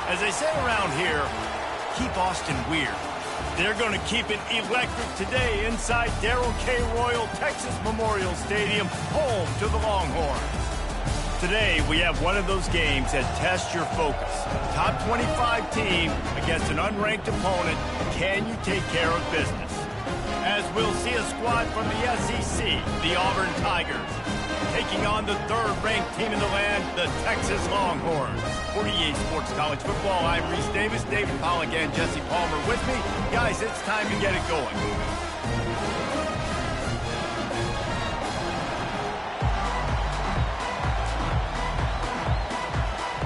As they say around here, keep Austin weird. They're going to keep it electric today inside Darrell K. Royal Texas Memorial Stadium, home to the Longhorns. Today, we have one of those games that tests your focus. Top 25 team against an unranked opponent. Can you take care of business? As we'll see a squad from the SEC, the Auburn Tigers, taking on the third-ranked team in the land, the Texas Longhorns. For EA Sports College Football, I'm Reese Davis, David Pollack, and Jesse Palmer with me. Guys, it's time to get it going.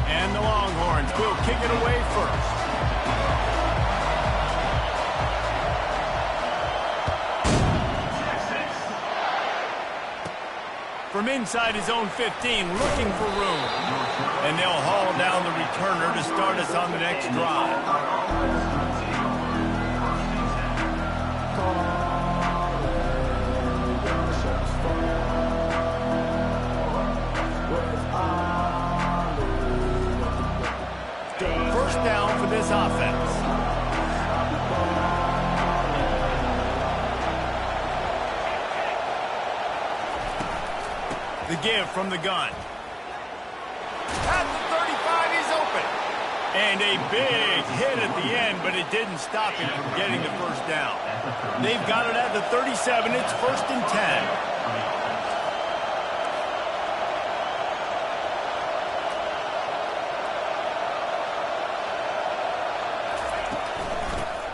And the Longhorns will kick it away first. From inside his own 15, looking for room. And they'll haul down the returner to start us on the next drive. First down for this offense. The give from the gun. At the 35, he's open. And a big hit at the end, but it didn't stop him from getting the first down. They've got it at the 37. It's 1st and 10.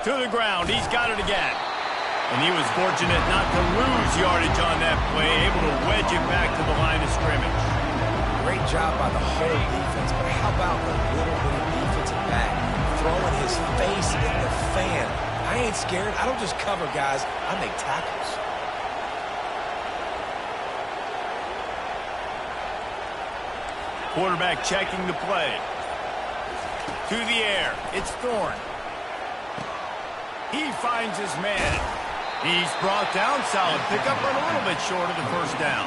To the ground. He's got it again. And he was fortunate not to lose yardage on that play, able to wedge it back to the line of scrimmage. Great job by the whole defense, but how about the little bitty defensive back throwing his face in the fan? I ain't scared. I don't just cover guys. I make tackles. Quarterback checking the play. To the air. It's Thorne. He finds his man. He's brought down. Solid pickup, but a little bit short of the first down.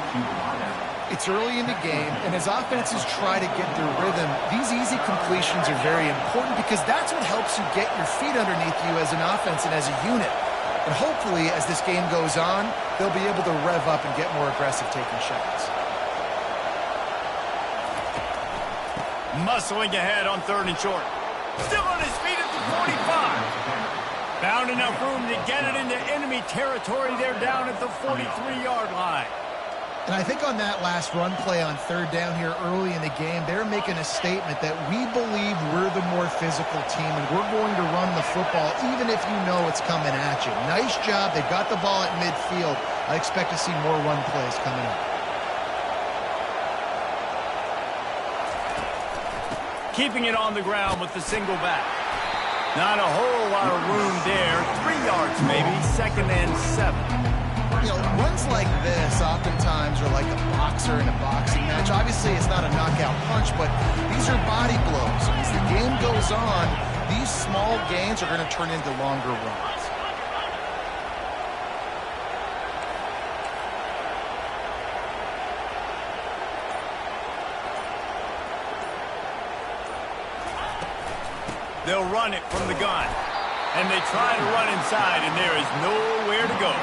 It's early in the game, and as offenses try to get their rhythm, these easy completions are very important because that's what helps you get your feet underneath you as an offense and as a unit. And hopefully, as this game goes on, they'll be able to rev up and get more aggressive taking shots. Muscling ahead on 3rd and short. Still on his feet at the 45. Found enough room to get it into enemy territory. They're down at the 43-yard line. And I think on that last run play on 3rd down here early in the game, they're making a statement that we believe we're the more physical team and we're going to run the football even if you know it's coming at you. Nice job. They've got the ball at midfield. I expect to see more run plays coming up. Keeping it on the ground with the single back. Not a whole lot of room there. 3 yards maybe, 2nd and 7. You know, runs like this oftentimes are like a boxer in a boxing match. Obviously, it's not a knockout punch, but these are body blows. As the game goes on, these small gains are going to turn into longer runs. They'll run it from the gun. And they try to run inside, and there is nowhere to go.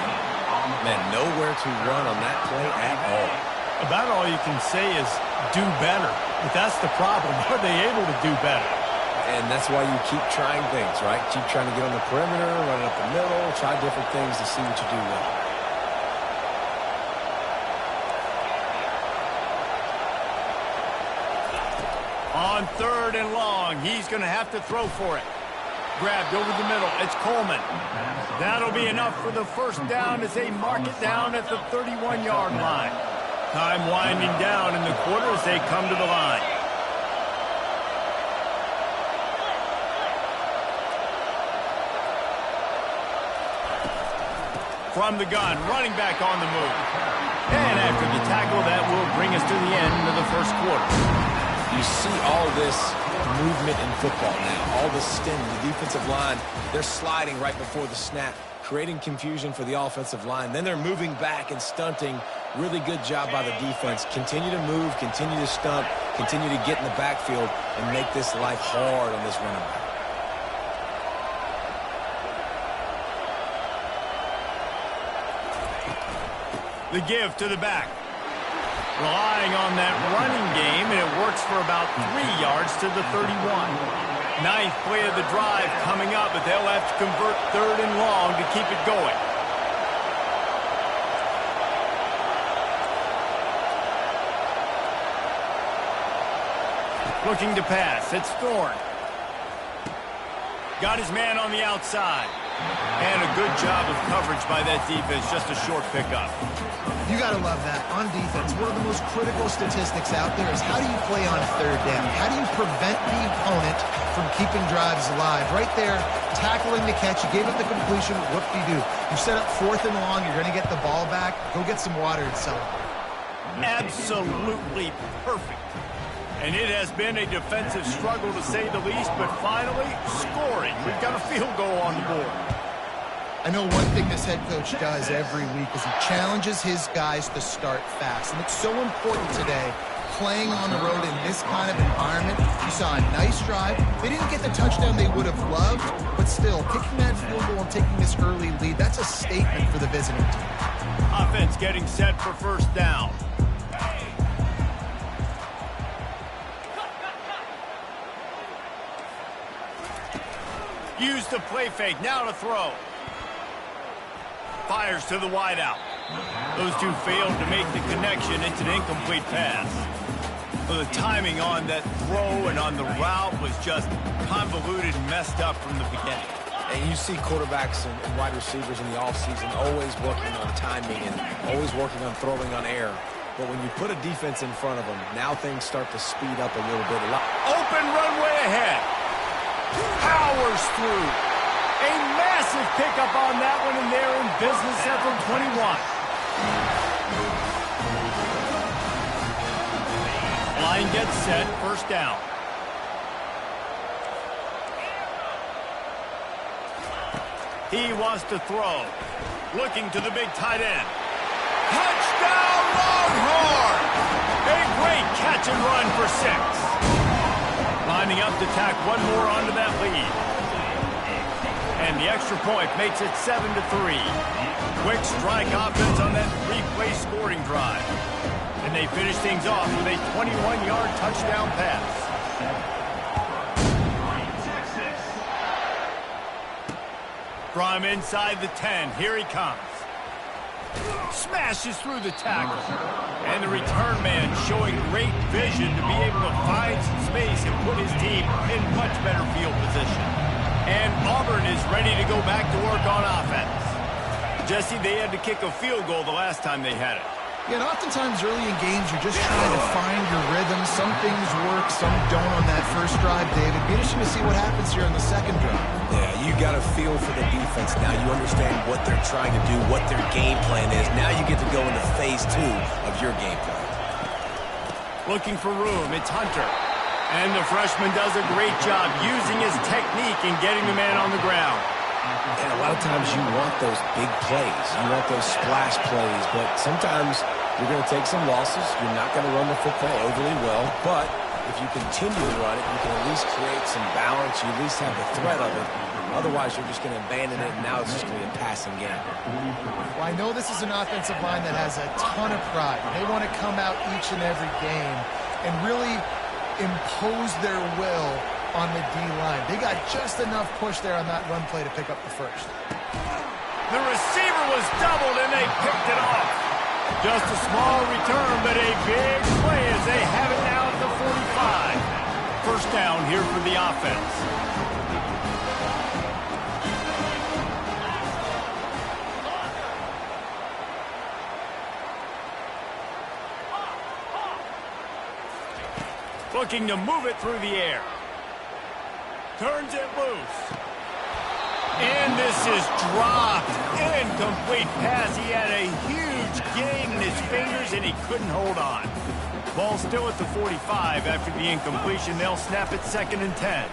Man, nowhere to run on that play at all. About all you can say is do better. But that's the problem. Are they able to do better? And that's why you keep trying things, right? Keep trying to get on the perimeter, run it up the middle, try different things to see what you do well. On 3rd and long, he's going to have to throw for it. Grabbed over the middle. It's Coleman. That'll be enough for the first down as they mark it down at the 31-yard line. Time winding down in the quarter as they come to the line. From the gun, running back on the move. And after the tackle, that will bring us to the end of the first quarter. You see all this movement in football now. All the stem, the defensive line, they're sliding right before the snap, creating confusion for the offensive line. Then they're moving back and stunting. Really good job by the defense. Continue to move, continue to stunt, continue to get in the backfield and make this life hard on this running back. The give to the back. Relying on that running game, and it works for about 3 yards to the 31. Ninth play of the drive coming up, but they'll have to convert 3rd and long to keep it going. Looking to pass. It's Thorne. Got his man on the outside. And a good job of coverage by that defense. Just a short pickup. You got to love that. On defense, one of the most critical statistics out there is how do you play on 3rd down? How do you prevent the opponent from keeping drives alive? Right there, tackling the catch. You gave up the completion. What do? You set up 4th and long. You're going to get the ball back. Go get some water and celebrate. Absolutely perfect. And it has been a defensive struggle to say the least, but finally scoring. We've got a field goal on the board. I know one thing this head coach does every week is he challenges his guys to start fast. And it's so important today, playing on the road in this kind of environment. You saw a nice drive. They didn't get the touchdown they would have loved, but still, kicking that field goal and taking this early lead, that's a statement for the visiting team. Offense getting set for 1st down. Use the play fake. Now to throw. Fires to the wideout. Those two failed to make the connection. It's an incomplete pass. Well, the timing on that throw and on the route was just convoluted and messed up from the beginning. And you see quarterbacks and wide receivers in the offseason always working on timing and always working on throwing on air. But when you put a defense in front of them, now things start to speed up a little bit. Open runway ahead. Powers through. A massive pickup on that one, and they're in business at the 21. Line gets set. 1st down. He wants to throw. Looking to the big tight end. Touchdown, Longhorn! A great catch and run for 6. Lining up to tack one more onto that lead. And the extra point makes it 7-3. Quick strike offense on that 3-play scoring drive. And they finish things off with a 21-yard touchdown pass. From inside the 10, here he comes. Smashes through the tackle. And the return man showing great vision to be able to find some space and put his team in much better field position. And Auburn is ready to go back to work on offense. Jesse, they had to kick a field goal the last time they had it. Yeah, and oftentimes early in games, you're just trying to find your rhythm. Some things work, some don't on that first drive, David. Be interesting to see what happens here on the second drive. Yeah, you got a feel for the defense now. You understand what they're trying to do, what their game plan is. Now you get to go into phase 2 of your game plan. Looking for room, it's Hunter. And the freshman does a great job using his technique and getting the man on the ground. And a lot of times you want those big plays. You want those splash plays. But sometimes you're going to take some losses. You're not going to run the football overly well. But if you continue to run it, you can at least create some balance. You at least have the threat of it. Otherwise, you're just going to abandon it, and now it's just going to be a passing game. Well, I know this is an offensive line that has a ton of pride. They want to come out each and every game and really impose their will on the D-line. They got just enough push there on that run play to pick up the first. The receiver was doubled, and they picked it off. Just a small return, but a big play as they have it now at the 45. 1st down here for the offense. Looking to move it through the air. Turns it loose. And this is dropped. Incomplete pass. He had a huge gain in his fingers, and he couldn't hold on. Ball still at the 45 after the incompletion. They'll snap it 2nd and 10.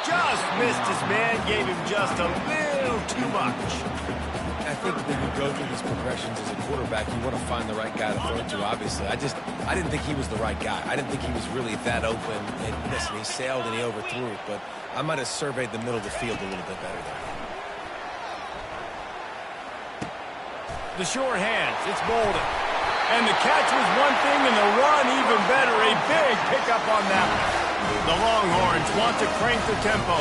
Just missed his man. Gave him just a little too much. I think when you go through these progressions as a quarterback, you want to find the right guy to throw to, obviously. I didn't think he was the right guy. I didn't think he was really that open. And listen, he sailed and he overthrew it, but I might have surveyed the middle of the field a little bit better there. The short hands, it's Bolden. And the catch was one thing, and the run even better. A big pickup on that one. The Longhorns want to crank the tempo.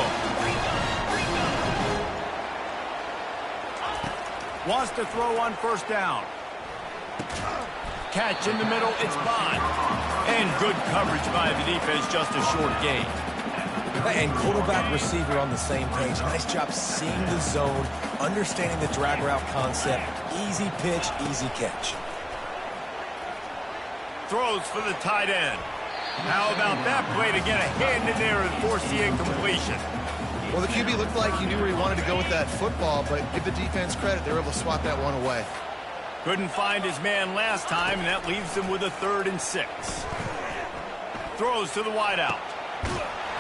Wants to throw on first down. Catch in the middle, it's Bond. And good coverage by the defense, just a short gain. And quarterback receiver on the same page. Nice job seeing the zone, understanding the drag route concept. Easy pitch, easy catch. Throws for the tight end. How about that play to get a hand in there and force the incompletion? Well, the QB looked like he knew where he wanted to go with that football, but give the defense credit. They were able to swat that one away. Couldn't find his man last time, and that leaves him with a 3rd and 6. Throws to the wideout.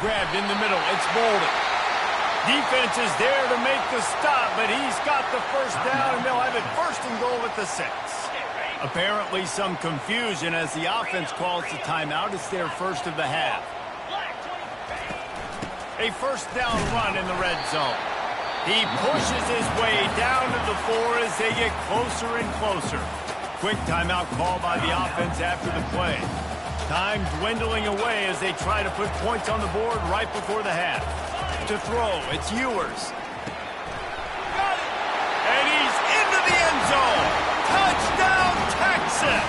Grabbed in the middle. It's Bolden. Defense is there to make the stop, but he's got the first down, and they'll have it 1st and goal at the 6. Apparently some confusion as the offense calls the timeout. It's their first of the half. A first down run in the red zone. He pushes his way down to the 4 as they get closer and closer. Quick timeout call by the offense after the play. Time dwindling away as they try to put points on the board right before the half. To throw, it's Ewers. Got it! And he's into the end zone. Touchdown, Texas!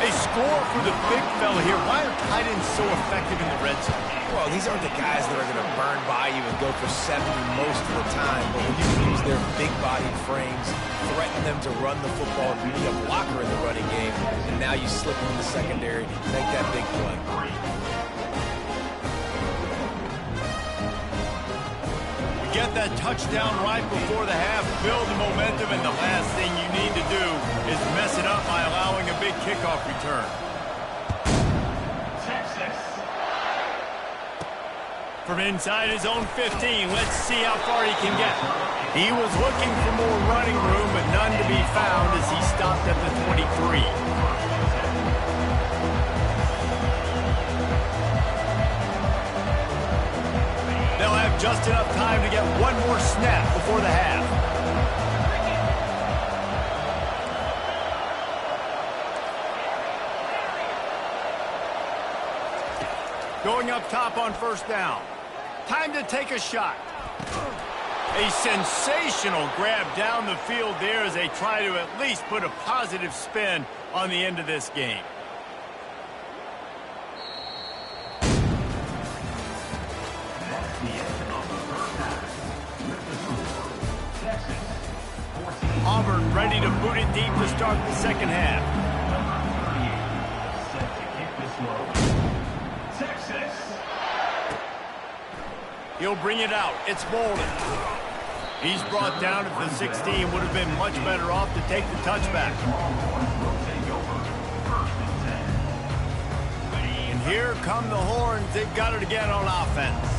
A score for the big fella here. Why are tight ends so effective in the red zone? Well, these aren't the guys that are going to burn by you and go for 70 most of the time, but when you use their big-bodied frames, threaten them to run the football and be a blocker in the running game, and now you slip into the secondary, make that big play. Get that touchdown right before the half, build the momentum, and the last thing you need to do is mess it up by allowing a big kickoff return. Texas. From inside his own 15, let's see how far he can get. He was looking for more running room, but none to be found as he stopped at the 23. They'll have just enough time to get one more snap before the half. Going up top on first down. Time to take a shot. A sensational grab down the field there as they try to at least put a positive spin on the end of this game. Auburn ready to boot it deep to start the second half. He'll bring it out. It's Bolden. He's brought down at the 16. Would have been much better off to take the touchback. And here come the Horns. They've got it again on offense.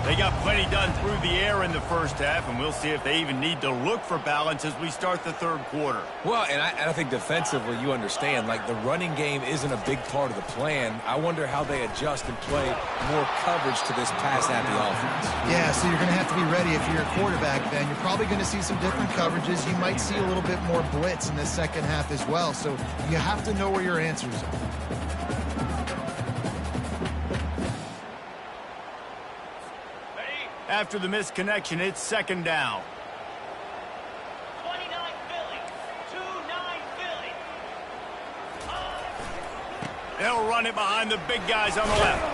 They got plenty done through the air in the first half, and we'll see if they even need to look for balance as we start the third quarter. Well, and I think defensively, you understand, like the running game isn't a big part of the plan. I wonder how they adjust and play more coverage to this pass-happy offense. Yeah, so you're going to have to be ready if you're a quarterback then. You're probably going to see some different coverages. You might see a little bit more blitz in the second half as well, so you have to know where your answers are. After the misconnection, it's second down. 29 Philly. 2-9 Philly. They'll run it behind the big guys on the left.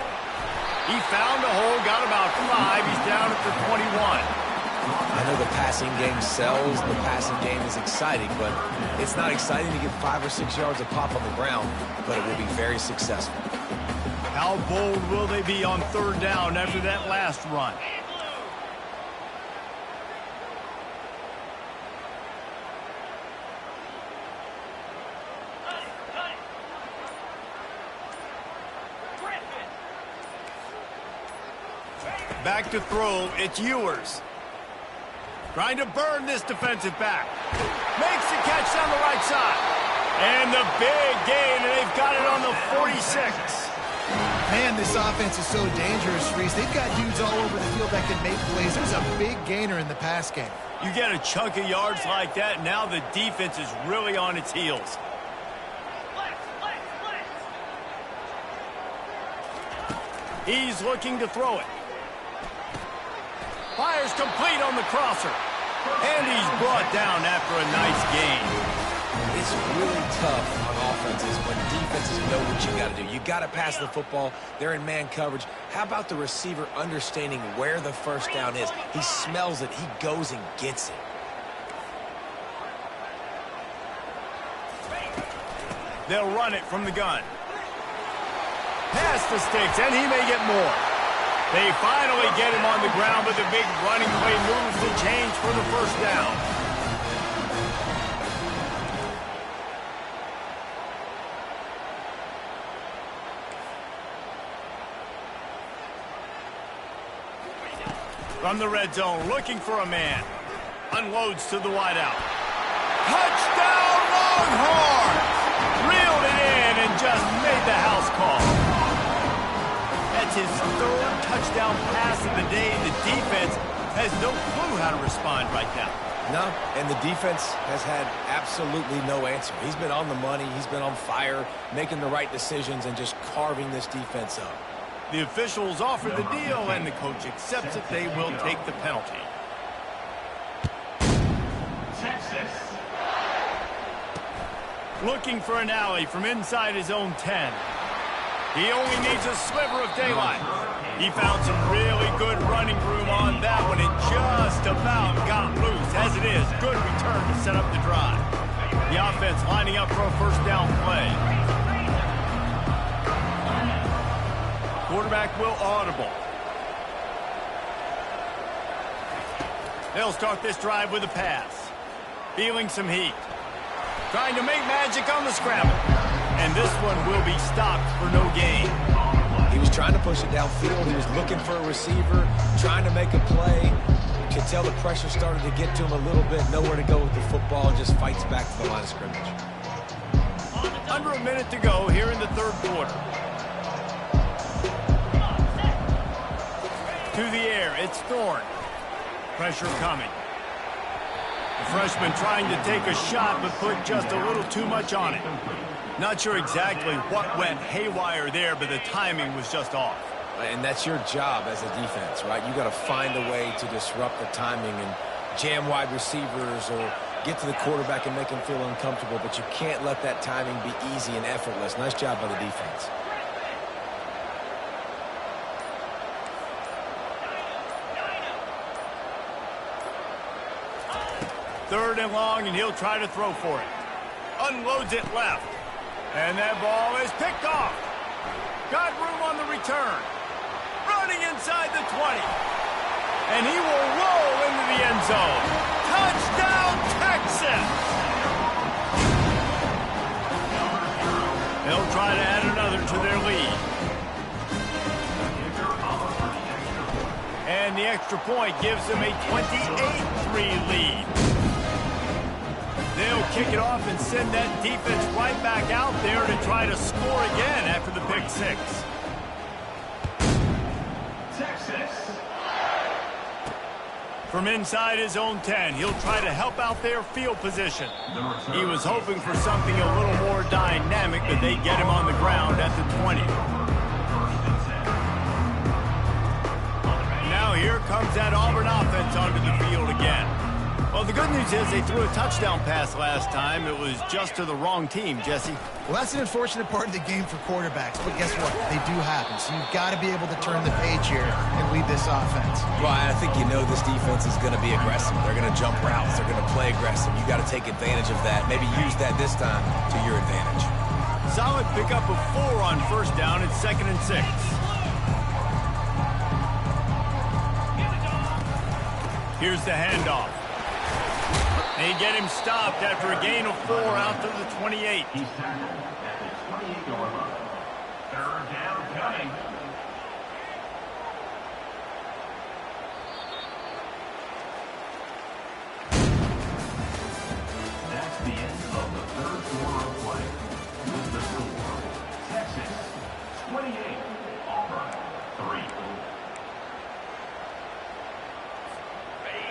He found a hole, got about 5. He's down at the 21. I know the passing game sells, the passing game is exciting, but it's not exciting to get 5 or 6 yards of pop on the ground, but it will be very successful. How bold will they be on third down after that last run? Back to throw, it's Ewers. Trying to burn this defensive back. Makes the catch down the right side. And the big gain, and they've got it on the 46. Man, this offense is so dangerous, Reese. They've got dudes all over the field that can make plays. There's a big gainer in the pass game. You get a chunk of yards like that, now the defense is really on its heels. He's looking to throw it. Fires complete on the crosser. And he's brought down after a nice gain. It's really tough on offenses when defenses know what you got to do. You got to pass the football. They're in man coverage. How about the receiver understanding where the first down is? He smells it. He goes and gets it. They'll run it from the gun. Past the sticks, and he may get more. They finally get him on the ground, but the big running play moves the chains for the first down. From the red zone, looking for a man. Unloads to the wideout. Touchdown, Longhorns! Reeled it in and just made the house call. That's his third touchdown pass of the day. The defense has no clue how to respond right now. No, and the defense has had absolutely no answer. He's been on the money. He's been on fire, making the right decisions and just carving this defense up. The officials offer the deal, and the coach accepts it. They will take the penalty. Texas. Looking for an alley from inside his own 10. He only needs a sliver of daylight. He found some really good running room on that one. It just about got loose. As it is, good return to set up the drive. The offense lining up for a first down play. Quarterback will audible. They'll start this drive with a pass. Feeling some heat. Trying to make magic on the scramble. And this one will be stopped for no gain. He was trying to push it downfield. He was looking for a receiver, trying to make a play. You could tell the pressure started to get to him a little bit. Nowhere to go with the football, and just fights back to the line of scrimmage. Under a minute to go here in the third quarter. To the air, it's Thorne. Pressure coming. The freshman trying to take a shot, but put just a little too much on it. Not sure exactly what went haywire there, but the timing was just off. And that's your job as a defense, right? You got to find a way to disrupt the timing and jam wide receivers or get to the quarterback and make him feel uncomfortable, but you can't let that timing be easy and effortless. Nice job by the defense. Third and long, and he'll try to throw for it. Unloads it left. And that ball is picked off. Got room on the return. Running inside the 20. And he will roll into the end zone. Touchdown, Texas! They'll try to add another to their lead. And the extra point gives them a 28-3 lead. They'll kick it off and send that defense right back out there to try to score again after the pick six. Texas. From inside his own 10, he'll try to help out their field position. He was hoping for something a little more dynamic, but they get him on the ground at the 20. Now here comes that Auburn offense onto the field again. Well, the good news is they threw a touchdown pass last time. It was just to the wrong team, Jesse. Well, that's an unfortunate part of the game for quarterbacks, but guess what? They do happen, so you've got to be able to turn the page here and lead this offense. Well, I think you know this defense is going to be aggressive. They're going to jump routes. They're going to play aggressive. You got to take advantage of that. Maybe use that this time to your advantage. Solid pickup of 4 on first down. It's 2nd and 6. Here's the handoff. They get him stopped after a gain of 4 out to the 28. He's tackled at the 28-yard line. Third down coming.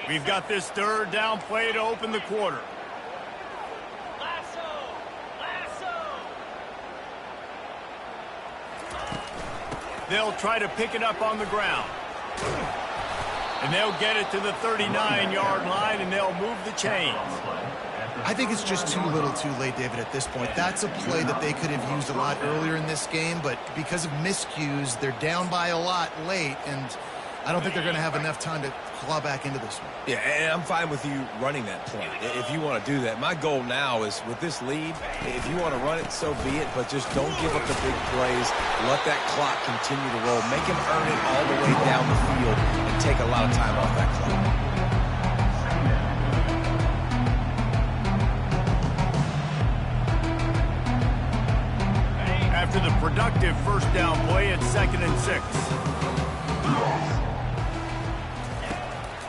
We've got this third down play to open the quarter. Lasso! They'll try to pick it up on the ground. And they'll get it to the 39-yard line, and they'll move the chains. I think it's just too little too late, David, at this point. That's a play that they could have used a lot earlier in this game, but because of miscues, they're down by a lot late, and I don't think they're going to have enough time to claw back into this one. Yeah, and I'm fine with you running that play if you want to do that. My goal now is with this lead, if you want to run it, so be it, but just don't give up the big plays. Let that clock continue to roll. Make him earn it all the way down the field and take a lot of time off that clock. After the productive first down play, it's 2nd and 6.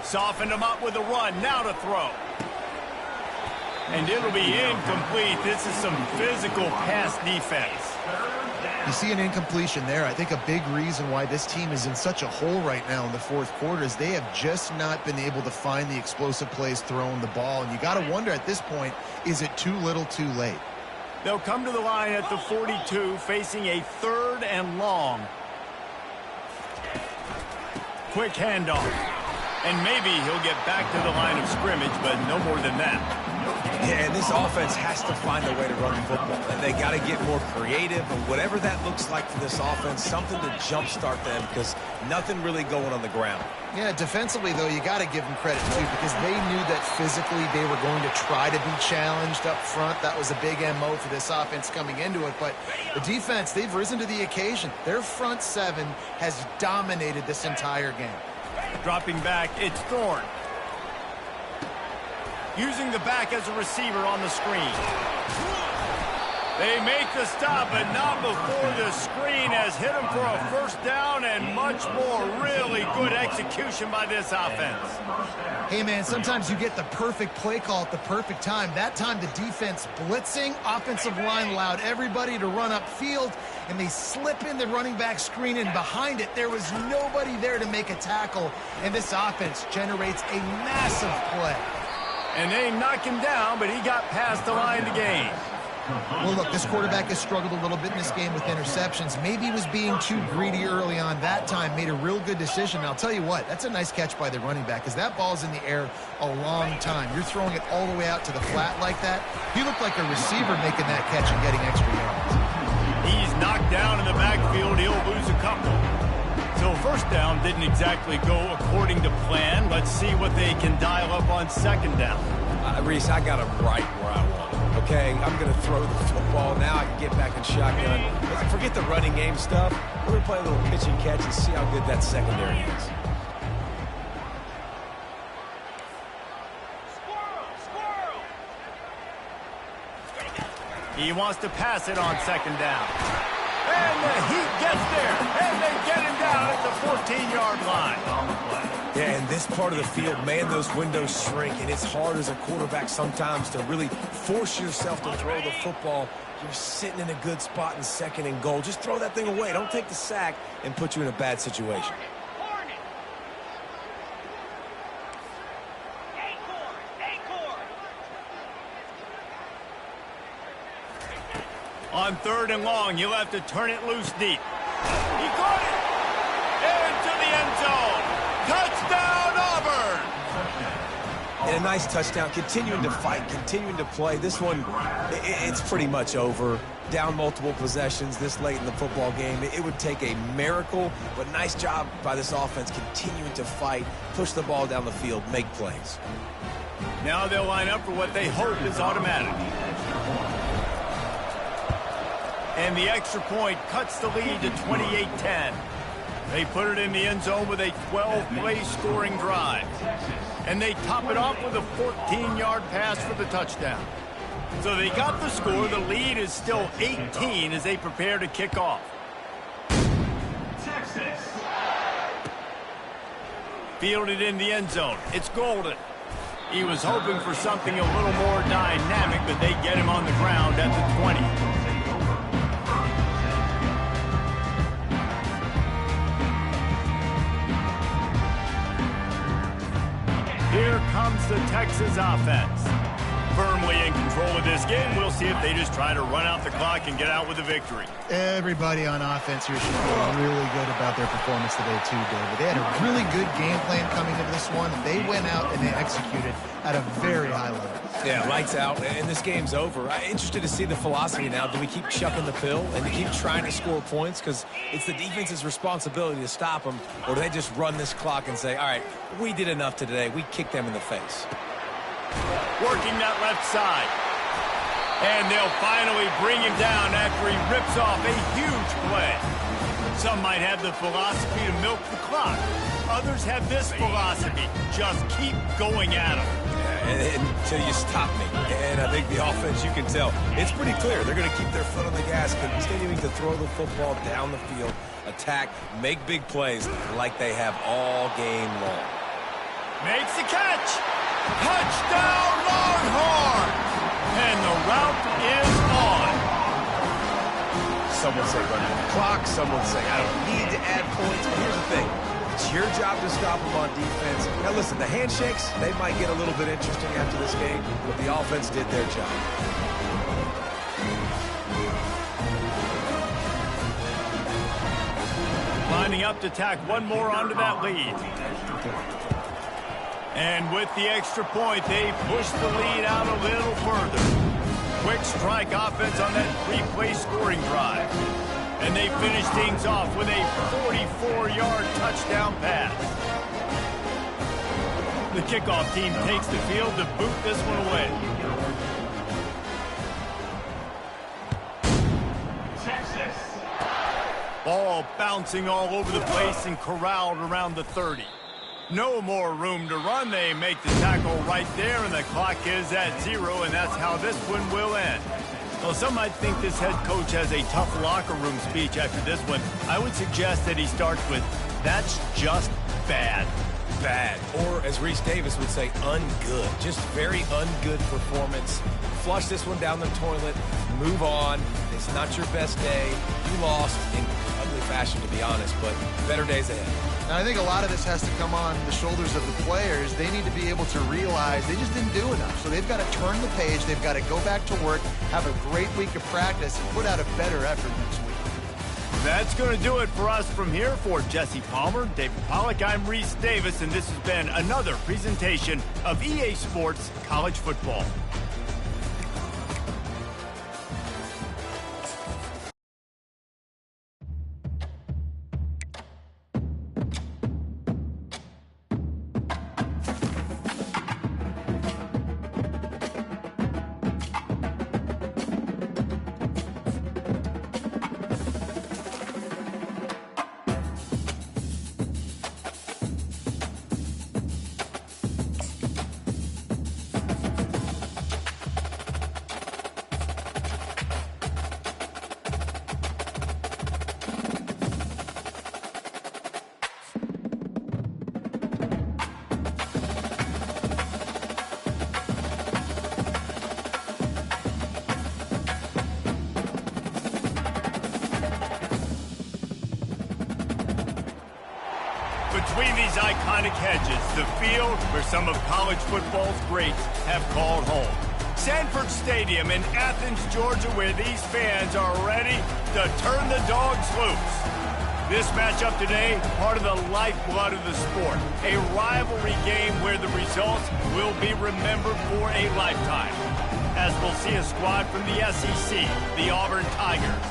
Softened him up with a run. Now to throw. And it'll be incomplete. This is some physical pass defense. You see an incompletion there. I think a big reason why this team is in such a hole right now in the fourth quarter is they have just not been able to find the explosive plays throwing the ball. And you got to wonder at this point, is it too little too late? They'll come to the line at the 42, facing a 3rd and long. Quick handoff. And maybe he'll get back to the line of scrimmage, but no more than that. Yeah, and this offense has to find a way to run the football. And they got to get more creative, and whatever that looks like for this offense, something to jumpstart them because nothing really going on the ground. Yeah, defensively, though, you got to give them credit, too, because they knew that physically they were going to try to be challenged up front. That was a big MO for this offense coming into it. But the defense, they've risen to the occasion. Their front seven has dominated this entire game. Dropping back, it's Thorne. Using the back as a receiver on the screen. They make the stop, but not before the screen has hit them for a first down and much more. Really good execution by this offense. Hey, man, sometimes you get the perfect play call at the perfect time. That time the defense blitzing, offensive line allowed everybody to run upfield, and they slip in the running back screen, and behind it, there was nobody there to make a tackle, and this offense generates a massive play. And they knock him down, but he got past the line to gain. Well, look, this quarterback has struggled a little bit in this game with interceptions. Maybe he was being too greedy early on. That time made a real good decision. And I'll tell you what, that's a nice catch by the running back because that ball's in the air a long time. You're throwing it all the way out to the flat like that. He looked like a receiver making that catch and getting extra yards. He's knocked down in the backfield. He'll lose a couple. So first down didn't exactly go according to plan. Let's see what they can dial up on 2nd down. Reese, I got him right where I want him. Okay, I'm going to throw the football. Now I can get back in shotgun. Forget the running game stuff. We're going to play a little pitch and catch and see how good that secondary is. Squirrel! He wants to pass it on 2nd down. And the Heat gets there. And they get him down at the 14-yard line. Yeah, in this part of the field, man, those windows shrink, and it's hard as a quarterback sometimes to really force yourself to throw the football. You're sitting in a good spot in 2nd and goal. Just throw that thing away. Don't take the sack and put you in a bad situation. On 3rd and long, you'll have to turn it loose deep. He caught it! Into the end zone! Touchdown, Auburn! And a nice touchdown. Continuing to fight, continuing to play. This one, it's pretty much over. Down multiple possessions this late in the football game. It would take a miracle, but nice job by this offense continuing to fight, push the ball down the field, make plays. Now they'll line up for what they hope is automatic. And the extra point cuts the lead to 28-10. They put it in the end zone with a 12-play scoring drive. And they top it off with a 14-yard pass for the touchdown. So they got the score. The lead is still 18 as they prepare to kick off. Texas. Fielded in the end zone. It's Golden. He was hoping for something a little more dynamic, but they get him on the ground at the 20. Here comes the Texas offense. Firmly in control of this game. We'll see if they just try to run out the clock and get out with a victory. Everybody on offense here should feel really good about their performance today too, David. They had a really good game plan coming into this one, and they went out and they executed at a very high level. Yeah, lights out, and this game's over. I'm interested to see the philosophy now. Do we keep chucking the pill and to keep trying to score points because it's the defense's responsibility to stop them, or do they just run this clock and say, all right, we did enough today. We kicked them in the face. Working that left side. And they'll finally bring him down after he rips off a huge play. Some might have the philosophy to milk the clock. Others have this philosophy. Just keep going at them. Until you stop me. And I think the offense, you can tell, it's pretty clear. They're going to keep their foot on the gas, continuing to throw the football down the field, attack, make big plays like they have all game long. Makes the catch. Touchdown, Longhorn! And the route is on. Some would say run the clock. Some would say I don't need to add points. But here's the thing. It's your job to stop them on defense. Now, listen, the handshakes, they might get a little bit interesting after this game, but the offense did their job. Lining up to tack one more onto that lead. And with the extra point, they push the lead out a little further. Quick strike offense on that three-play scoring drive. And they finish things off with a 44-yard touchdown pass. The kickoff team takes the field to boot this one away. Texas. Ball bouncing all over the place and corralled around the 30. No more room to run. They make the tackle right there, and the clock is at 0, and that's how this one will end. Well, some might think this head coach has a tough locker room speech after this one. I would suggest that he starts with, that's just bad. Bad. Or, as Reese Davis would say, ungood. Just very ungood performance. Flush this one down the toilet. Move on. It's not your best day. You lost in ugly fashion, to be honest, but better days ahead. And I think a lot of this has to come on the shoulders of the players. They need to be able to realize they just didn't do enough. So they've got to turn the page. They've got to go back to work, have a great week of practice, and put out a better effort next week. That's going to do it for us from here. For Jesse Palmer, David Pollack, I'm Reese Davis, and this has been another presentation of EA Sports College Football. Between these iconic hedges, the field where some of college football's greats have called home. Sanford Stadium in Athens, Georgia, where these fans are ready to turn the dogs loose. This matchup today, part of the lifeblood of the sport. A rivalry game where the results will be remembered for a lifetime. As we'll see a squad from the SEC, the Auburn Tigers,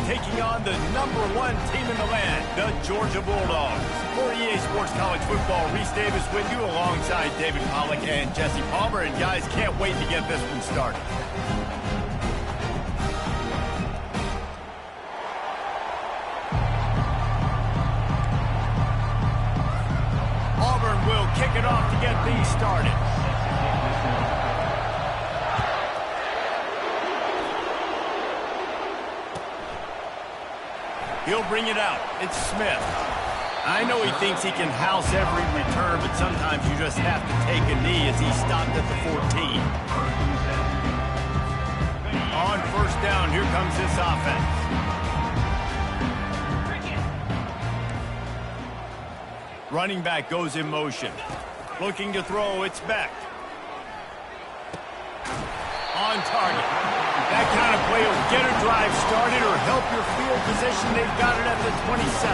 taking on the #1 team in the land, the Georgia Bulldogs. For EA Sports College Football, Reese Davis with you alongside David Pollack and Jesse Palmer. And guys, can't wait to get this one started. Auburn will kick it off to get things started. He'll bring it out. It's Smith. I know he thinks he can house every return, but sometimes you just have to take a knee as he stopped at the 14. On first down, here comes this offense. Running back goes in motion. Looking to throw, it's Beck. On target. That kind of play will get a drive started or help your field position. They've got it at the 27.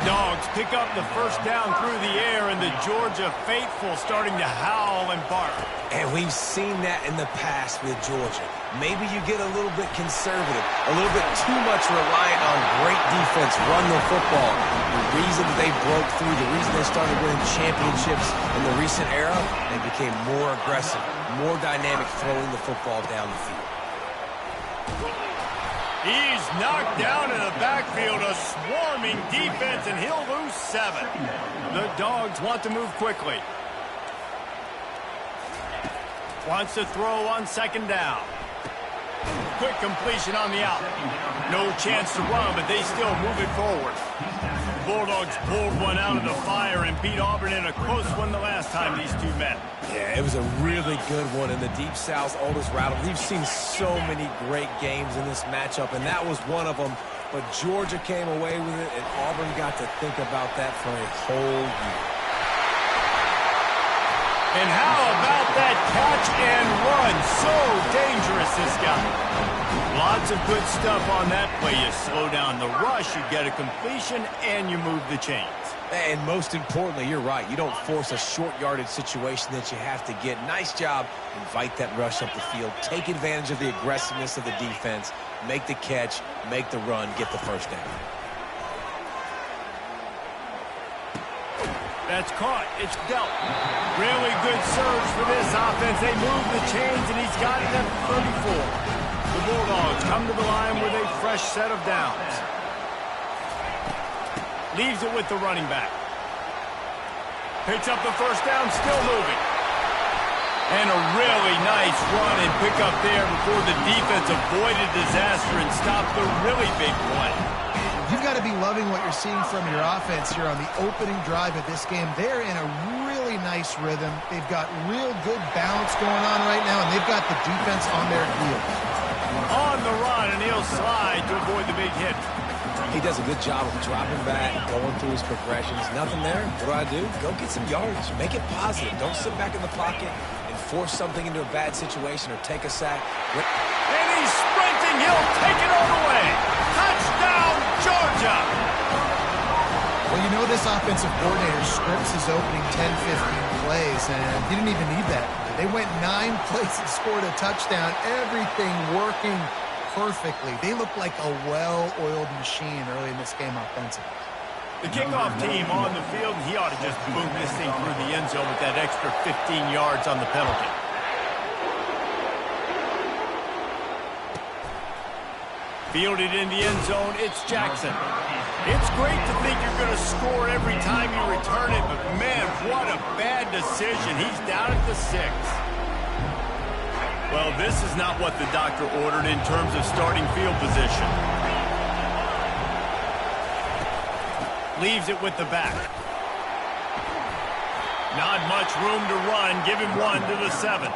The Dogs pick up the first down through the air, and the Georgia faithful starting to howl and bark. And we've seen that in the past with Georgia. Maybe you get a little bit conservative, a little bit too much reliant on great defense, run the football. The reason that they broke through, the reason they started winning championships in the recent era, they became more aggressive, more dynamic throwing the football down the field. He's knocked down in the backfield, a swarming defense, and he'll lose 7. The Dogs want to move quickly. Wants to throw on second down. Quick completion on the out. No chance to run, but they still move it forward. Bulldogs pulled one out of the fire and beat Auburn in a close one the last time these two met. Yeah, it was a really good one in the Deep South's oldest rattle. We've seen so many great games in this matchup, and that was one of them. But Georgia came away with it, and Auburn got to think about that for a whole year. And how about that catch and run? So dangerous, this guy. Lots of good stuff on that play. You slow down the rush, you get a completion, and you move the chains. And most importantly, you're right. You don't force a short yardage situation that you have to get. Nice job. Invite that rush up the field. Take advantage of the aggressiveness of the defense. Make the catch, make the run, get the first down. That's caught. It's dealt. Really good surge for this offense. They move the chains, and he's got it at the 34. The Bulldogs come to the line with a fresh set of downs. Leaves it with the running back. Picks up the first down, still moving. And a really nice run and pick up there before the defense avoided disaster and stopped the really big play. You've got to be loving what you're seeing from your offense here on the opening drive of this game. They're in a really nice rhythm. They've got real good balance going on right now, and they've got the defense on their heels. On the run, and he'll slide to avoid the big hit. He does a good job of dropping back, going through his progressions. Nothing there. What do? Go get some yardage. Make it positive. Don't sit back in the pocket and force something into a bad situation or take a sack. And he's sprinting. He'll take it all the way. Touchdown, Georgia! Well, you know this offensive coordinator scripts his opening 10-15 plays, and he didn't even need that. They went 9 plays and scored a touchdown. Everything working perfectly. They look like a well-oiled machine early in this game offensively. The kickoff team on the field, and he ought to just boom this thing through the end zone with that extra 15 yards on the penalty. Fielded in the end zone, it's Jackson. It's great to think you're going to score every time you return it, but man, what a bad decision. He's down at the 6. Well, this is not what the doctor ordered in terms of starting field position. Leaves it with the back. Not much room to run. Give him 1 to the 7.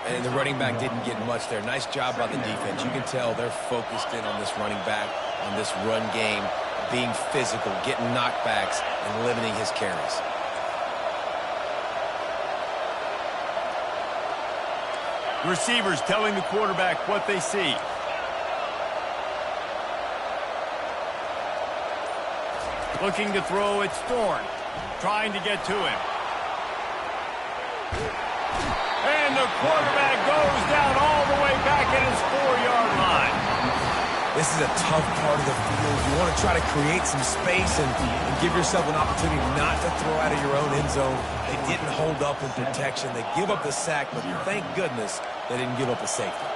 And the running back didn't get much there. Nice job by the defense. You can tell they're focused in on this running back, on this run game, being physical, getting knockbacks, and limiting his carries. Receivers telling the quarterback what they see. Looking to throw, it's Thorne. Trying to get to him. And the quarterback goes down all the way back at his 4-yard line. This is a tough part of the field. You want to try to create some space and give yourself an opportunity not to throw out of your own end zone. They didn't hold up in protection. They give up the sack, but thank goodness they didn't give up a safety.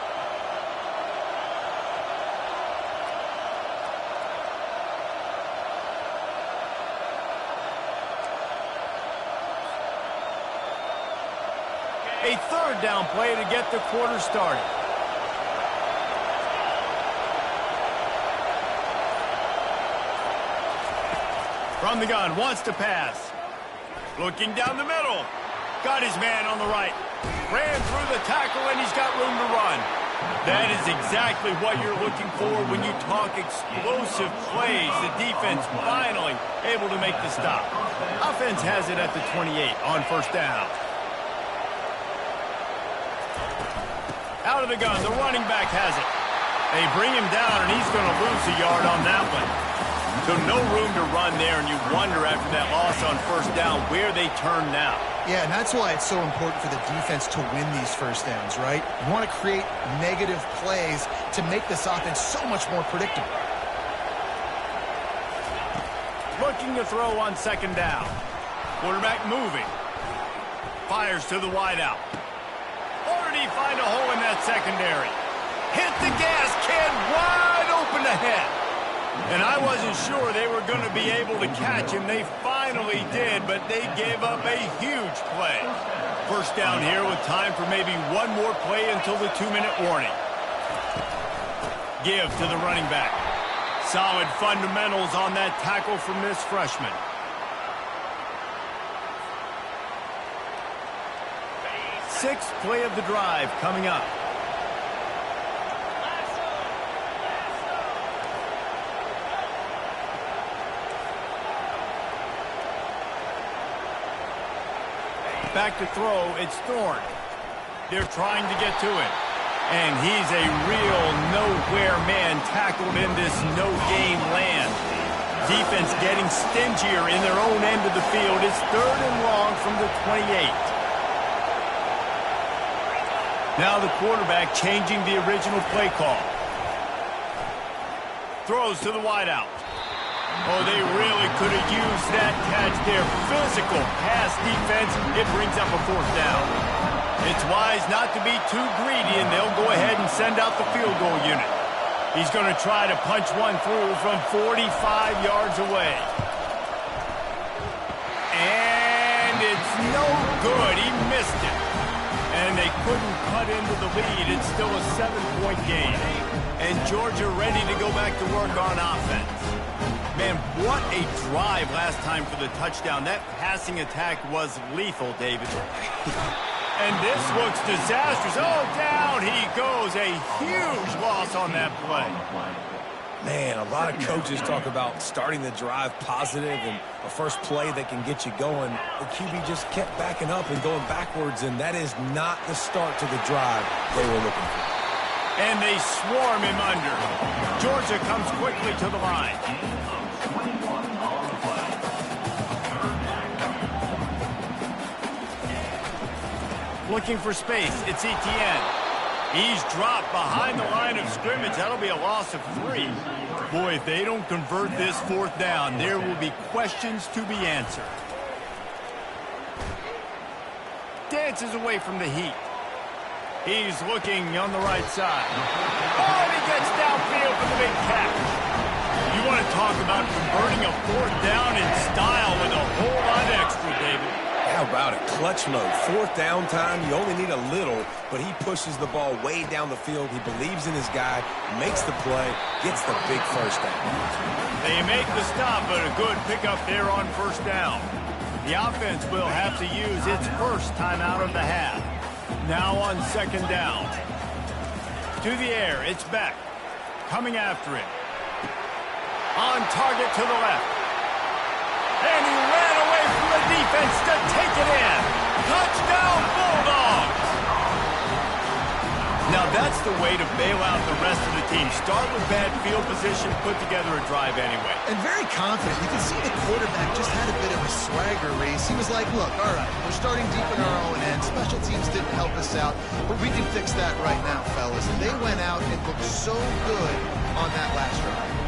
A third down play to get the quarter started. From the gun, wants to pass. Looking down the middle. Got his man on the right. Ran through the tackle, and he's got room to run. That is exactly what you're looking for when you talk explosive plays. The defense finally able to make the stop. Offense has it at the 28 on first down. Out of the gun, the running back has it. They bring him down, and he's going to lose a yard on that one. So no room to run there, and you wonder after that loss on first down where they turn now. Yeah, and that's why it's so important for the defense to win these first downs, right? You want to create negative plays to make this offense so much more predictable. Looking to throw on second down. Quarterback moving. Fires to the wideout. Already find a hole in that secondary. Hit the gas, kid, wide open ahead. And I wasn't sure they were going to be able to catch him. They finally did, but they gave up a huge play. First down here with time for maybe one more play until the 2-minute warning. Give to the running back. Solid fundamentals on that tackle from this freshman. Sixth play of the drive coming up. Back to throw, it's Thorne. They're trying to get to it. And he's a real nowhere man tackled in this no-game land. Defense getting stingier in their own end of the field. It's 3rd and long from the 28. Now the quarterback changing the original play call. Throws to the wideout. Oh, they really could have used that catch there. Physical pass defense. It brings up a 4th down. It's wise not to be too greedy, and they'll go ahead and send out the field goal unit. He's going to try to punch one through from 45 yards away. And it's no good. He missed it. And they couldn't cut into the lead. It's still a 7-point game. And Georgia ready to go back to work on offense. Man, what a drive last time for the touchdown. That passing attack was lethal, David. And this looks disastrous. Oh, down he goes. A huge loss on that play. Man, a lot of coaches talk about starting the drive positive and a first play that can get you going. The QB just kept backing up and going backwards, and that is not the start to the drive they were looking for. And they swarm him under. Georgia comes quickly to the line. Looking for space. It's Etienne. He's dropped behind the line of scrimmage. That'll be a loss of 3. Boy, if they don't convert this 4th down, there will be questions to be answered. Dances away from the heat. He's looking on the right side. Oh, and he gets downfield for the big catch. You want to talk about converting a 4th down in style with a whole lot extra, David. How about it? Clutch mode. 4th down time. You only need a little, but he pushes the ball way down the field. He believes in his guy, makes the play, gets the big first down. They make the stop, but a good pickup there on first down. The offense will have to use its first timeout of the half. Now on second down. To the air, it's Beck. Coming after it. On target to the left. And he ran away from the defense to take it in. Touchdown, Bulldogs! Now that's the way to bail out the rest of the team. Start with bad field position, put together a drive anyway. And very confident. You can see the quarterback just had a bit of a swagger race. He was like, look, all right, we're starting deep in our own end. Special teams didn't help us out, but we can fix that right now, fellas. And they went out and looked so good on that last drive.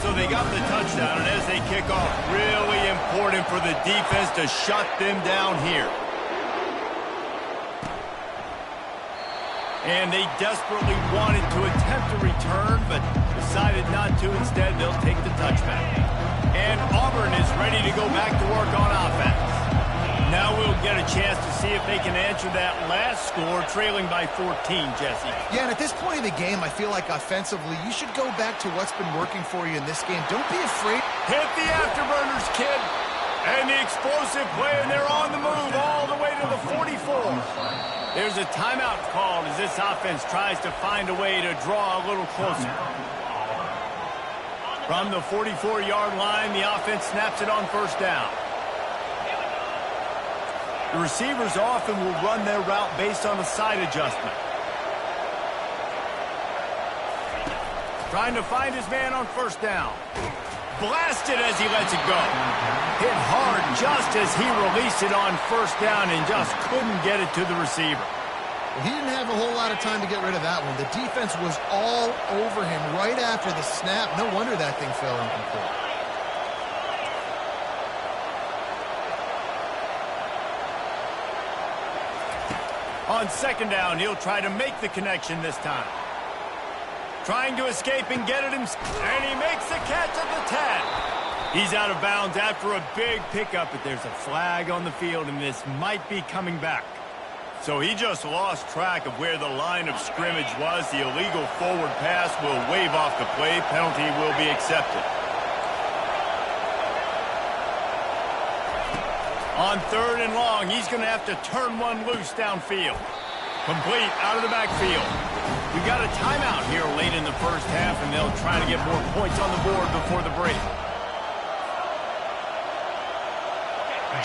So they got the touchdown, and as they kick off, really important for the defense to shut them down here. And they desperately wanted to attempt a return, but decided not to. Instead, they'll take the touchback. And Auburn is ready to go back to work on offense. Now we'll get a chance to see if they can answer that last score, trailing by 14, Jesse. Yeah, and at this point of the game, I feel like offensively, you should go back to what's been working for you in this game. Don't be afraid. Hit the afterburners, kid. And the explosive play, and they're on the move all the way to the 44. There's a timeout called as this offense tries to find a way to draw a little closer. From the 44-yard line, the offense snaps it on first down. The receivers often will run their route based on a side adjustment. Trying to find his man on first down. Blasted as he lets it go. Hit hard just as he released it on first down and just couldn't get it to the receiver. Well, he didn't have a whole lot of time to get rid of that one. The defense was all over him right after the snap. No wonder that thing fell incomplete. On second down, he'll try to make the connection this time. Trying to escape and get it himself. And he makes the catch at the 10. He's out of bounds after a big pickup, but there's a flag on the field, and this might be coming back. So he just lost track of where the line of scrimmage was. The illegal forward pass will wave off the play. Penalty will be accepted. On third and long, he's going to have to turn one loose downfield. Complete out of the backfield. We've got a timeout here late in the first half, and they'll try to get more points on the board before the break.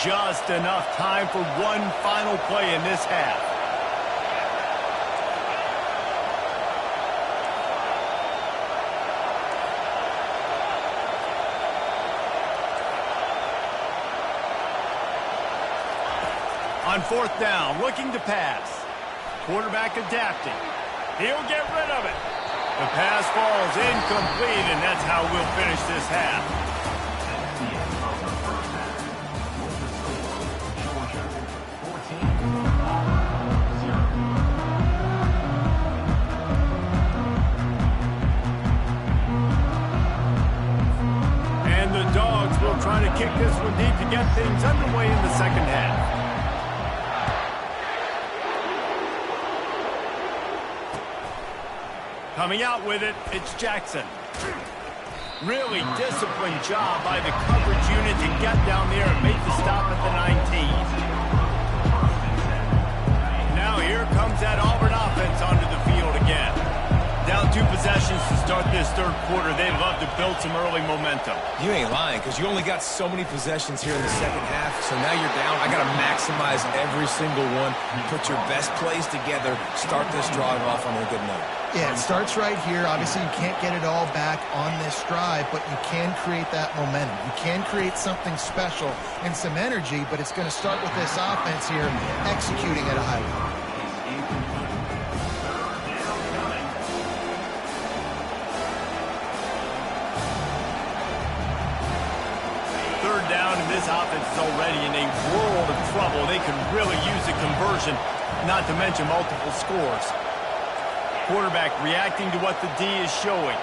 Just enough time for one final play in this half. On fourth down, looking to pass. Quarterback adapting. He'll get rid of it. The pass falls incomplete, and that's how we'll finish this half. And the Dogs will try to kick this one deep to get things underway in the second half. Coming out with it, it's Jackson. Really disciplined job by the coverage unit to get down there and make the stop at the 19. Now here comes that Auburn offense onto the field again. Down 2 possessions to start this third quarter. They'd love to build some early momentum. You ain't lying, because you only got so many possessions here in the second half, so now you're down. I got to maximize every single one. Put your best plays together. Start this drive off on a good note. Yeah, it starts right here. Obviously, you can't get it all back on this drive, but you can create that momentum. You can create something special and some energy, but it's going to start with this offense here executing at a high level. Third down, and this offense is already in a world of trouble. They could really use a conversion, not to mention multiple scores. Quarterback reacting to what the D is showing.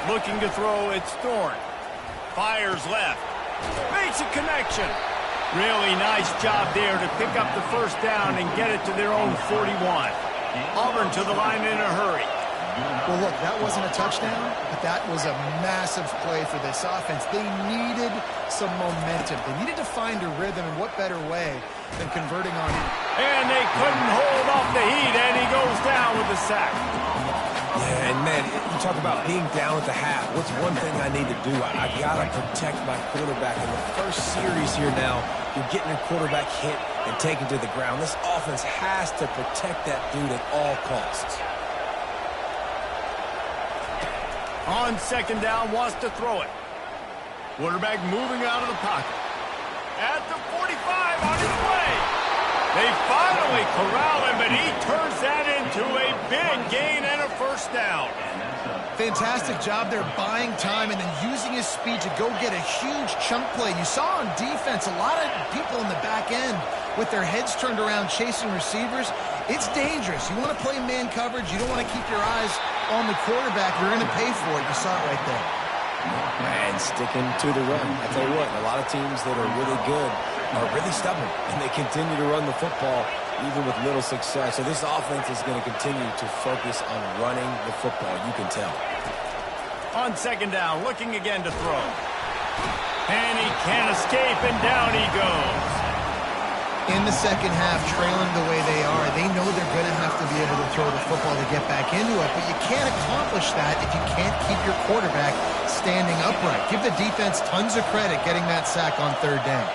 Looking to throw, it's Thorne. Fires left. Makes a connection. Really nice job there to pick up the first down and get it to their own 41. Auburn to the line in a hurry. Well, look, that wasn't a touchdown, but that was a massive play for this offense. They needed some momentum. They needed to find a rhythm, and what better way than converting on it. And they couldn't hold off the heat, and he goes down with a sack. Yeah, and man, you talk about being down at the half. What's one thing I need to do? I got to protect my quarterback. In the first series here now, you're getting your quarterback hit and taken to the ground. This offense has to protect that dude at all costs. On second down, wants to throw it. Quarterback moving out of the pocket. At the 45, on his way. They finally corral him, but he turns that into a big gain and a first down. Fantastic job there buying time and then using his speed to go get a huge chunk play. You saw on defense a lot of people in the back end with their heads turned around chasing receivers. It's dangerous. You want to play man coverage. You don't want to keep your eyes on the quarterback. You're going to pay for it. You saw it right there. And sticking to the run. I tell you what, a lot of teams that are really good are really stubborn, and they continue to run the football even with little success. So this offense is going to continue to focus on running the football. You can tell. On second down, looking again to throw. And he can't escape, and down he goes. In the second half, trailing the way they are, they know they're going to have to be able to throw the football to get back into it, but you can't accomplish that if you can't keep your quarterback standing upright. Give the defense tons of credit getting that sack on third down.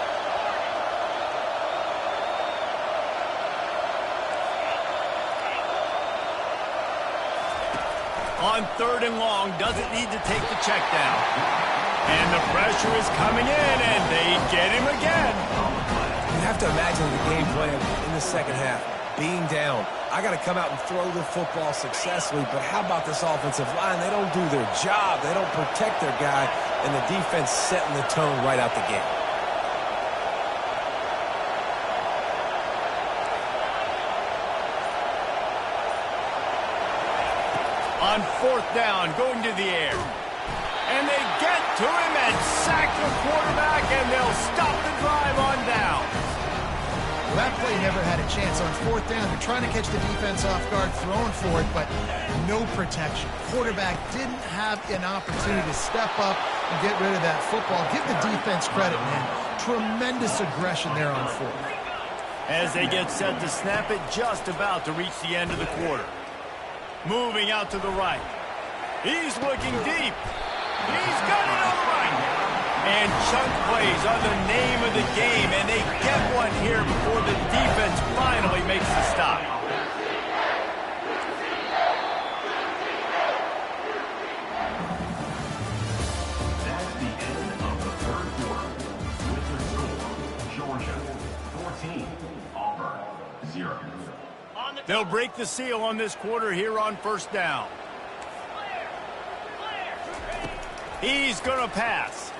On third and long, doesn't need to take the check down. And the pressure is coming in, and they get him again. You have to imagine the game plan in the second half. Being down, I got to come out and throw the football successfully, but how about this offensive line? They don't do their job. They don't protect their guy, and the defense setting the tone right out the gate. On fourth down, going to the air. And they get to him and sack the quarterback, and they'll stop the drive on down. Well, that play never had a chance. On fourth down, they're trying to catch the defense off guard, throwing for it, but no protection. Quarterback didn't have an opportunity to step up and get rid of that football. Give the defense credit, man. Tremendous aggression there on fourth. As they get set to snap it, just about to reach the end of the quarter. Moving out to the right. He's looking deep. He's got it on the right. And chunk plays are the name of the game, and they get one here before the defense finally makes the stop. That's the end of the third quarter. With the score, Georgia 14, Auburn 0. They'll break the seal on this quarter here on first down. He's going to pass.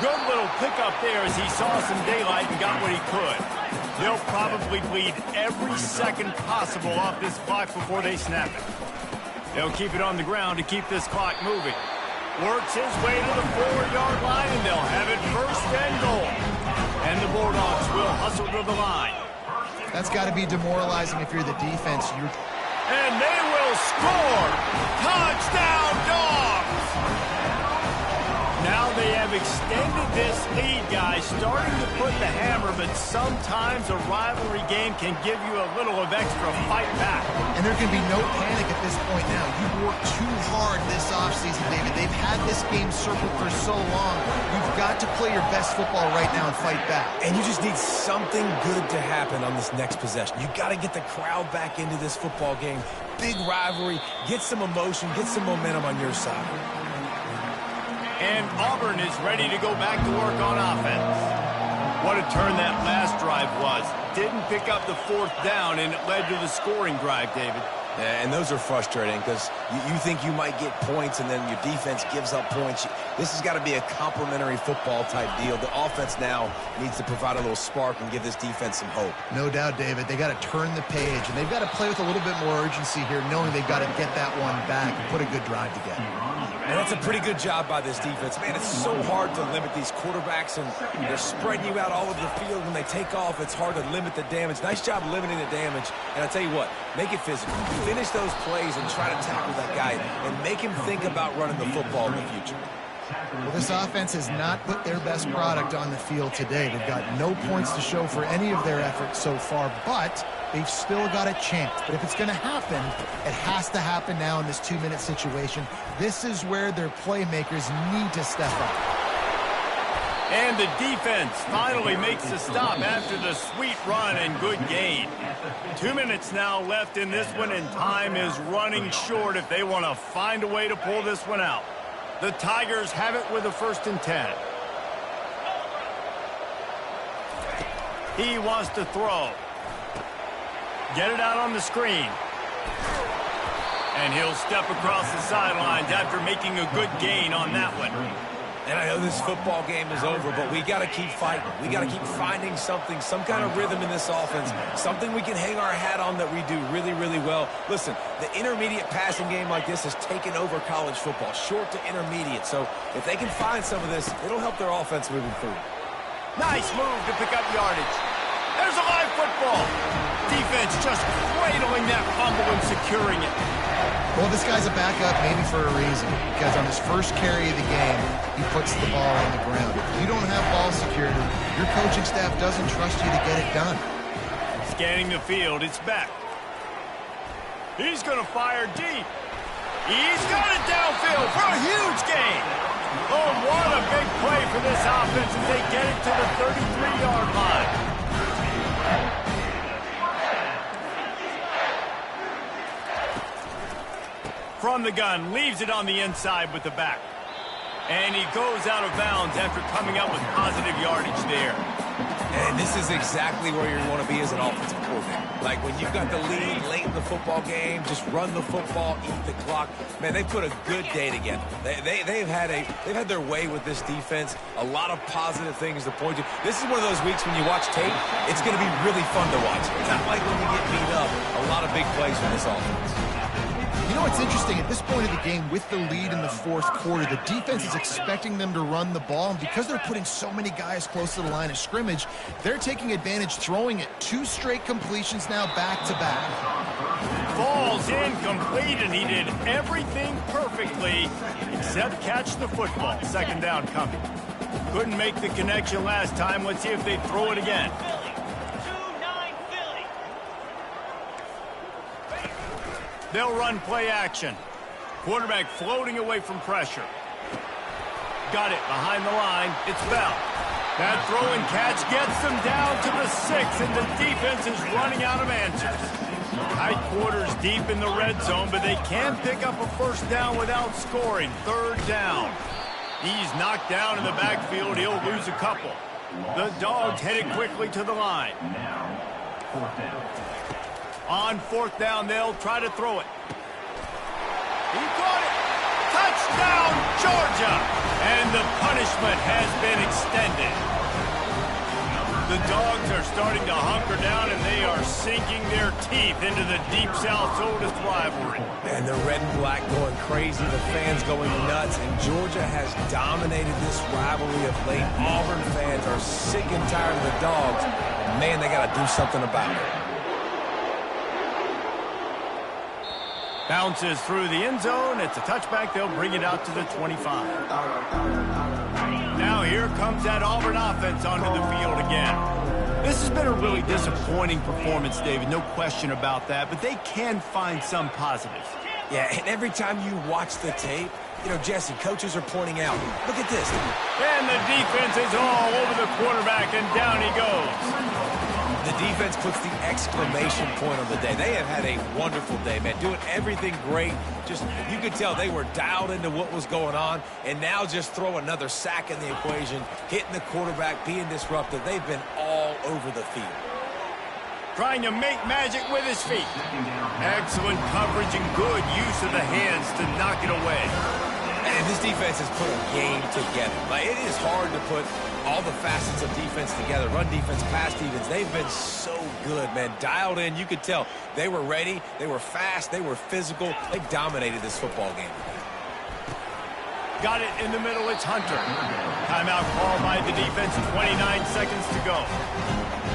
Good little pickup there as he saw some daylight and got what he could. They'll probably bleed every second possible off this clock before they snap it. They'll keep it on the ground to keep this clock moving. Works his way to the 4-yard line, and they'll have it first and goal. And the Bulldogs will hustle to the line. That's got to be demoralizing if you're the defense. And they will score! Touchdown, Dogs! Now they have extended this lead, guys, starting to put the hammer, but sometimes a rivalry game can give you a little of extra fight back. And there can be no panic at this point now. You've worked too hard this offseason, David. They've had this game circled for so long. You've got to play your best football right now and fight back. And you just need something good to happen on this next possession. You got to get the crowd back into this football game. Big rivalry. Get some emotion. Get some momentum on your side. And Auburn is ready to go back to work on offense. What a turn that last drive was. Didn't pick up the fourth down, and it led to the scoring drive, David. Yeah, and those are frustrating because you think you might get points and then your defense gives up points. This has got to be a complementary football type deal. The offense now needs to provide a little spark and give this defense some hope. No doubt, David. They got to turn the page, and they've got to play with a little bit more urgency here, knowing they've got to get that one back and put a good drive together. And that's a pretty good job by this defense. Man, it's so hard to limit these quarterbacks, and they're spreading you out all over the field. When they take off, it's hard to limit the damage. Nice job limiting the damage. And I tell you what, make it physical. Finish those plays and try to tackle that guy and make him think about running the football in the future. Well, this offense has not put their best product on the field today. They've got no points to show for any of their efforts so far, but they've still got a chance. But if it's going to happen, it has to happen now in this 2-minute situation. This is where their playmakers need to step up. And the defense finally makes the stop after the sweet run and good gain. 2 minutes now left in this one, and time is running short if they want to find a way to pull this one out. The Tigers have it with a 1st and 10. He wants to throw. Get it out on the screen. And he'll step across the sidelines after making a good gain on that one. And I know this football game is over, but we got to keep fighting. We got to keep finding something, some kind of rhythm in this offense, something we can hang our hat on that we do really, really well. Listen, the intermediate passing game like this has taken over college football, short to intermediate. So if they can find some of this, it'll help their offense moving forward. Nice move to pick up yardage. There's a live football. Defense just cradling that fumble and securing it. Well, this guy's a backup maybe for a reason, because on his first carry of the game, he puts the ball on the ground. If you don't have ball security, your coaching staff doesn't trust you to get it done. Scanning the field, it's back. He's going to fire deep. He's got it downfield for a huge gain. Oh, what a big play for this offense as they get it to the 33-yard line. From the gun, leaves it on the inside with the back. And he goes out of bounds after coming up with positive yardage there. And this is exactly where you want to be as an offensive coordinator. Like when you've got the lead late in the football game, just run the football, eat the clock. Man, they put a good day together. They've had their way with this defense. A lot of positive things to point to. This is one of those weeks when you watch tape, it's going to be really fun to watch. It's not like when you get beat up. A lot of big plays from this offense. You know what's interesting? At this point of the game, with the lead in the fourth quarter, the defense is expecting them to run the ball. And because they're putting so many guys close to the line of scrimmage, they're taking advantage, throwing it. 2 straight completions now back-to-back. Falls incomplete, and he did everything perfectly except catch the football. Second down coming. Couldn't make the connection last time. Let's see if they throw it again. They'll run play action. Quarterback floating away from pressure. Got it behind the line. It's Bell. That throw and catch gets them down to the 6, and the defense is running out of answers. Tight quarters deep in the red zone, but they can't pick up a first down without scoring. Third down. He's knocked down in the backfield. He'll lose a couple. The Dogs headed quickly to the line. Fourth down. On fourth down, they'll try to throw it. He caught it. Touchdown, Georgia! And the punishment has been extended. The Dogs are starting to hunker down, and they are sinking their teeth into the Deep South's oldest rivalry. And the red and black going crazy, the fans going nuts, and Georgia has dominated this rivalry of late. Auburn fans are sick and tired of the Dogs. And man, they got to do something about it. Bounces through the end zone. It's a touchback. They'll bring it out to the 25. Now here comes that Auburn offense onto the field again. This has been a really disappointing performance, David. No question about that. But they can find some positives. Yeah, and every time you watch the tape, you know, Jesse, coaches are pointing out, look at this. And the defense is all over the quarterback, and down he goes. The defense puts the exclamation point on the day. They have had a wonderful day, man, doing everything great. Just, you could tell they were dialed into what was going on, and now just throw another sack in the equation, hitting the quarterback, being disruptive. They've been all over the field. Trying to make magic with his feet. Excellent coverage and good use of the hands to knock it away. And this defense has put a game together. Like, it is hard to put all the facets of defense together. Run defense, pass defense. They've been so good, man. Dialed in. You could tell they were ready. They were fast. They were physical. They dominated this football game. Got it in the middle. It's Hunter. Timeout called by the defense. 29 seconds to go.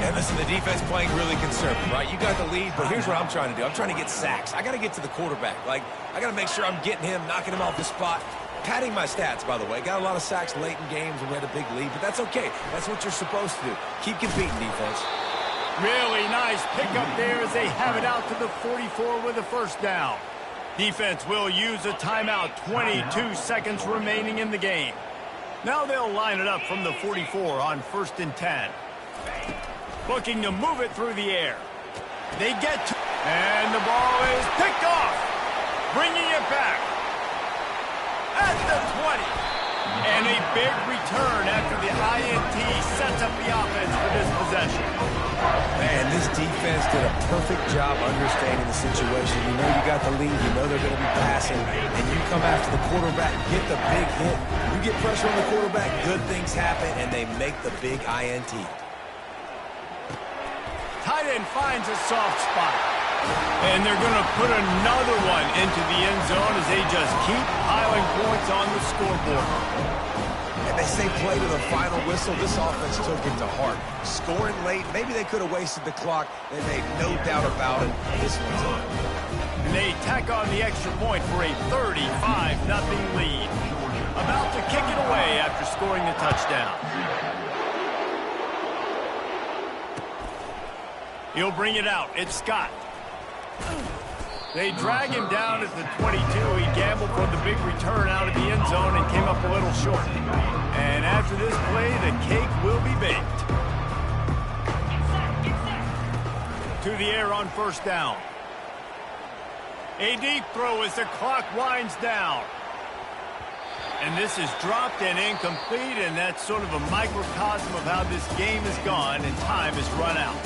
And listen, the defense playing really conservative, right? You got the lead, but here's what I'm trying to do. I'm trying to get sacks. I got to get to the quarterback. Like, I got to make sure I'm getting him, knocking him off the spot. Padding my stats, by the way. Got a lot of sacks late in games when we had a big lead, but that's okay. That's what you're supposed to do. Keep competing, defense. Really nice pickup there as they have it out to the 44 with a first down. Defense will use a timeout. 22 seconds remaining in the game. Now they'll line it up from the 44 on 1st and 10. Looking to move it through the air. They get to, and the ball is picked off. Bringing it back at the 20. And a big return after the INT sets up the offense for this possession. Man, this defense did a perfect job understanding the situation. You know you got the lead. You know they're going to be passing. And you come after the quarterback, get the big hit. You get pressure on the quarterback, good things happen, and they make the big INT. Tight end finds a soft spot. And they're going to put another one into the end zone as they just keep piling points on the scoreboard. And they say play to the final whistle. This offense took it to heart. Scoring late, maybe they could have wasted the clock. They made no doubt about it. This one's on. And they tack on the extra point for a 35-0 lead. About to kick it away after scoring the touchdown. He'll bring it out. It's Scott. They drag him down at the 22. He gambled for the big return out of the end zone and came up a little short. And after this play, the cake will be baked. To the air on first down. A deep throw as the clock winds down. And this is dropped and incomplete, and that's sort of a microcosm of how this game has gone and time has run out.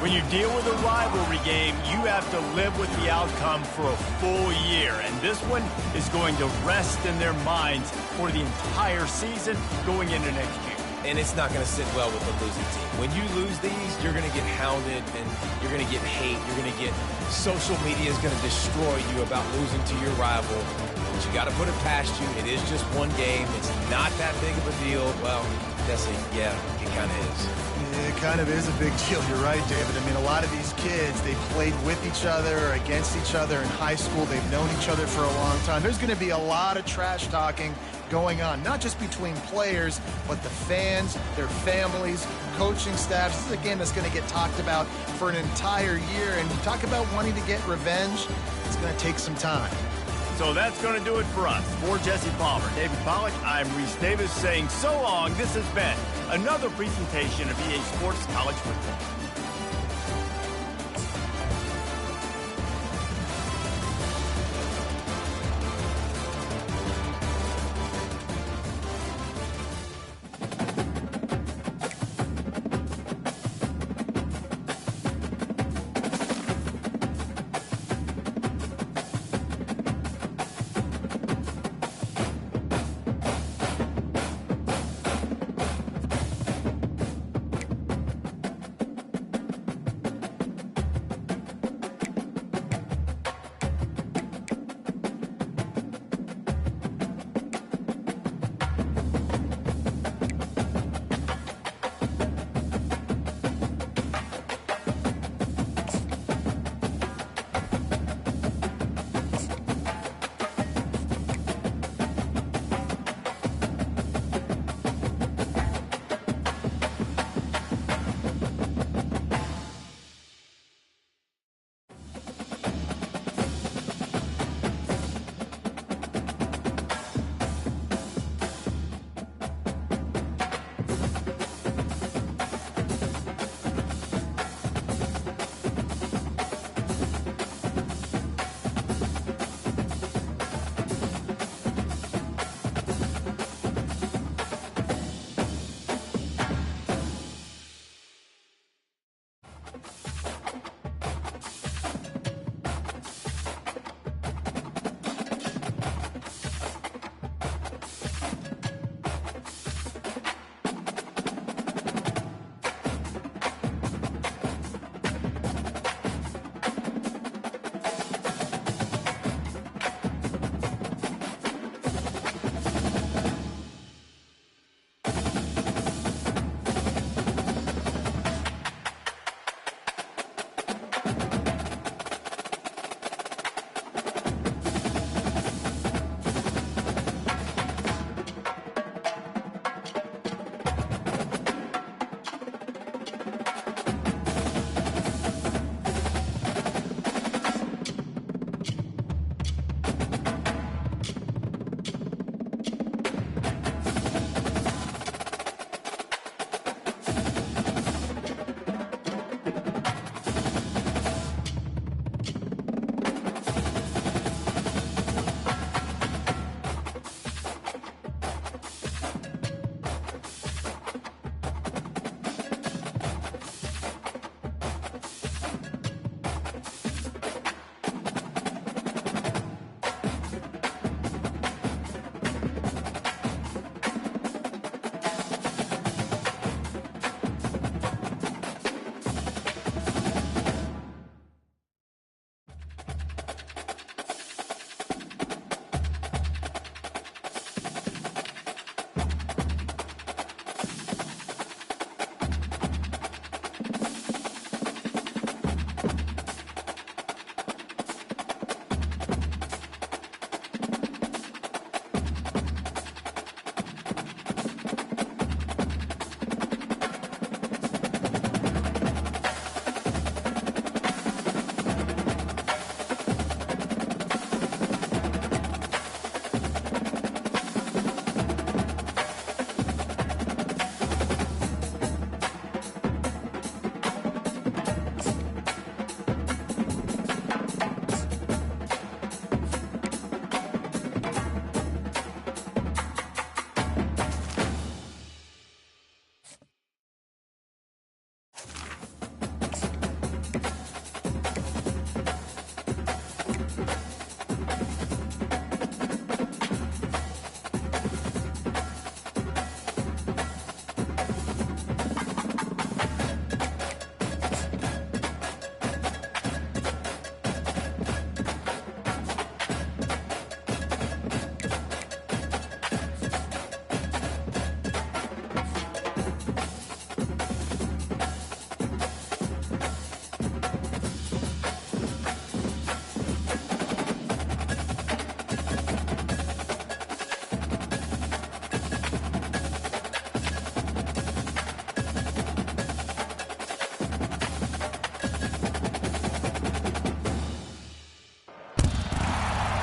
When you deal with a rivalry game, you have to live with the outcome for a full year. And this one is going to rest in their minds for the entire season going into next year. And it's not going to sit well with the losing team. When you lose these, you're going to get hounded and you're going to get hate. You're going to get social media is going to destroy you about losing to your rival. But you got to put it past you. It is just one game. It's not that big of a deal. Well, Jesse, yeah, it kind of is. It kind of is a big deal. You're right, David. I mean, a lot of these kids, they played with each other, against each other in high school. They've known each other for a long time. There's going to be a lot of trash talking going on, not just between players, but the fans, their families, coaching staffs. This is a game that's going to get talked about for an entire year. And you talk about wanting to get revenge, it's going to take some time. So that's going to do it for us. For Jesse Palmer, David Pollack, I'm Reese Davis saying so long. This has been another presentation of EA Sports College Football.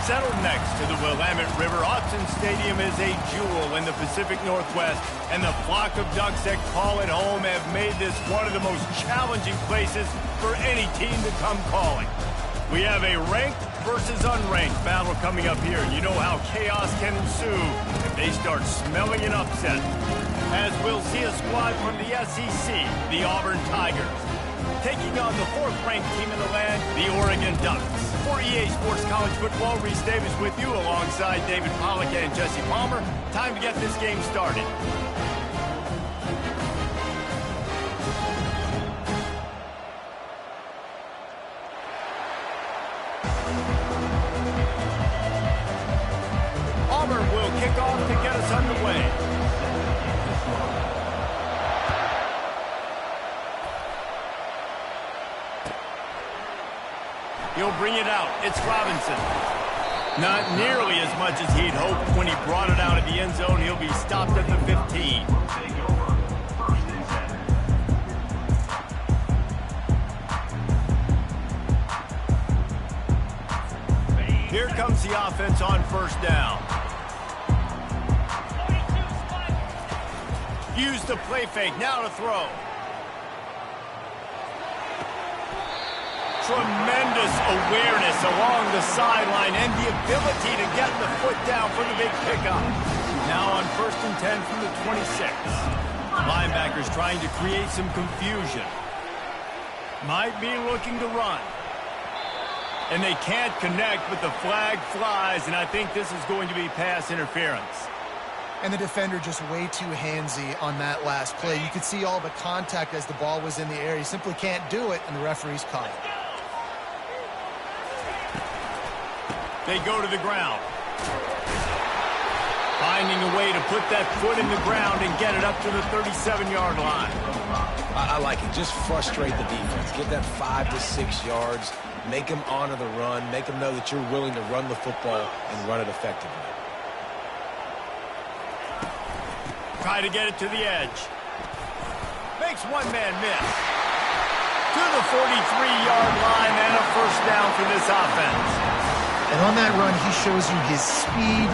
settled next to the Willamette River. Autzen Stadium is a jewel in the Pacific Northwest, and the flock of ducks that call it home have made this one of the most challenging places for any team to come calling. We have a ranked versus unranked battle coming up here. You know how chaos can ensue if they start smelling an upset. As we'll see a squad from the SEC, the Auburn Tigers, taking on the fourth-ranked team in the land, the Oregon Ducks. For EA Sports College Football, Reese Davis with you alongside David Pollack and Jesse Palmer. Time to get this game started. Auburn will kick off to get us underway. He'll bring it out. It's Robinson. Not nearly as much as he'd hoped when he brought it out of the end zone. He'll be stopped at the 15. Here comes the offense on first down. Use the play fake. Now to throw. Tremendous awareness along the sideline and the ability to get the foot down for the big pickup. Now on 1st and 10 from the 26. Linebackers trying to create some confusion. Might be looking to run. And they can't connect, but the flag flies, and I think this is going to be pass interference. And the defender just way too handsy on that last play. You could see all the contact as the ball was in the air. He simply can't do it, and the referee's caught it. They go to the ground. Finding a way to put that foot in the ground and get it up to the 37-yard line. I like it. Just frustrate the defense. Get that 5 to 6 yards. Make them honor the run. Make them know that you're willing to run the football and run it effectively. Try to get it to the edge. Makes one man miss. To the 43-yard line and a first down for this offense. And on that run, he shows you his speed.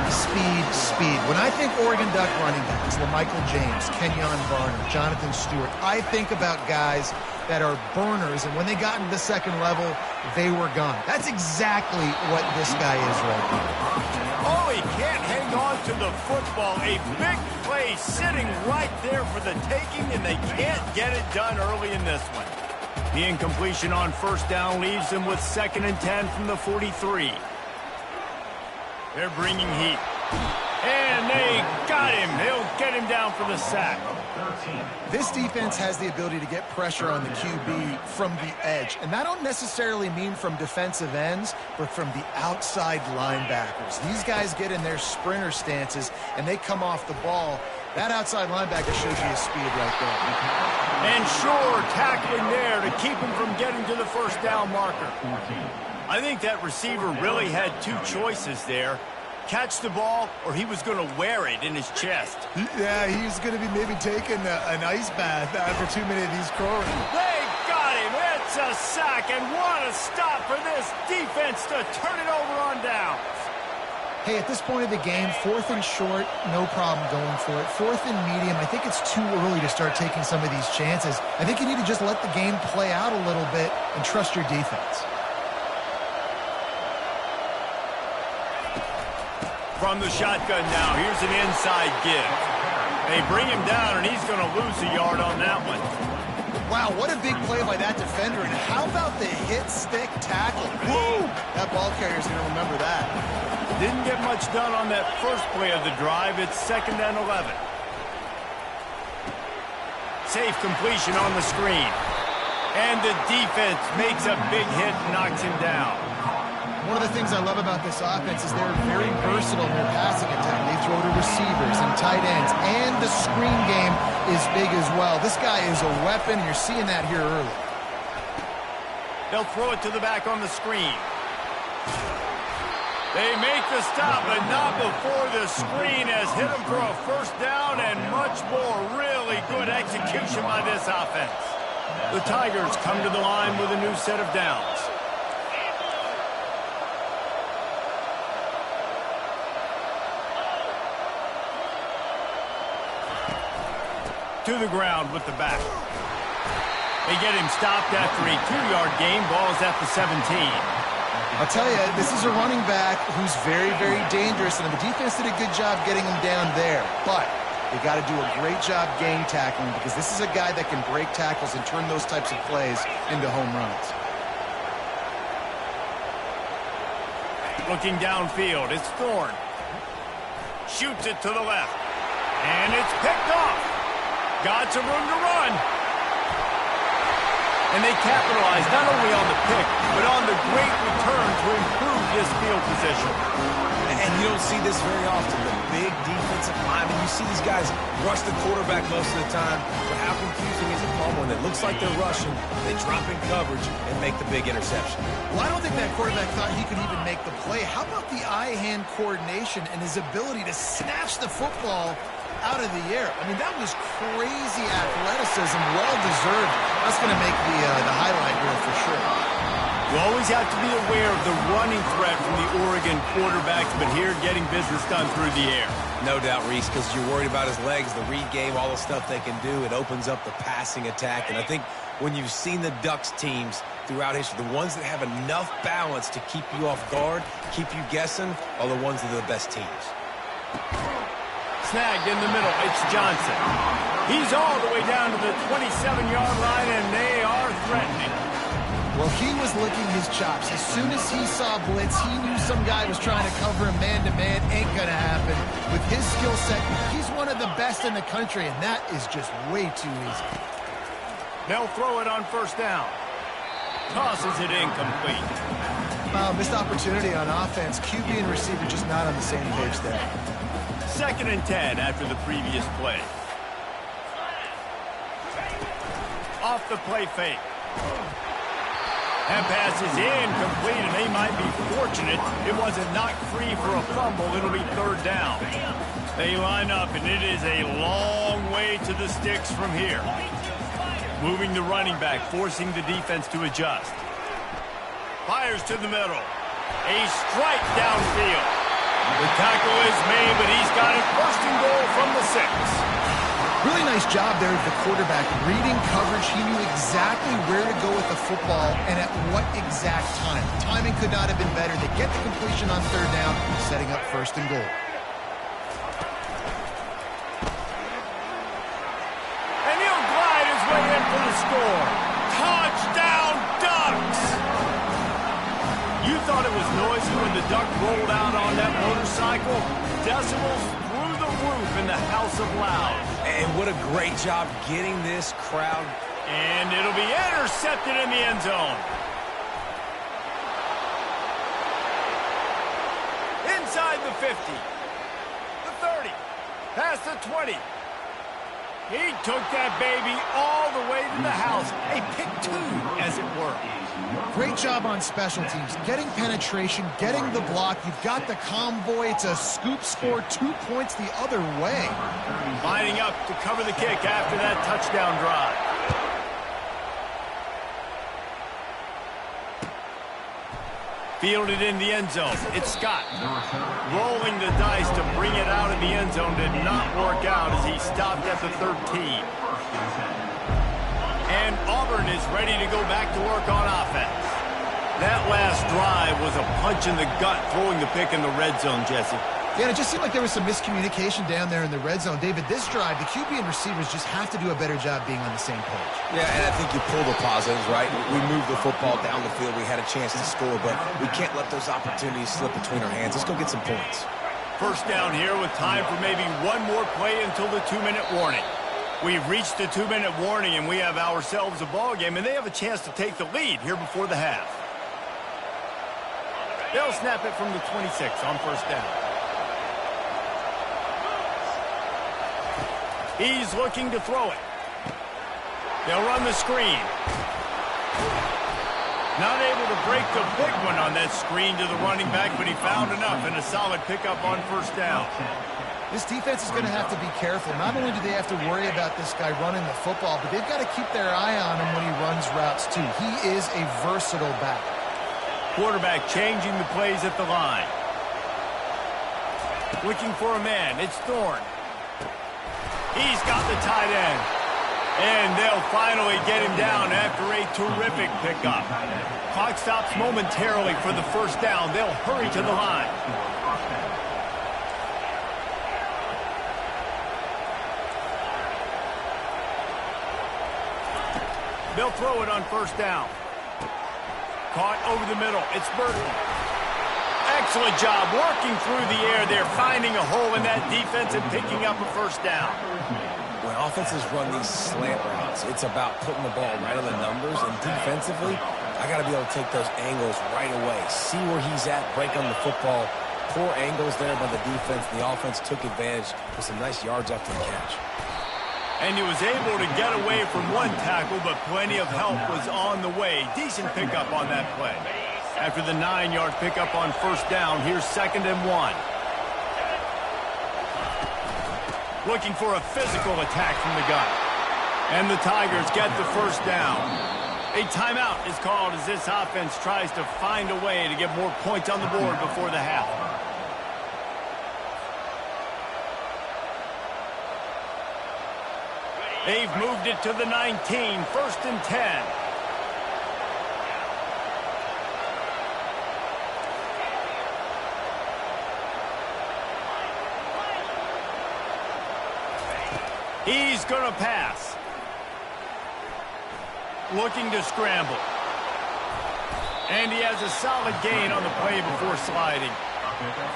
When I think Oregon Duck running backs, LaMichael James, Kenyon Varner, Jonathan Stewart, I think about guys that are burners, and when they got into the second level, they were gone. That's exactly what this guy is right now. Oh, he can't hang on to the football. A big play sitting right there for the taking, and they can't get it done early in this one. The incompletion on first down leaves them with 2nd and 10 from the 43. They're bringing heat. And they got him. They'll get him down for the sack. This defense has the ability to get pressure on the QB from the edge. And that don't necessarily mean from defensive ends, but from the outside linebackers. These guys get in their sprinter stances, and they come off the ball. That outside linebacker shows you his speed right there. And sure, tackling there to keep him from getting to the first down marker. I think that receiver really had two choices there. Catch the ball, or he was going to wear it in his chest. Yeah, he's going to be maybe taking an ice bath after too many of these crowing. They got him. It's a sack, and what a stop for this defense to turn it over on downs. Hey, at this point of the game, 4th and short, no problem going for it. 4th and medium, I think it's too early to start taking some of these chances. I think you need to just let the game play out a little bit and trust your defense. From the shotgun now, here's an inside give. They bring him down, and he's going to lose a yard on that one. Wow, what a big play by that defender. And how about the hit-stick tackle? Woo! That ball carrier's going to remember that. Didn't get much done on that first play of the drive. It's 2nd and 11. Safe completion on the screen. And the defense makes a big hit and knocks him down. One of the things I love about this offense is they're very versatile in their passing attack. They throw to receivers and tight ends, and the screen game is big as well. This guy is a weapon. You're seeing that here early. They'll throw it to the back on the screen. They make the stop, but not before the screen has hit them for a first down and much more. Really good execution by this offense. The Tigers come to the line with a new set of downs. to the ground with the back. They get him stopped after a 2-yard gain. Ball's at the 17. I'll tell you, this is a running back who's very, very dangerous, and the defense did a good job getting him down there. But they got to do a great job gang tackling because this is a guy that can break tackles and turn those types of plays into home runs. Looking downfield, it's Thorne. Shoots it to the left. And it's picked off. Got some room to run. And they capitalize not only on the pick, but on the great return to improve this field position. And you don't see this very often. The big defensive linemen, you see these guys rush the quarterback most of the time, but how confusing is it when it looks like they're rushing, they drop in coverage and make the big interception? Well, I don't think that quarterback thought he could even make the play. How about the eye-hand coordination and his ability to snatch the football out of the air? I mean, that was crazy athleticism, well-deserved. That's going to make the highlight reel for sure. You always have to be aware of the running threat from the Oregon quarterbacks, but here getting business done through the air. No doubt, Reese, because you're worried about his legs, the read game, all the stuff they can do. It opens up the passing attack. And I think when you've seen the Ducks teams throughout history, the ones that have enough balance to keep you off guard, keep you guessing, are the ones that are the best teams. Snagged in the middle, it's Johnson. He's all the way down to the 27-yard line, and they are threatening. Well, he was licking his chops. As soon as he saw blitz, he knew some guy was trying to cover him man-to-man. Ain't going to happen. With his skill set, he's one of the best in the country, and that is just way too easy. They'll throw it on first down. Tosses it incomplete. Missed opportunity on offense. QB and receiver just not on the same page there. 2nd and 10 after the previous play. Off the play fake. That pass is incomplete, and they might be fortunate it wasn't knocked free for a fumble. It'll be 3rd down. They line up, and it is a long way to the sticks from here. Moving the running back, forcing the defense to adjust. Fires to the middle. A strike downfield. The tackle is made, but he's got it 1st and goal from the 6. Really nice job there of the quarterback. Reading coverage, he knew exactly where to go with the football and at what exact time. Timing could not have been better. They get the completion on 3rd down, setting up 1st and goal. And he'll glide his way in for the score. Touchdown, Ducks! You thought it was noisy when the Duck rolled out on that motorcycle? Decibels through the roof in the House of Loud. And what a great job getting this crowd. And it'll be intercepted in the end zone. Inside the 50. The 30. Past the 20. He took that baby all the way to the house. A pick 2, as it were. Great job on special teams. Getting penetration, getting the block. You've got the convoy. It's a scoop score, 2 points the other way. Lining up to cover the kick after that touchdown drive. Fielded in the end zone. It's Scott. Rolling the dice to bring it out of the end zone did not work out as he stopped at the 13. And Auburn is ready to go back to work on offense. That last drive was a punch in the gut, throwing the pick in the red zone, Jesse. Yeah, and it just seemed like there was some miscommunication down there in the red zone. David, this drive, the QB and receivers just have to do a better job being on the same page. Yeah, and I think you pull the positives, right? We moved the football down the field. We had a chance to score, but we can't let those opportunities slip between our hands. Let's go get some points. 1st down here with time for maybe one more play until the 2-minute warning. We've reached the 2-minute warning, and we have ourselves a ball game, and they have a chance to take the lead here before the half. They'll snap it from the 26 on 1st down. He's looking to throw it. They'll run the screen. Not able to break the big one on that screen to the running back, but he found enough and a solid pickup on 1st down. This defense is going to have to be careful. Not only do they have to worry about this guy running the football, but they've got to keep their eye on him when he runs routes too. He is a versatile back. Quarterback changing the plays at the line. Looking for a man. It's Thorne. He's got the tight end. And they'll finally get him down after a terrific pickup. Clock stops momentarily for the first down. They'll hurry to the line. They'll throw it on first down. Caught over the middle. It's Burton. Excellent job working through the air there, finding a hole in that defense and picking up a first down. When offenses run these slant routes, it's about putting the ball right on the numbers, and defensively, I got to be able to take those angles right away. See where he's at, break on the football. Poor angles there by the defense. The offense took advantage with some nice yards after the catch. And he was able to get away from one tackle, but plenty of help was on the way. Decent pickup on that play. After the 9-yard pickup on first down, here's 2nd and 1. Looking for a physical attack from the gun. And the Tigers get the first down. A timeout is called as this offense tries to find a way to get more points on the board before the half. They've moved it to the 19, 1st and 10. He's going to pass. Looking to scramble. And he has a solid gain on the play before sliding.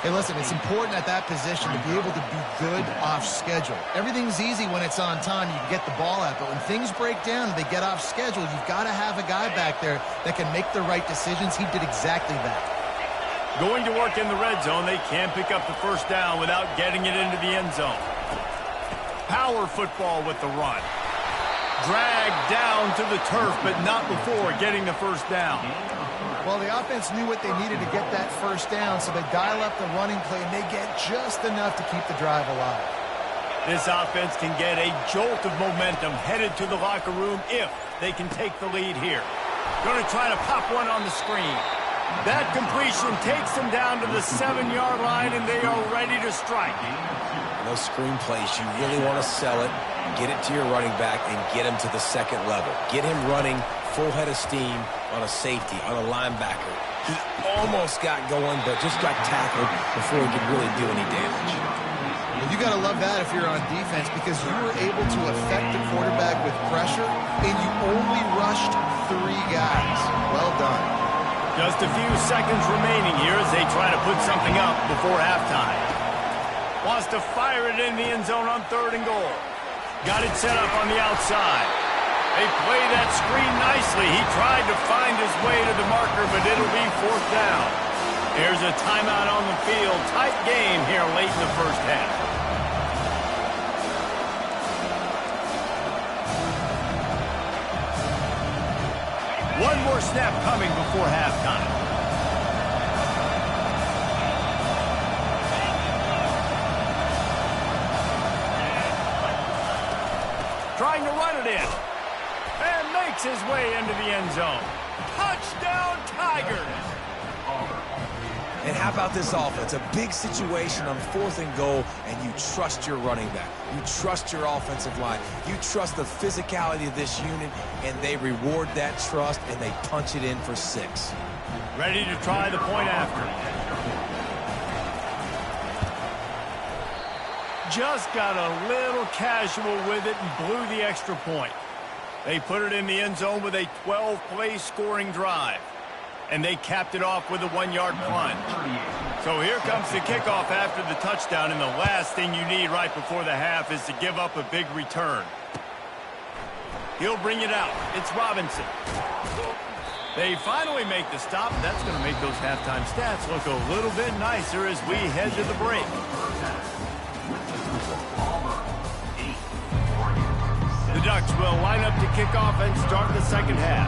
Hey, listen, it's important at that position to be able to be good off schedule. Everything's easy when it's on time. You can get the ball out. But when things break down and they get off schedule, you've got to have a guy back there that can make the right decisions. He did exactly that. Going to work in the red zone. They can pick up the first down without getting it into the end zone. Power football with the run. Dragged down to the turf, but not before getting the first down. Well, the offense knew what they needed to get that first down, so they dial up the running play, and they get just enough to keep the drive alive. This offense can get a jolt of momentum headed to the locker room if they can take the lead here. Going to try to pop one on the screen. That completion takes them down to the 7-yard line, and they are ready to strike. Those screen plays, you really want to sell it, get it to your running back, and get him to the second level. Get him running full head of steam on a safety, on a linebacker. He almost got going, but just got tackled before he could really do any damage. Well, you got to love that if you're on defense, because you were able to affect the quarterback with pressure, and you only rushed 3 guys. Well done. Just a few seconds remaining here as they try to put something up before halftime. Wants to fire it in the end zone on 3rd and goal. Got it set up on the outside. They play that screen nicely. He tried to find his way to the marker, but it'll be 4th down. There's a timeout on the field. Tight game here late in the first half. One more snap coming before halftime. Trying to run it in. And makes his way into the end zone. Touchdown, Tigers! And how about this offense? A big situation on 4th and goal, and you trust your running back. You trust your offensive line. You trust the physicality of this unit, and they reward that trust, and they punch it in for 6. Ready to try the point after. Just got a little casual with it and blew the extra point. They put it in the end zone with a 12-play scoring drive. And they capped it off with a 1-yard plunge. So here comes the kickoff after the touchdown, and the last thing you need right before the half is to give up a big return. He'll bring it out. It's Robinson. They finally make the stop. That's going to make those halftime stats look a little bit nicer as we head to the break. The Ducks will line up to kick off and start the second half.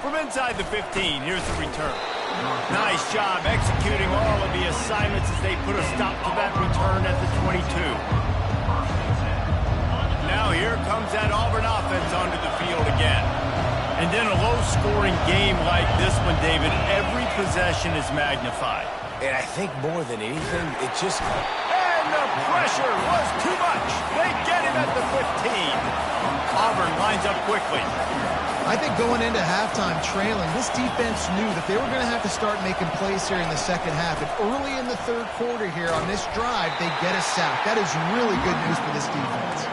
From inside the 15, here's the return. Nice job executing all of the assignments as they put a stop to that return at the 22. Now here comes that Auburn offense onto the field again. And in a low-scoring game like this one, David, every possession is magnified. And I think more than anything, it just... And the pressure was too much. They get him at the 15. Auburn lines up quickly. I think going into halftime trailing, this defense knew that they were going to have to start making plays here in the second half. And early in the third quarter here on this drive, they get a sack. That is really good news for this defense.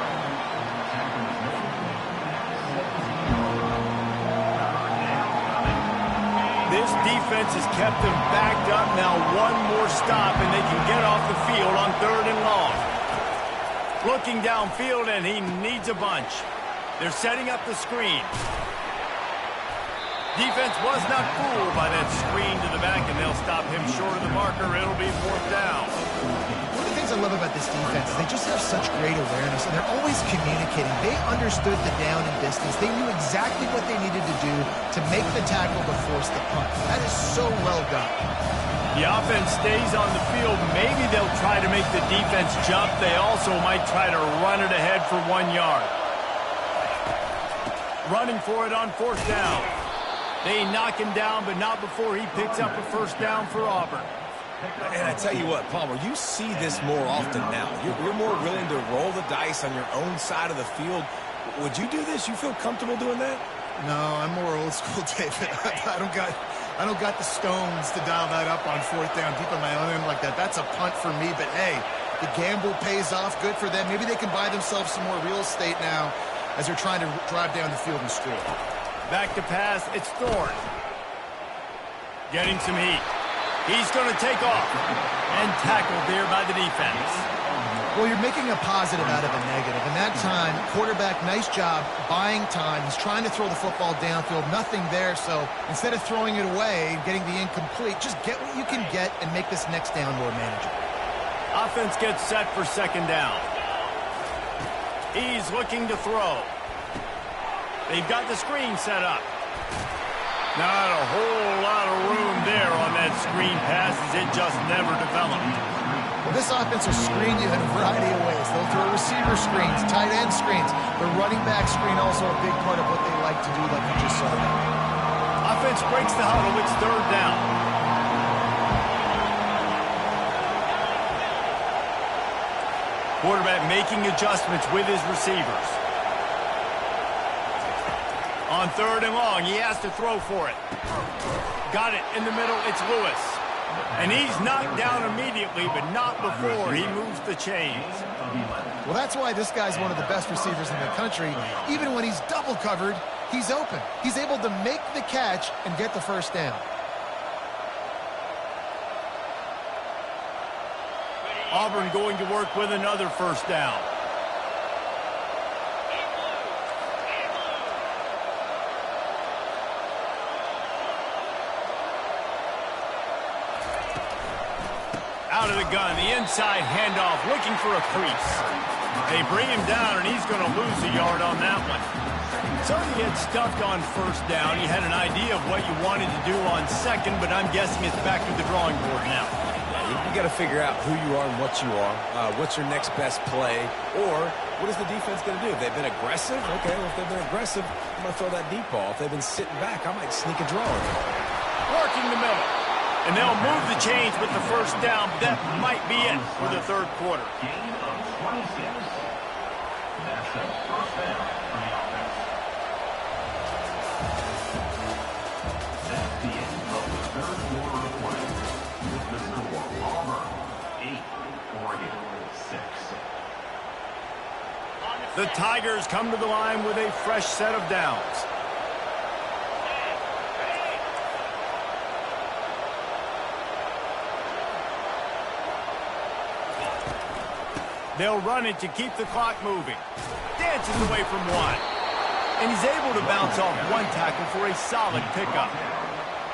This defense has kept them backed up. Now one more stop, and they can get off the field on 3rd and long. Looking downfield, and he needs a bunch. They're setting up the screen. Defense was not fooled by that screen to the back, and they'll stop him short of the marker. It'll be 4th down. One of the things I love about this defense is they just have such great awareness, and they're always communicating. They understood the down and distance. They knew exactly what they needed to do to make the tackle to force the punt. That is so well done. The offense stays on the field. Maybe they'll try to make the defense jump. They also might try to run it ahead for 1 yard. Running for it on 4th down. They knock him down, but not before he picks up a 1st down for Auburn. And I tell you what, Palmer, you see this more often now. You're more willing to roll the dice on your own side of the field. Would you do this? You feel comfortable doing that? No, I'm more old school, David. I don't got the stones to dial that up on 4th down deep on my own end like that. That's a punt for me, but hey, the gamble pays off. Good for them. Maybe they can buy themselves some more real estate now as they're trying to drive down the field and score. Back to pass, it's Thorne. Getting some heat. He's going to take off and tackled there by the defense. Well, you're making a positive out of a negative. And that time, quarterback, nice job buying time. He's trying to throw the football downfield. Nothing there, so instead of throwing it away and getting the incomplete, just get what you can get and make this next down more manageable. Offense gets set for 2nd down. He's looking to throw. They've got the screen set up. Not a whole lot of room there on that screen pass as it just never developed. Well, this offense will screen you in a variety of ways. They'll throw receiver screens, tight end screens. The running back screen also a big part of what they like to do, like you just saw. Offense breaks the huddle. It's 3rd down. Quarterback making adjustments with his receivers. On 3rd and long, he has to throw for it. Got it in the middle, it's Lewis. And he's knocked down immediately, but not before he moves the chains. Well, that's why this guy's one of the best receivers in the country. Even when he's double covered, he's open. He's able to make the catch and get the 1st down. Auburn going to work with another 1st down. Out of the gun, the inside handoff, looking for a crease. They bring him down, and he's going to lose a yard on that one. So he gets stuffed on 1st down. He had an idea of what you wanted to do on 2nd, but I'm guessing it's back to the drawing board now. You got to figure out who you are and what you are. What's your next best play? Or what is the defense going to do? If they've been aggressive, okay, well, if they've been aggressive, I'm going to throw that deep ball. If they've been sitting back, I might sneak a draw in. Working the middle. And they'll move the chains with the 1st down. That might be it for the 3rd quarter. Gain of 26. That's a 1st down for the offense. That's the end of the 3rd quarter of play. With the score, Auburn 8, Oregon 6. The Tigers come to the line with a fresh set of downs. They'll run it to keep the clock moving. Dances away from one. And he's able to bounce off one tackle for a solid pickup.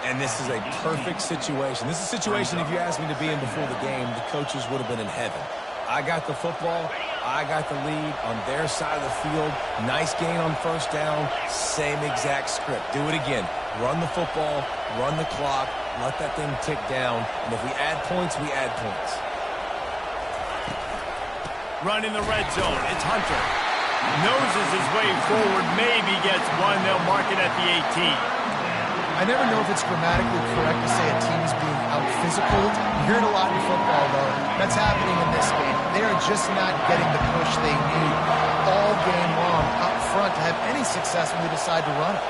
And this is a perfect situation. This is a situation, if you asked me to be in before the game, the coaches would have been in heaven. I got the football. I got the lead on their side of the field. Nice gain on 1st down. Same exact script. Do it again. Run the football. Run the clock. Let that thing tick down. And if we add points, we add points. Run in the red zone. It's Hunter. Noses his way forward. Maybe gets one. They'll mark it at the 18. I never know if it's grammatically correct to say a team is being out-physical. You hear it a lot in football, though. That's happening in this game. They are just not getting the push they need all game long up front to have any success when they decide to run it.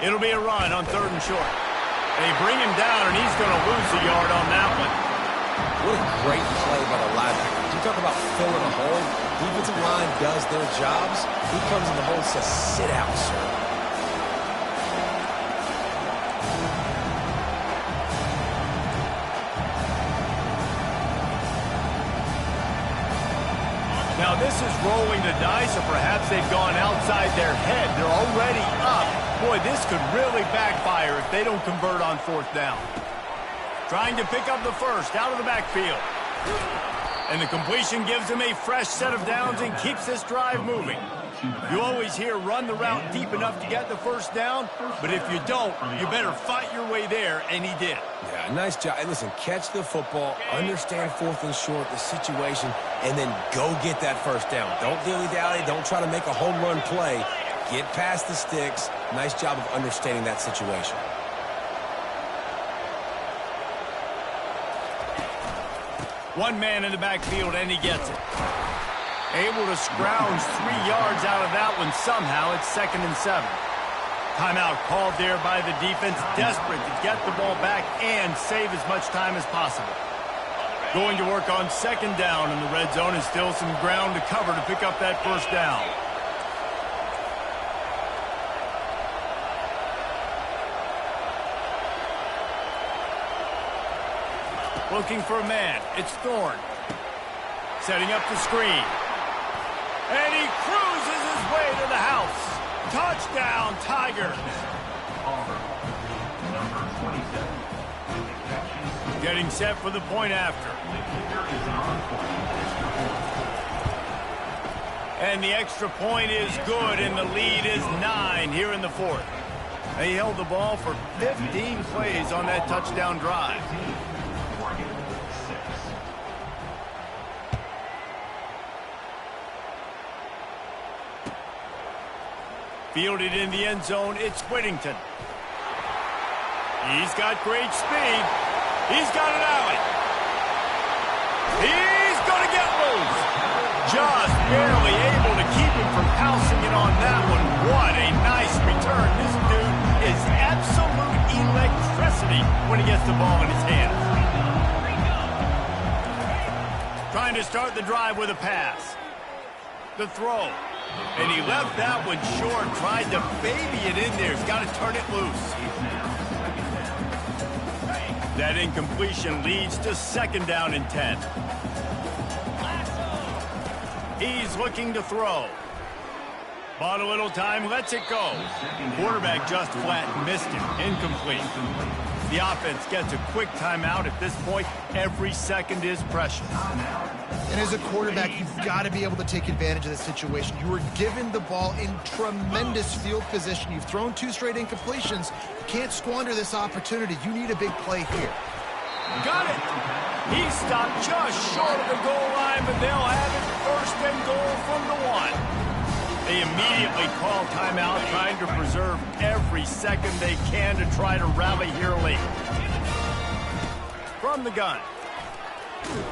It'll be a run on 3rd and short. They bring him down, and he's going to lose a yard on that one. What a great play by the linebacker. You talk about filling a hole. Defensive line does their jobs. He comes in the hole and says, sit out, sir. Now this is rolling the dice, or perhaps they've gone outside their head. They're already up. Boy, this could really backfire if they don't convert on 4th down. Trying to pick up the first out of the backfield. And the completion gives him a fresh set of downs and keeps this drive moving. You always hear run the route deep enough to get the first down, but if you don't, you better fight your way there, and he did. Yeah, nice job. And listen, catch the football, understand 4th and short, the situation, and then go get that first down. Don't dilly-dally. Don't try to make a home run play. Get past the sticks. Nice job of understanding that situation. One man in the backfield, and he gets it. Able to scrounge 3 yards out of that one somehow. It's 2nd and 7. Timeout called there by the defense, desperate to get the ball back and save as much time as possible. Going to work on 2nd down in the red zone, and still some ground to cover to pick up that first down. Looking for a man. It's Thorne. Setting up the screen. And he cruises his way to the house. Touchdown, Tigers. Auburn, number 27. Getting set for the point after. And the extra point is good, and the lead is 9 here in the 4th. They held the ball for 15 plays on that touchdown drive. Fielded in the end zone, it's Whittington. He's got great speed. He's got an alley. He's going to get loose. Just barely able to keep him from pouncing it on that one. What a nice return. This dude is absolute electricity when he gets the ball in his hands. Trying to start the drive with a pass. The throw. And he left that one short, tried to baby it in there. He's got to turn it loose. That incompletion leads to 2nd down and 10. He's looking to throw. Bought a little time, lets it go. Quarterback just flat missed him. Incomplete. The offense gets a quick timeout. At this point, every second is precious. And as a quarterback, you've got to be able to take advantage of the situation. You were given the ball in tremendous field position. You've thrown 2 straight incompletions. You can't squander this opportunity. You need a big play here. Got it. He stopped just short of the goal line, but they'll have it 1st and goal from the 1. They immediately call timeout, trying to preserve every second they can to try to rally here late. From the gun.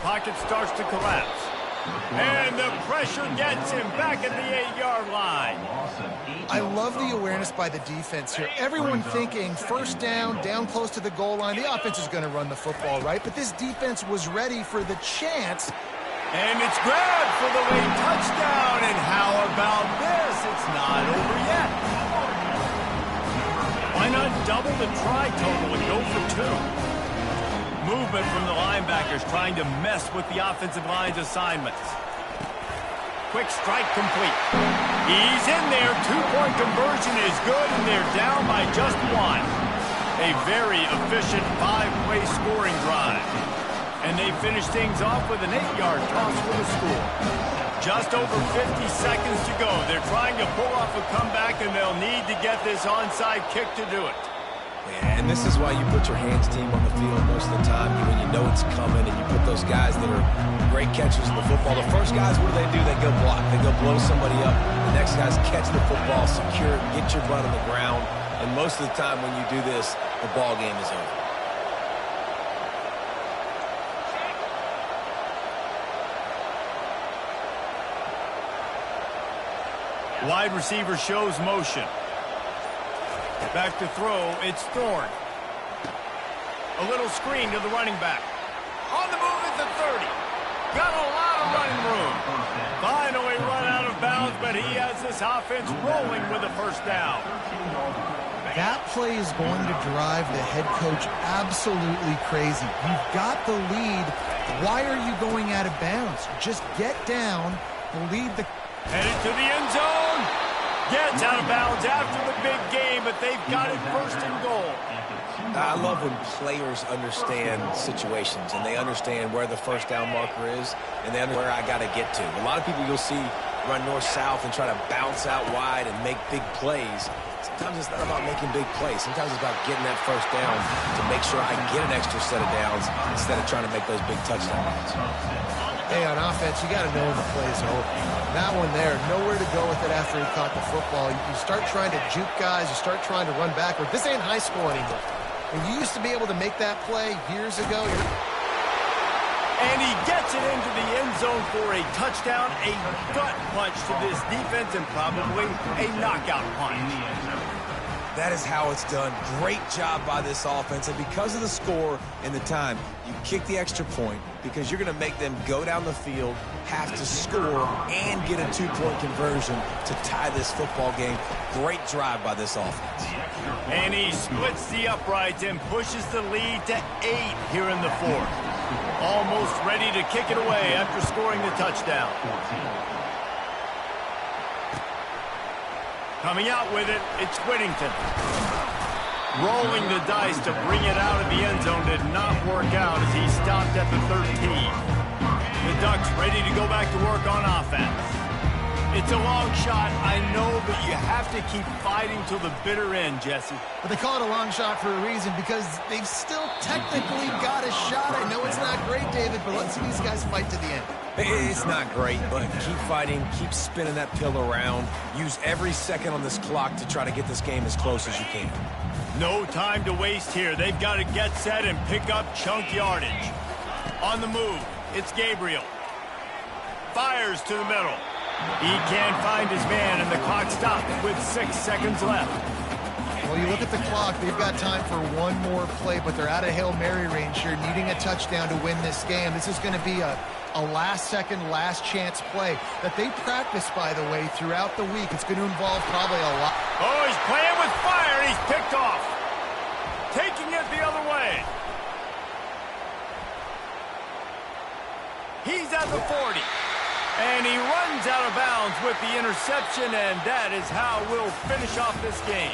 Pocket starts to collapse. And the pressure gets him back at the 8-yard line. I love the awareness by the defense here. Everyone thinking 1st down, down close to the goal line. The offense is going to run the football, right? But this defense was ready for the chance. And it's grabbed for the late touchdown. And how about this? It's not over yet. Why not double the try total and go for 2? Movement from the linebackers trying to mess with the offensive line's assignments. Quick strike complete. He's in there. 2-point conversion is good, and they're down by just 1. A very efficient 5-play scoring drive. And they finish things off with an 8-yard toss for the score. Just over 50 seconds to go. They're trying to pull off a comeback, and they'll need to get this onside kick to do it. Yeah, and this is why you put your hands team on the field most of the time when you know it's coming, and you put those guys that are great catchers in the football. The first guys, what do? They go block. They go blow somebody up. The next guys catch the football, secure it, get your butt on the ground. And most of the time when you do this, the ball game is over. Wide receiver shows motion. Back to throw, it's Thorne. A little screen to the running back. On the move at the 30. Got a lot of running room. Finally run out of bounds, but he has this offense rolling with a first down. That play is going to drive the head coach absolutely crazy. You've got the lead. Why are you going out of bounds? Just get down, lead the... Headed to the end zone. Gets out of bounds after the big game, but they've got it first and goal. I love when players understand situations, and they understand where the first down marker is, and they understand where I got to get to. A lot of people you'll see run north-south and try to bounce out wide and make big plays. Sometimes it's not about making big plays. Sometimes it's about getting that first down to make sure I get an extra set of downs instead of trying to make those big touchdown runs. Hey, on offense, you got to know when the plays are over. That one there, nowhere to go with it after he caught the football. You start trying to juke guys. You start trying to run backward. This ain't high school anymore. When you used to be able to make that play years ago. And he gets it into the end zone for a touchdown, a gut punch to this defense, and probably a knockout punch. That is how it's done. Great job by this offense. And because of the score and the time, you kick the extra point because you're going to make them go down the field, have to score, and get a two-point conversion to tie this football game. Great drive by this offense. And he splits the uprights and pushes the lead to 8 here in the fourth. Almost ready to kick it away after scoring the touchdown. Coming out with it, it's Whittington. Rolling the dice to bring it out of the end zone did not work out as he stopped at the 13. The Ducks ready to go back to work on offense. It's a long shot, I know, but you have to keep fighting till the bitter end, Jesse. But they call it a long shot for a reason because they've still technically got a shot. I know it's not great, David, but let's see these guys fight to the end. It's not great, but keep fighting, keep spinning that pill around. Use every second on this clock to try to get this game as close as you can. No time to waste here. They've got to get set and pick up chunk yardage. On the move, it's Gabriel. Fires to the middle. He can't find his man, and the clock stops with 6 seconds left. Well, you look at the clock, they've got time for one more play, but they're out of Hail Mary range here, needing a touchdown to win this game. This is going to be a last-second, last-chance play that they practice, by the way, throughout the week. It's going to involve probably a lot. Oh, he's playing with fire. He's picked off. Taking it the other way. He's at the 40. And he runs out of bounds with the interception, and that is how we'll finish off this game.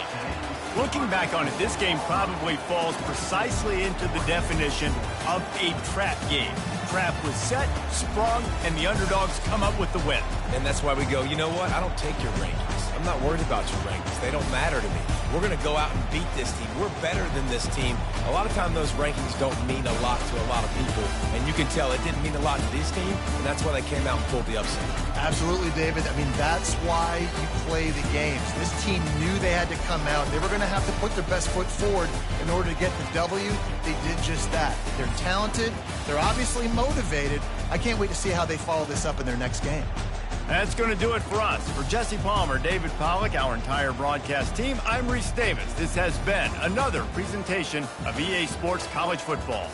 Looking back on it, this game probably falls precisely into the definition of a trap game. Trap was set, sprung, and the underdogs come up with the win. And that's why we go, you know what? I don't take your rankings. I'm not worried about your rankings. They don't matter to me. We're going to go out and beat this team. We're better than this team. A lot of times those rankings don't mean a lot to a lot of people, and you can tell it didn't mean a lot to this team, and that's why they came out and pulled the upset. Absolutely, David. I mean, that's why you play the games. This team knew they had to come out. They were going to have to put their best foot forward in order to get the W. They did just that. They're talented. They're obviously motivated. I can't wait to see how they follow this up in their next game. That's going to do it for us. For Jesse Palmer, David Pollack, our entire broadcast team, I'm Reese Davis. This has been another presentation of EA Sports College Football.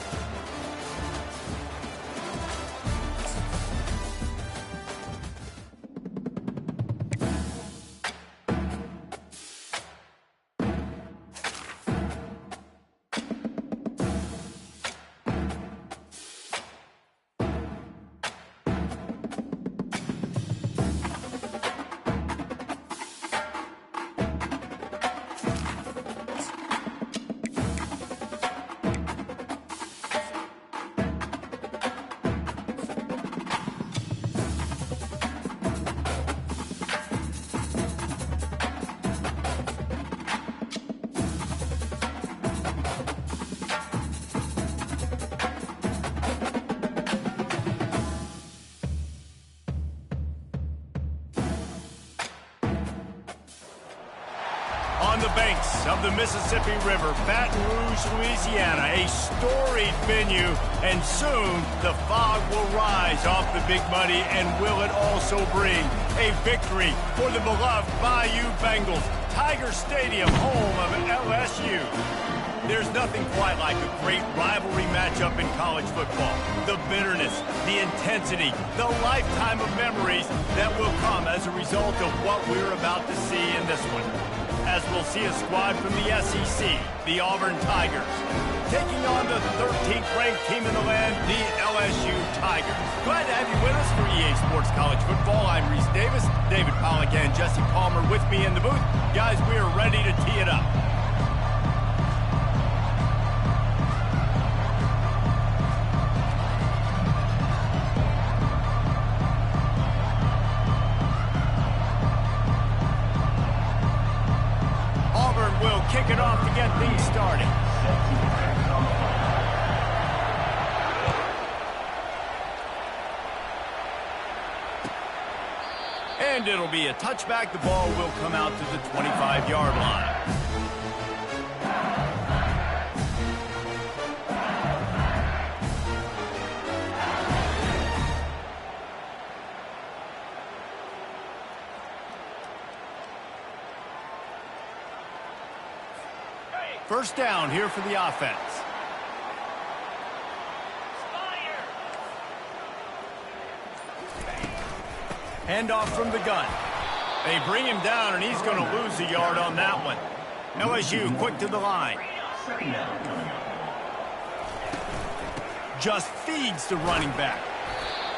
banks of the Mississippi River, Baton Rouge, Louisiana, a storied venue, and soon the fog will rise off the Big Muddy, and will it also bring a victory for the beloved Bayou Bengals. Tiger Stadium, home of LSU. There's nothing quite like a great rivalry matchup in college football. The bitterness, the intensity, the lifetime of memories that will come as a result of what we're about to see in this one. As we'll see a squad from the SEC, the Auburn Tigers, taking on the 13th ranked team in the land, the LSU Tigers. Glad to have you with us for EA Sports College Football. I'm Reese Davis, David Pollack and Jesse Palmer with me in the booth. Guys, we are ready to tee it up. Will kick it off to get things started. And it'll be a touchback. The ball will come out to the 25-yard line. First down here for the offense. Handoff from the gun. They bring him down, and he's going to lose a yard on that one. LSU quick to the line. Just feeds the running back.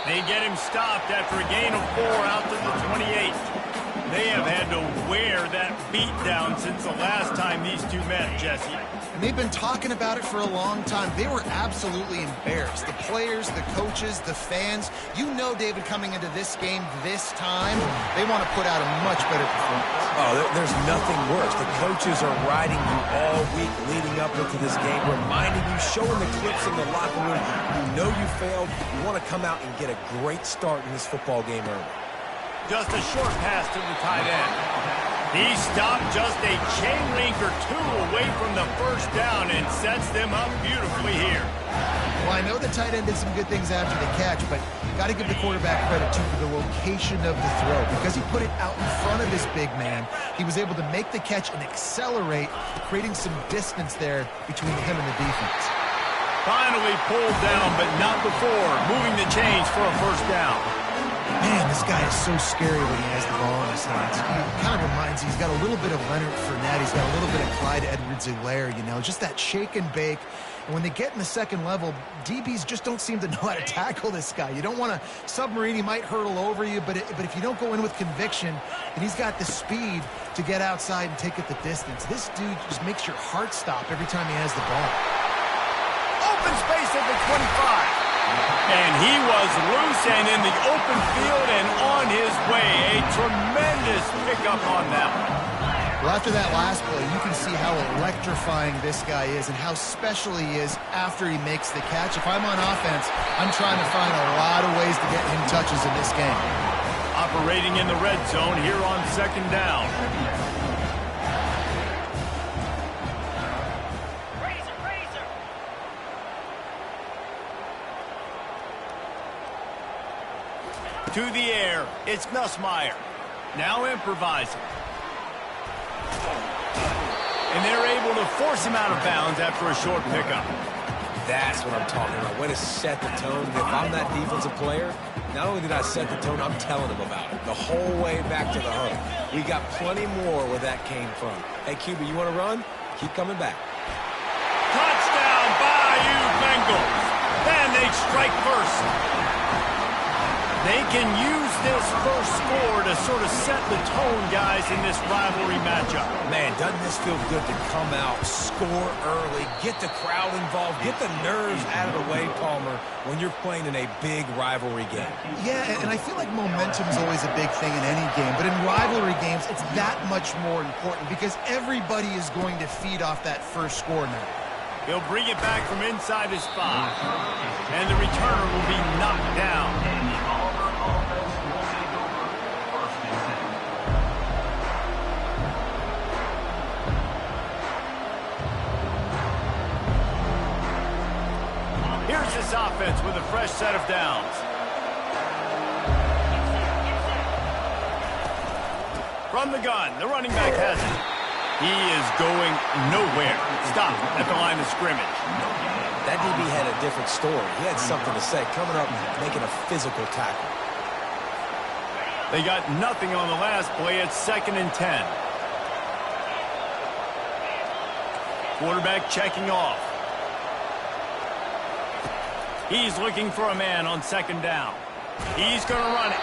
They get him stopped after a gain of 4 out to the 28. They have had to wear that beat down since the last time these two met, Jesse. And they've been talking about it for a long time. They were absolutely embarrassed. The players, the coaches, the fans. You know, David, coming into this game this time, they want to put out a much better performance. Oh, there's nothing worse. The coaches are riding you all week leading up into this game, reminding you, showing the clips in the locker room. You know you failed. You want to come out and get a great start in this football game early. Just a short pass to the tight end. He stopped just a chain link or two away from the first down and sets them up beautifully here. Well, I know the tight end did some good things after the catch, but got to give the quarterback credit, too, for the location of the throw. Because he put it out in front of his big man, he was able to make the catch and accelerate, creating some distance there between him and the defense. Finally pulled down, but not before moving the chains for a first down. Man, this guy is so scary when he has the ball in his hands. He kind of reminds me, he's got a little bit of Leonard Fournette. He's got a little bit of Clyde Edwards-Helaire, you know, just that shake and bake. And when they get in the second level, DBs just don't seem to know how to tackle this guy. You don't want to submarine. He might hurtle over you, but if you don't go in with conviction, and he's got the speed to get outside and take it the distance, this dude just makes your heart stop every time he has the ball. Open space at the 25. And he was loose and in the open field and on his way. A tremendous pickup on that one. Well, after that last play, you can see how electrifying this guy is and how special he is after he makes the catch. If I'm on offense, I'm trying to find a lot of ways to get him touches in this game. Operating in the red zone here on second down. To the air, it's Nussmeier. Now improvising. And they're able to force him out of bounds after a short pickup. That's what I'm talking about. Way to set the tone. If I'm that defensive player, not only did I set the tone, I'm telling them about it. The whole way back to the huddle. We got plenty more where that came from. Hey, QB, you want to run? Keep coming back. Touchdown, Bayou Bengals. And they strike first. They can use this first score to sort of set the tone, guys, in this rivalry matchup. Man, doesn't this feel good to come out, score early, get the crowd involved, get the nerves out of the way, Palmer, when you're playing in a big rivalry game? Yeah, and I feel like momentum is always a big thing in any game, but in rivalry games, it's that much more important because everybody is going to feed off that first score now. He'll bring it back from inside his 5, and the returner will be knocked down. this offense with a fresh set of downs. From the gun, the running back has it. He is going nowhere. Stop at the line of scrimmage. That DB had a different story. He had something to say, coming up, making a physical tackle. They got nothing on the last play. It's 2nd and 10. Quarterback checking off. He's looking for a man on 2nd down. He's going to run it.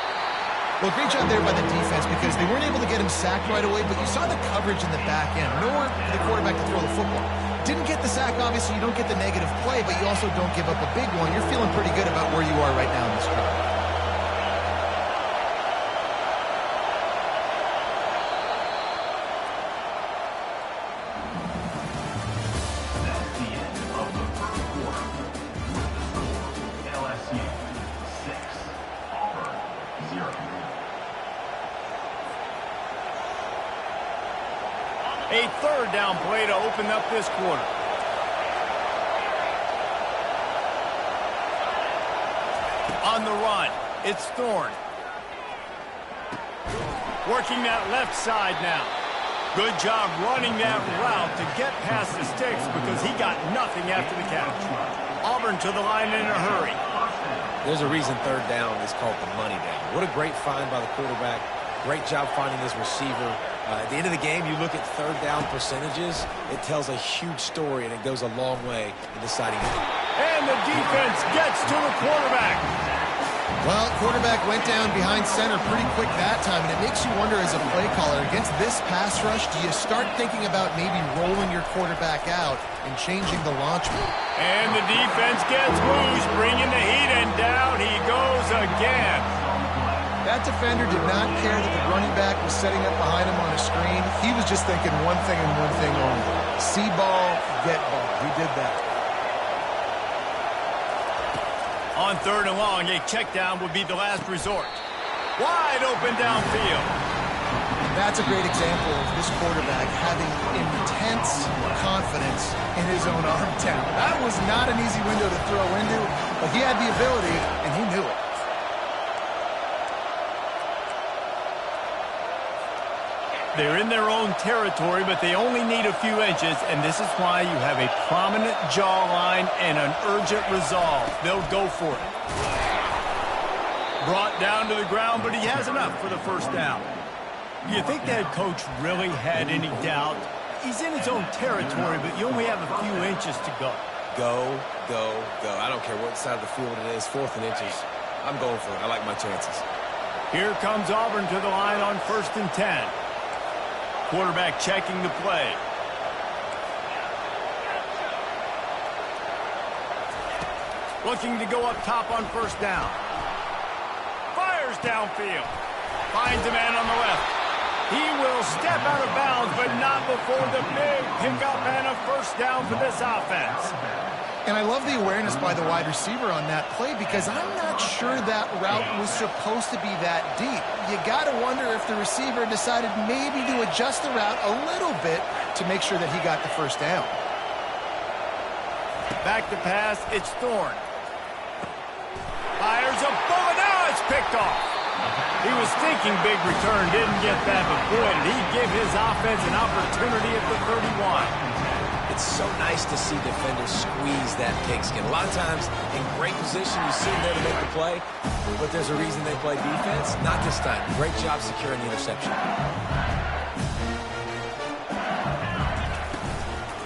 Well, great job there by the defense because they weren't able to get him sacked right away, but you saw the coverage in the back end. Nowhere for the quarterback to throw the football. Didn't get the sack, obviously. You don't get the negative play, but you also don't give up a big one. You're feeling pretty good about where you are right now in this drive. That's the end of the first quarter. With the score, LSU 6, Auburn 0. A 3rd down play to open up this quarter. On the run, it's Thorne. Working that left side now. Good job running that route to get past the sticks because he got nothing after the catch. Auburn to the line in a hurry. There's a reason 3rd down is called the money down. What a great find by the quarterback. Great job finding his receiver. At the end of the game, you look at 3rd down percentages. It tells a huge story, and it goes a long way in deciding. And the defense gets to the quarterback. Well, quarterback went down behind center pretty quick that time, and it makes you wonder as a play caller, against this pass rush, do you start thinking about maybe rolling your quarterback out and changing the launch move? And the defense gets loose, bringing the heat, and down he goes again. That defender did not care that the running back was setting up behind him on a screen. He was just thinking one thing and one thing only. See ball, get ball. He did that. On 3rd and long, a check down would be the last resort. Wide open downfield. That's a great example of this quarterback having intense confidence in his own arm talent. That was not an easy window to throw into, but he had the ability, and he knew it. They're in their own territory, but they only need a few inches, and this is why you have a prominent jawline and an urgent resolve. They'll go for it. Brought down to the ground, but he has enough for the 1st down. Do you think the head coach really had any doubt? He's in his own territory, but you only have a few inches to go. Go, go, go. I don't care what side of the field it is, 4th and inches. I'm going for it. I like my chances. Here comes Auburn to the line on 1st and 10. Quarterback checking the play. Looking to go up top on 1st down. Fires downfield. Finds a man on the left. He will step out of bounds, but not before the big pickup and a 1st down for this offense. And I love the awareness by the wide receiver on that play because I'm not sure that route was supposed to be that deep. You got to wonder if the receiver decided maybe to adjust the route a little bit to make sure that he got the 1st down. Back to pass, it's Thorne. Fires a bullet, now it's picked off. He was thinking big return, didn't get that, but boy, did he give his offense an opportunity at the 31. It's so nice to see defenders squeeze that pigskin. A lot of times, in great position, you see them there to make the play, but there's a reason they play defense. Not this time. Great job securing the interception.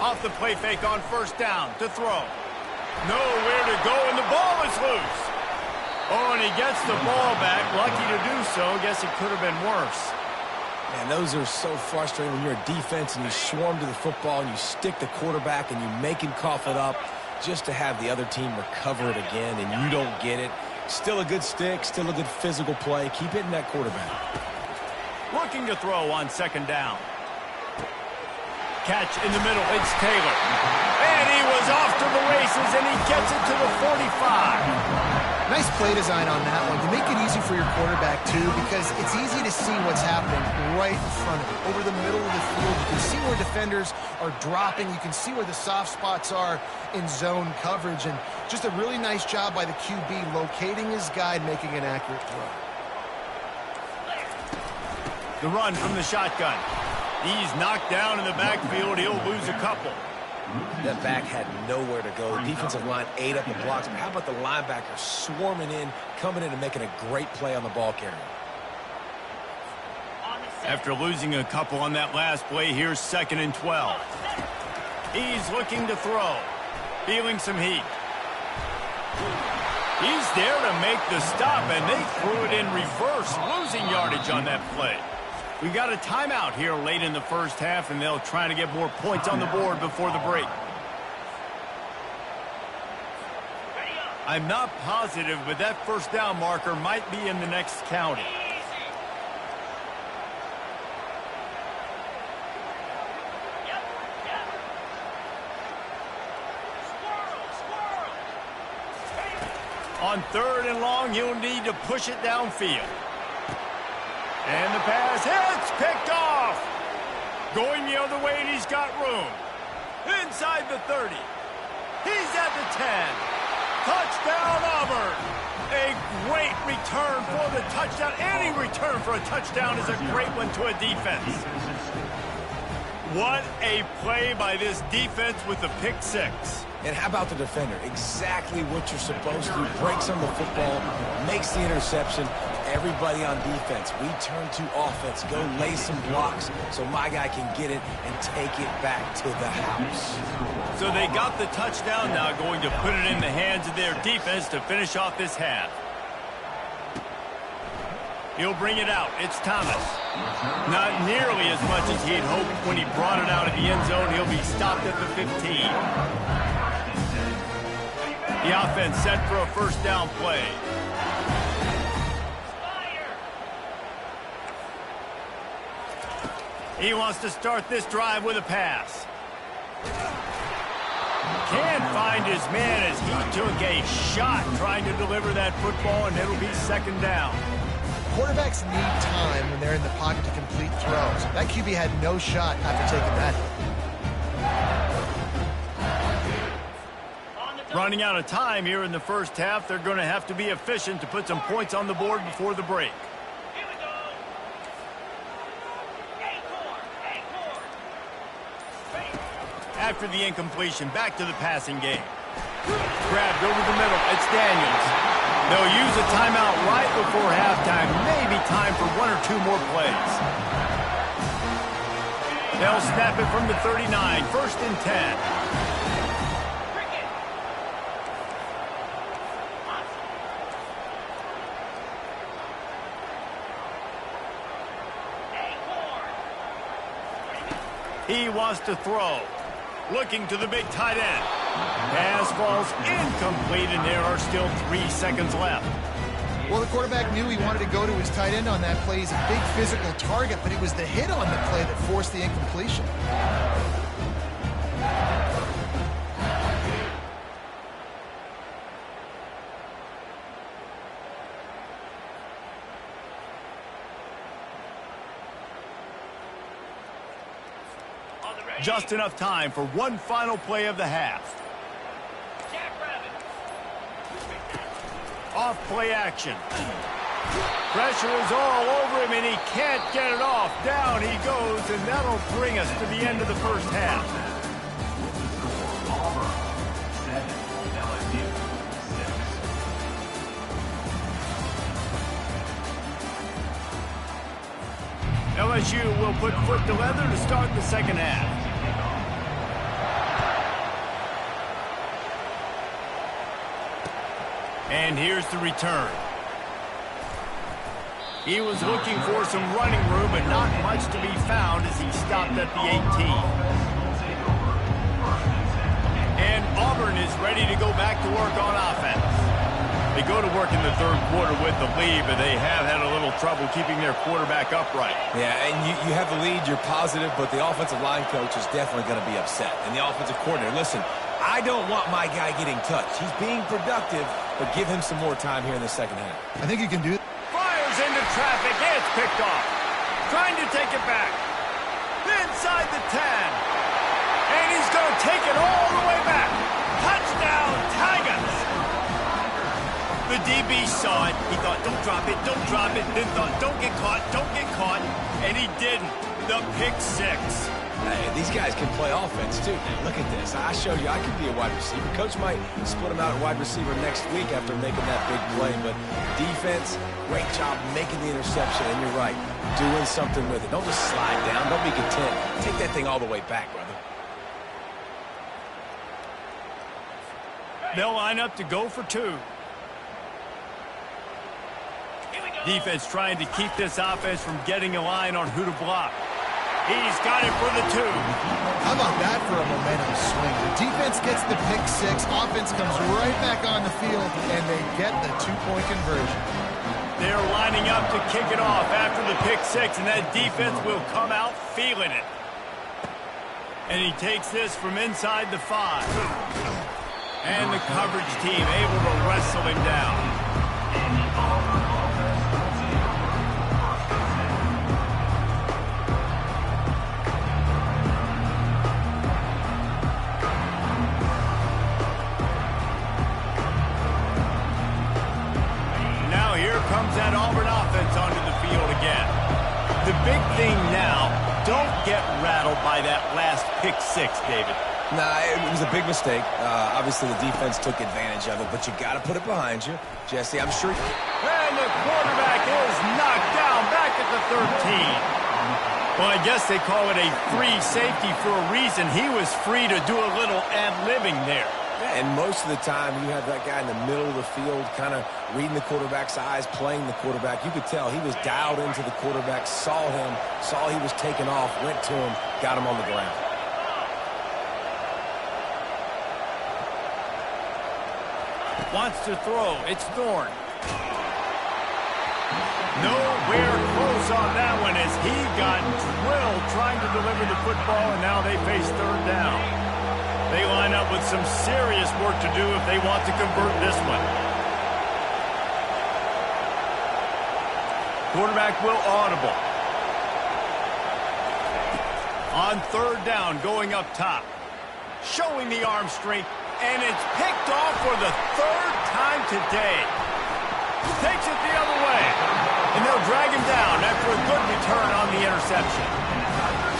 Off the play fake on 1st down to throw. Nowhere to go, and the ball is loose. Oh, and he gets the ball back. Lucky to do so. Guess it could have been worse. Man, those are so frustrating when you're a defense and you swarm to the football and you stick the quarterback and you make him cough it up just to have the other team recover it again and you don't get it. Still a good stick, still a good physical play. Keep hitting that quarterback. Looking to throw on 2nd down. Catch in the middle, it's Taylor. And he was off to the races and he gets it to the 45. Nice play design on that one. You make it easy for your quarterback, too, because it's easy to see what's happening right in front of you. Over the middle of the field, you can see where defenders are dropping. You can see where the soft spots are in zone coverage. And just a really nice job by the QB locating his guy and making an accurate throw. The run from the shotgun. He's knocked down in the backfield. He'll lose a couple. That back had nowhere to go. Defensive line ate up the blocks. But how about the linebacker swarming in, coming in and making a great play on the ball carrier? After losing a couple on that last play, here's 2nd and 12. He's looking to throw. Feeling some heat. He's there to make the stop, and they threw it in reverse, losing yardage on that play. We got a timeout here late in the first half, and they'll try to get more points on the board before the break. I'm not positive, but that first down marker might be in the next county. On 3rd and long, he'll need to push it downfield. And the pass hits, picked off. Going the other way, and he's got room. Inside the 30. He's at the 10. Touchdown, Auburn. A great return for the touchdown. Any return for a touchdown is a great one to a defense. What a play by this defense with the pick 6. And how about the defender? Exactly what you're supposed to. Breaks on the football, makes the interception. Everybody on defense, we turn to offense. Go lay some blocks so my guy can get it and take it back to the house. So they got the touchdown, now going to put it in the hands of their defense to finish off this half. He'll bring it out. It's Thomas. Not nearly as much as he had hoped when he brought it out of the end zone. He'll be stopped at the 15. The offense set for a first down play. He wants to start this drive with a pass. Can't find his man as he took a shot trying to deliver that football, and it'll be 2nd down. Quarterbacks need time when they're in the pocket to complete throws. That QB had no shot after taking that hit. Running out of time here in the first half, they're going to have to be efficient to put some points on the board before the break. After the incompletion, back to the passing game. Grabbed over the middle. It's Daniels. They'll use a timeout right before halftime. Maybe time for 1 or 2 more plays. They'll snap it from the 39. 1st and 10. He wants to throw. Looking to the big tight end. Pass falls incomplete, and there are still 3 seconds left. Well, the quarterback knew he wanted to go to his tight end on that play. He's a big physical target, but it was the hit on the play that forced the incompletion. Just enough time for one final play of the half. Off play action. Pressure is all over him, and he can't get it off. Down he goes, and that'll bring us to the end of the first half. Auburn 7, LSU 6. LSU will put foot to leather to start the second half. And here's the return. He was looking for some running room, but not much to be found as he stopped at the 18. And Auburn is ready to go back to work on offense. They go to work in the third quarter with the lead, but they have had a little trouble keeping their quarterback upright. Yeah, and you have the lead, you're positive, but the offensive line coach is definitely going to be upset. And the offensive coordinator, listen, I don't want my guy getting touched. He's being productive, but give him some more time here in the second half. I think you can do. Fires into traffic, and it's picked off. Trying to take it back. Inside the 10. And he's going to take it all the way back. Touchdown, Tigers! The DB saw it. He thought, don't drop it, don't drop it. Then thought, don't get caught, don't get caught. And he didn't. The pick six. Hey, these guys can play offense, too. Man, look at this. I showed you I could be a wide receiver. Coach might split him out at wide receiver next week after making that big play. But defense, great job making the interception. And you're right, doing something with it. Don't just slide down. Don't be content. Take that thing all the way back, brother. They'll line up to go for two. Defense trying to keep this offense from getting a line on who to block. He's got it for the two. How about that for a momentum swing? The defense gets the pick six. Offense comes right back on the field, and they get the two-point conversion. They're lining up to kick it off after the pick six, and that defense will come out feeling it. And he takes this from inside the 5. And the coverage team able to wrestle him down. Comes that Auburn offense onto the field again. The big thing now, don't get rattled by that last pick six, David. Nah, it was a big mistake. Obviously, the defense took advantage of it, but you got to put it behind you. Jesse, I'm sure. And the quarterback is knocked down back at the 13. Well, I guess they call it a free safety for a reason. He was free to do a little ad-libbing there. And most of the time, you have that guy in the middle of the field kind of reading the quarterback's eyes, playing the quarterback. You could tell he was dialed into the quarterback, saw him, saw he was taking off, went to him, got him on the ground. Wants to throw. It's Thorne. Nowhere close on that one as he got drilled trying to deliver the football, and now they face third down. They line up with some serious work to do if they want to convert this one. Quarterback will audible. On third down, going up top. Showing the arm strength, and it's picked off for the third time today. Takes it the other way, and they'll drag him down after a good return on the interception.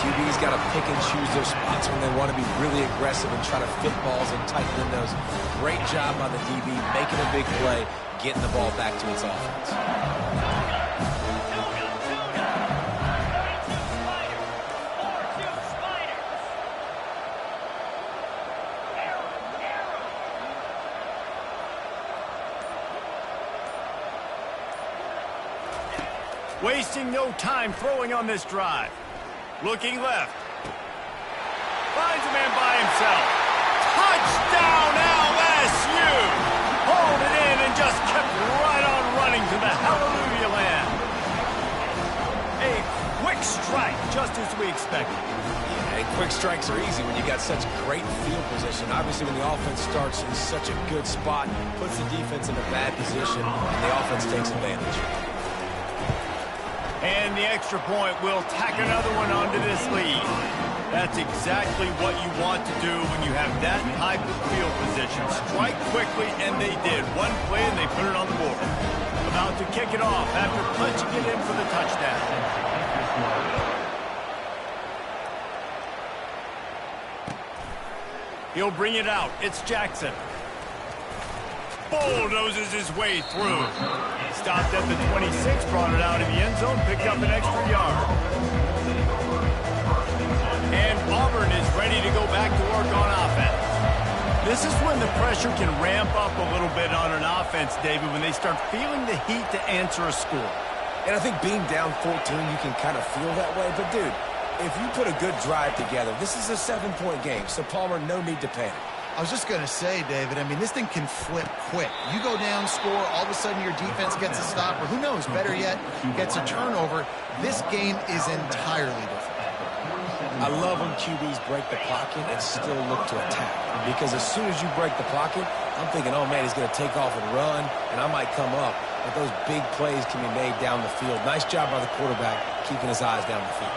QB's got to pick and choose their spots when they want to be really aggressive and try to fit balls and tighten windows. Great job by the DB, making a big play, getting the ball back to its offense. Wasting no time throwing on this drive. Looking left. Finds a man by himself. Touchdown LSU! Hauled it in and just kept right on running to the hallelujah land. A quick strike, just as we expected. Yeah, and quick strikes are easy when you got such great field position. Obviously, when the offense starts in such a good spot, puts the defense in a bad position, and the offense takes advantage. And the extra point will tack another one onto this lead. That's exactly what you want to do when you have that type of field position. Strike quickly, and they did. One play, and they put it on the board. About to kick it off after punching it in for the touchdown. He'll bring it out. It's Jackson. Bulldozes his way through. Stopped at the 26, brought it out of the end zone, picked up an extra yard. And Auburn is ready to go back to work on offense. This is when the pressure can ramp up a little bit on an offense, David, when they start feeling the heat to answer a score. And I think being down 14, you can kind of feel that way. But, dude, if you put a good drive together, this is a 7-point game. So, Palmer, no need to panic. I was just going to say, David, I mean, this thing can flip quick. You go down, score, all of a sudden your defense gets a stop, or who knows, better yet, gets a turnover. This game is entirely different. I love when QBs break the pocket and still look to attack. Because as soon as you break the pocket, I'm thinking, oh, man, he's going to take off and run, and I might come up. But those big plays can be made down the field. Nice job by the quarterback keeping his eyes down the field.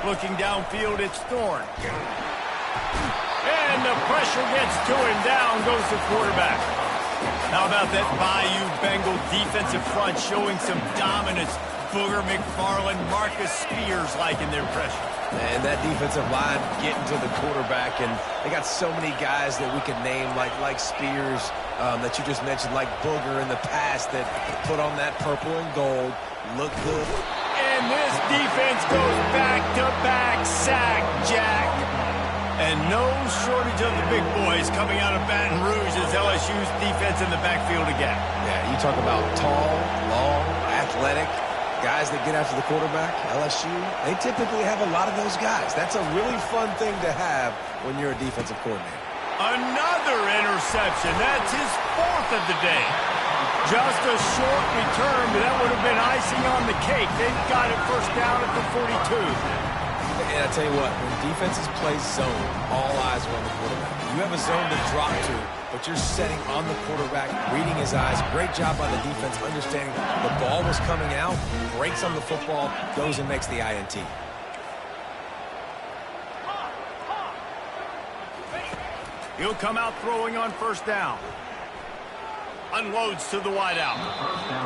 Looking downfield, it's Thorne. And the pressure gets to him. Down goes the quarterback. How about that Bayou Bengal defensive front showing some dominance? Booger McFarland, Marcus Spears liking their pressure. And that defensive line getting to the quarterback, and they got so many guys that we could name like Spears that you just mentioned, like Booger in the past that put on that purple and gold, look good. And this defense goes back-to-back sack, Jack. And no shortage of the big boys coming out of Baton Rouge as LSU's defense in the backfield again. Yeah, you talk about tall, long, athletic, guys that get after the quarterback, LSU, they typically have a lot of those guys. That's a really fun thing to have when you're a defensive coordinator. Another interception. That's his fourth of the day. Just a short return, but that would have been icing on the cake. They've got it first down at the 42. And I tell you what, when defenses play zone, all eyes are on the quarterback. You have a zone to drop to, but you're setting on the quarterback, reading his eyes. Great job by the defense, understanding the ball was coming out, breaks on the football, goes and makes the INT. He'll come out throwing on first down. Unloads to the wideout.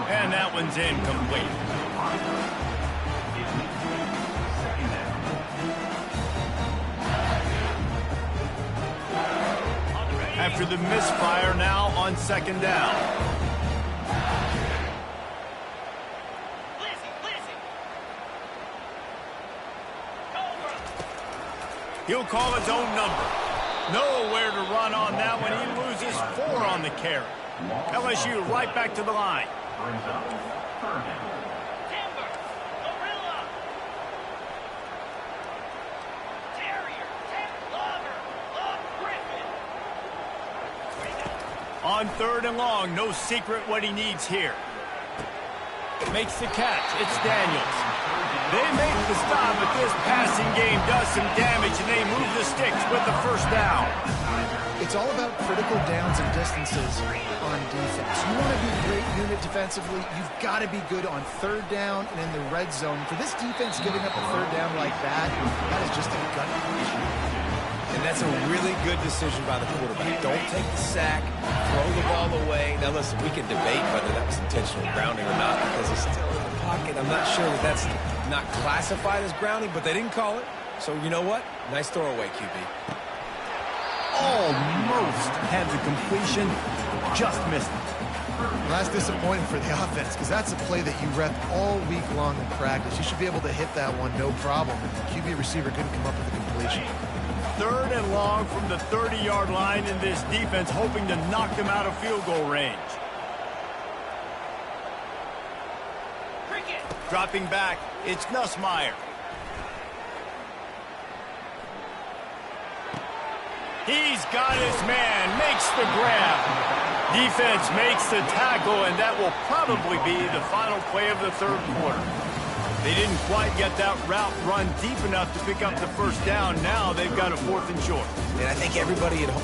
And that one's incomplete. After the misfire, now on second down. He'll call his own number. Nowhere to run on that one. He loses 4 on the carry. LSU right back to the line. Brings up third down. Timber, Gorilla, Terrier, Logger, Griffin. On third and long, no secret what he needs here. Makes the catch. It's Daniels. They make the stop, but this passing game does some damage, and they move the sticks with the first down. It's all about critical downs and distances on defense. You want to be a great unit defensively, you've got to be good on third down and in the red zone. For this defense giving up a third down like that is just a gut punch. And that's a really good decision by the quarterback. Don't take the sack, throw the ball away. Now, listen, we can debate whether that was intentional grounding or not because he's still in the pocket. I'm not sure that that's not classified as grounding, but they didn't call it. So, you know what? Nice throwaway, QB. Almost had the completion, just missed it. Well, that's disappointing for the offense because that's a play that you rep all week long in practice. You should be able to hit that one no problem. And the QB receiver couldn't come up with a completion. Third and long from the 30-yard line, in this defense hoping to knock them out of field goal range. Dropping back, it's Nussmeier. He's got his man, makes the grab. Defense makes the tackle, and that will probably be the final play of the third quarter. They didn't quite get that route run deep enough to pick up the first down. Now they've got a 4th and short. And I think everybody at home...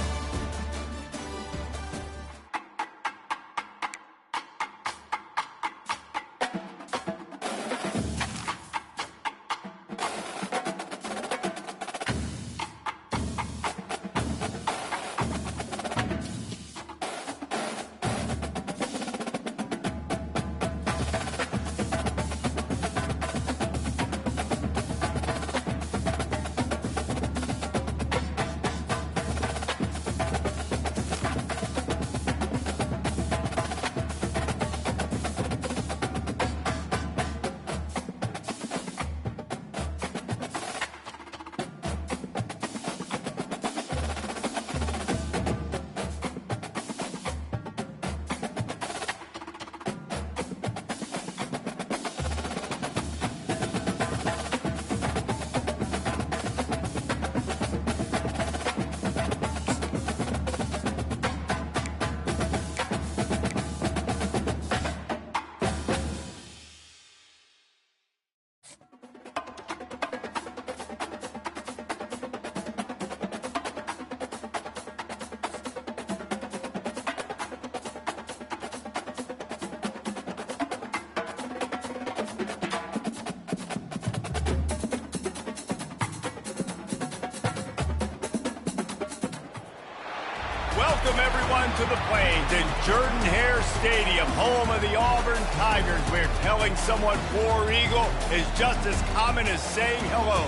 Welcome, everyone, to the Plains in Jordan-Hare Stadium, home of the Auburn Tigers, where telling someone War Eagle is just as common as saying hello.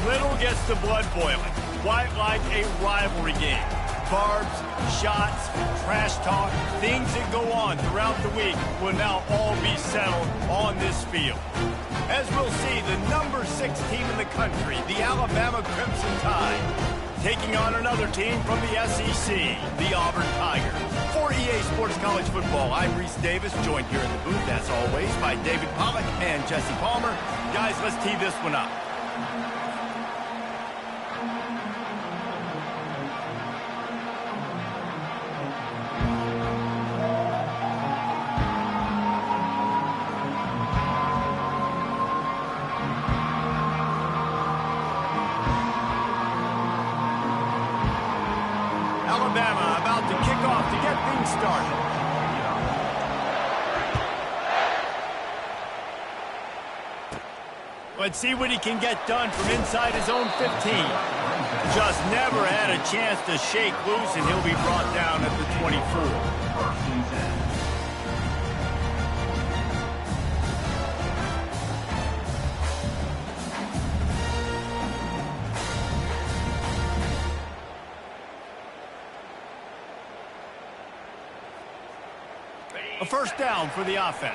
Little gets the blood boiling, quite like a rivalry game. Barbs, shots, trash talk, things that go on throughout the week will now all be settled on this field. As we'll see, the number 6 team in the country, the Alabama Crimson Tide, taking on another team from the SEC, the Auburn Tigers. For EA Sports College Football, I'm Reese Davis, joined here in the booth, as always, by David Pollack and Jesse Palmer. Guys, let's tee this one up. Alabama about to kick off to get things started. Let's see what he can get done from inside his own 15. Just never had a chance to shake loose, and he'll be brought down at the 24. A first down for the offense.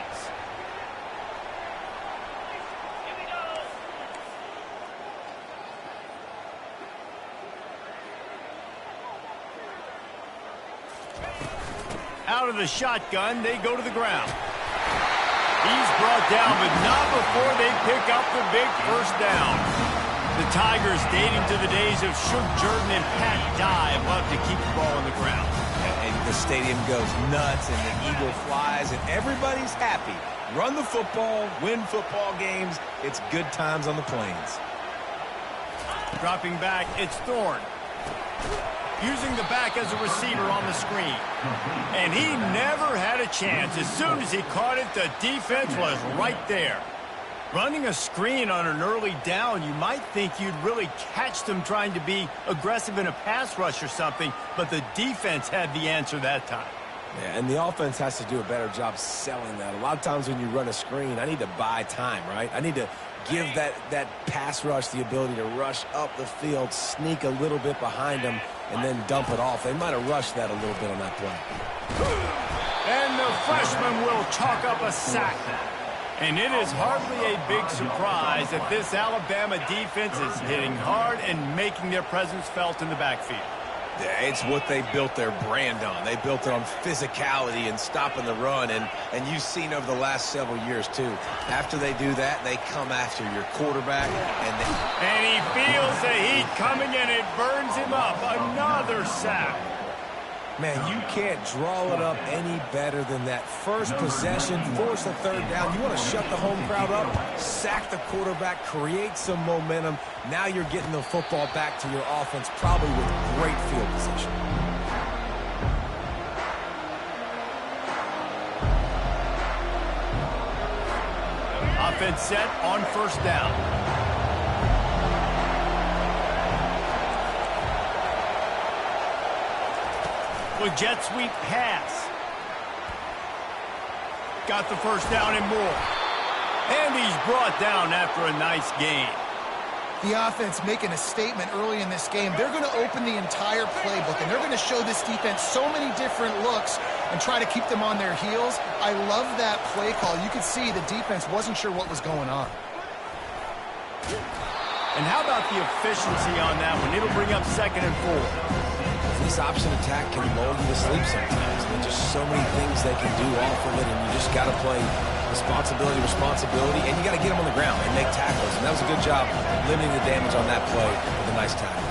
Here we go. Out of the shotgun, they go to the ground. He's brought down, but not before they pick up the big first down. The Tigers, dating to the days of Shug Jordan and Pat Dye, love to keep the ball on the ground. And the stadium goes nuts, and the eagle flies, and everybody's happy. Run the football, win football games. It's good times on the Plains. Dropping back, it's Thorne. Using the back as a receiver on the screen. And he never had a chance. As soon as he caught it, the defense was right there. Running a screen on an early down, you might think you'd really catch them trying to be aggressive in a pass rush or something, but the defense had the answer that time. Yeah, and the offense has to do a better job selling that. A lot of times when you run a screen, I need to buy time, right? I need to give that pass rush the ability to rush up the field, sneak a little bit behind them, and then dump it off. They might have rushed that a little bit on that play. And the freshman will chalk up a sack. And it is hardly a big surprise that this Alabama defense is hitting hard and making their presence felt in the backfield. Yeah, it's what they built their brand on. They built it on physicality and stopping the run, and you've seen over the last several years, too. After they do that, they come after your quarterback. And he feels the heat coming, and it burns him up. Another sack. Man, you can't draw it up any better than that. First possession, force a third down. You want to shut the home crowd up, sack the quarterback, create some momentum. Now you're getting the football back to your offense, probably with great field position. Offense set on first down. With jet sweep pass. Got the first down and more. And he's brought down after a nice gain. The offense making a statement early in this game. They're going to open the entire playbook, and they're going to show this defense so many different looks and try to keep them on their heels. I love that play call. You could see the defense wasn't sure what was going on. And how about the efficiency on that one? It'll bring up 2nd and 4. This option attack can lull you to sleep sometimes. There's just so many things they can do off of it, and you just got to play responsibility, and you got to get them on the ground and make tackles. And that was a good job limiting the damage on that play with a nice tackle.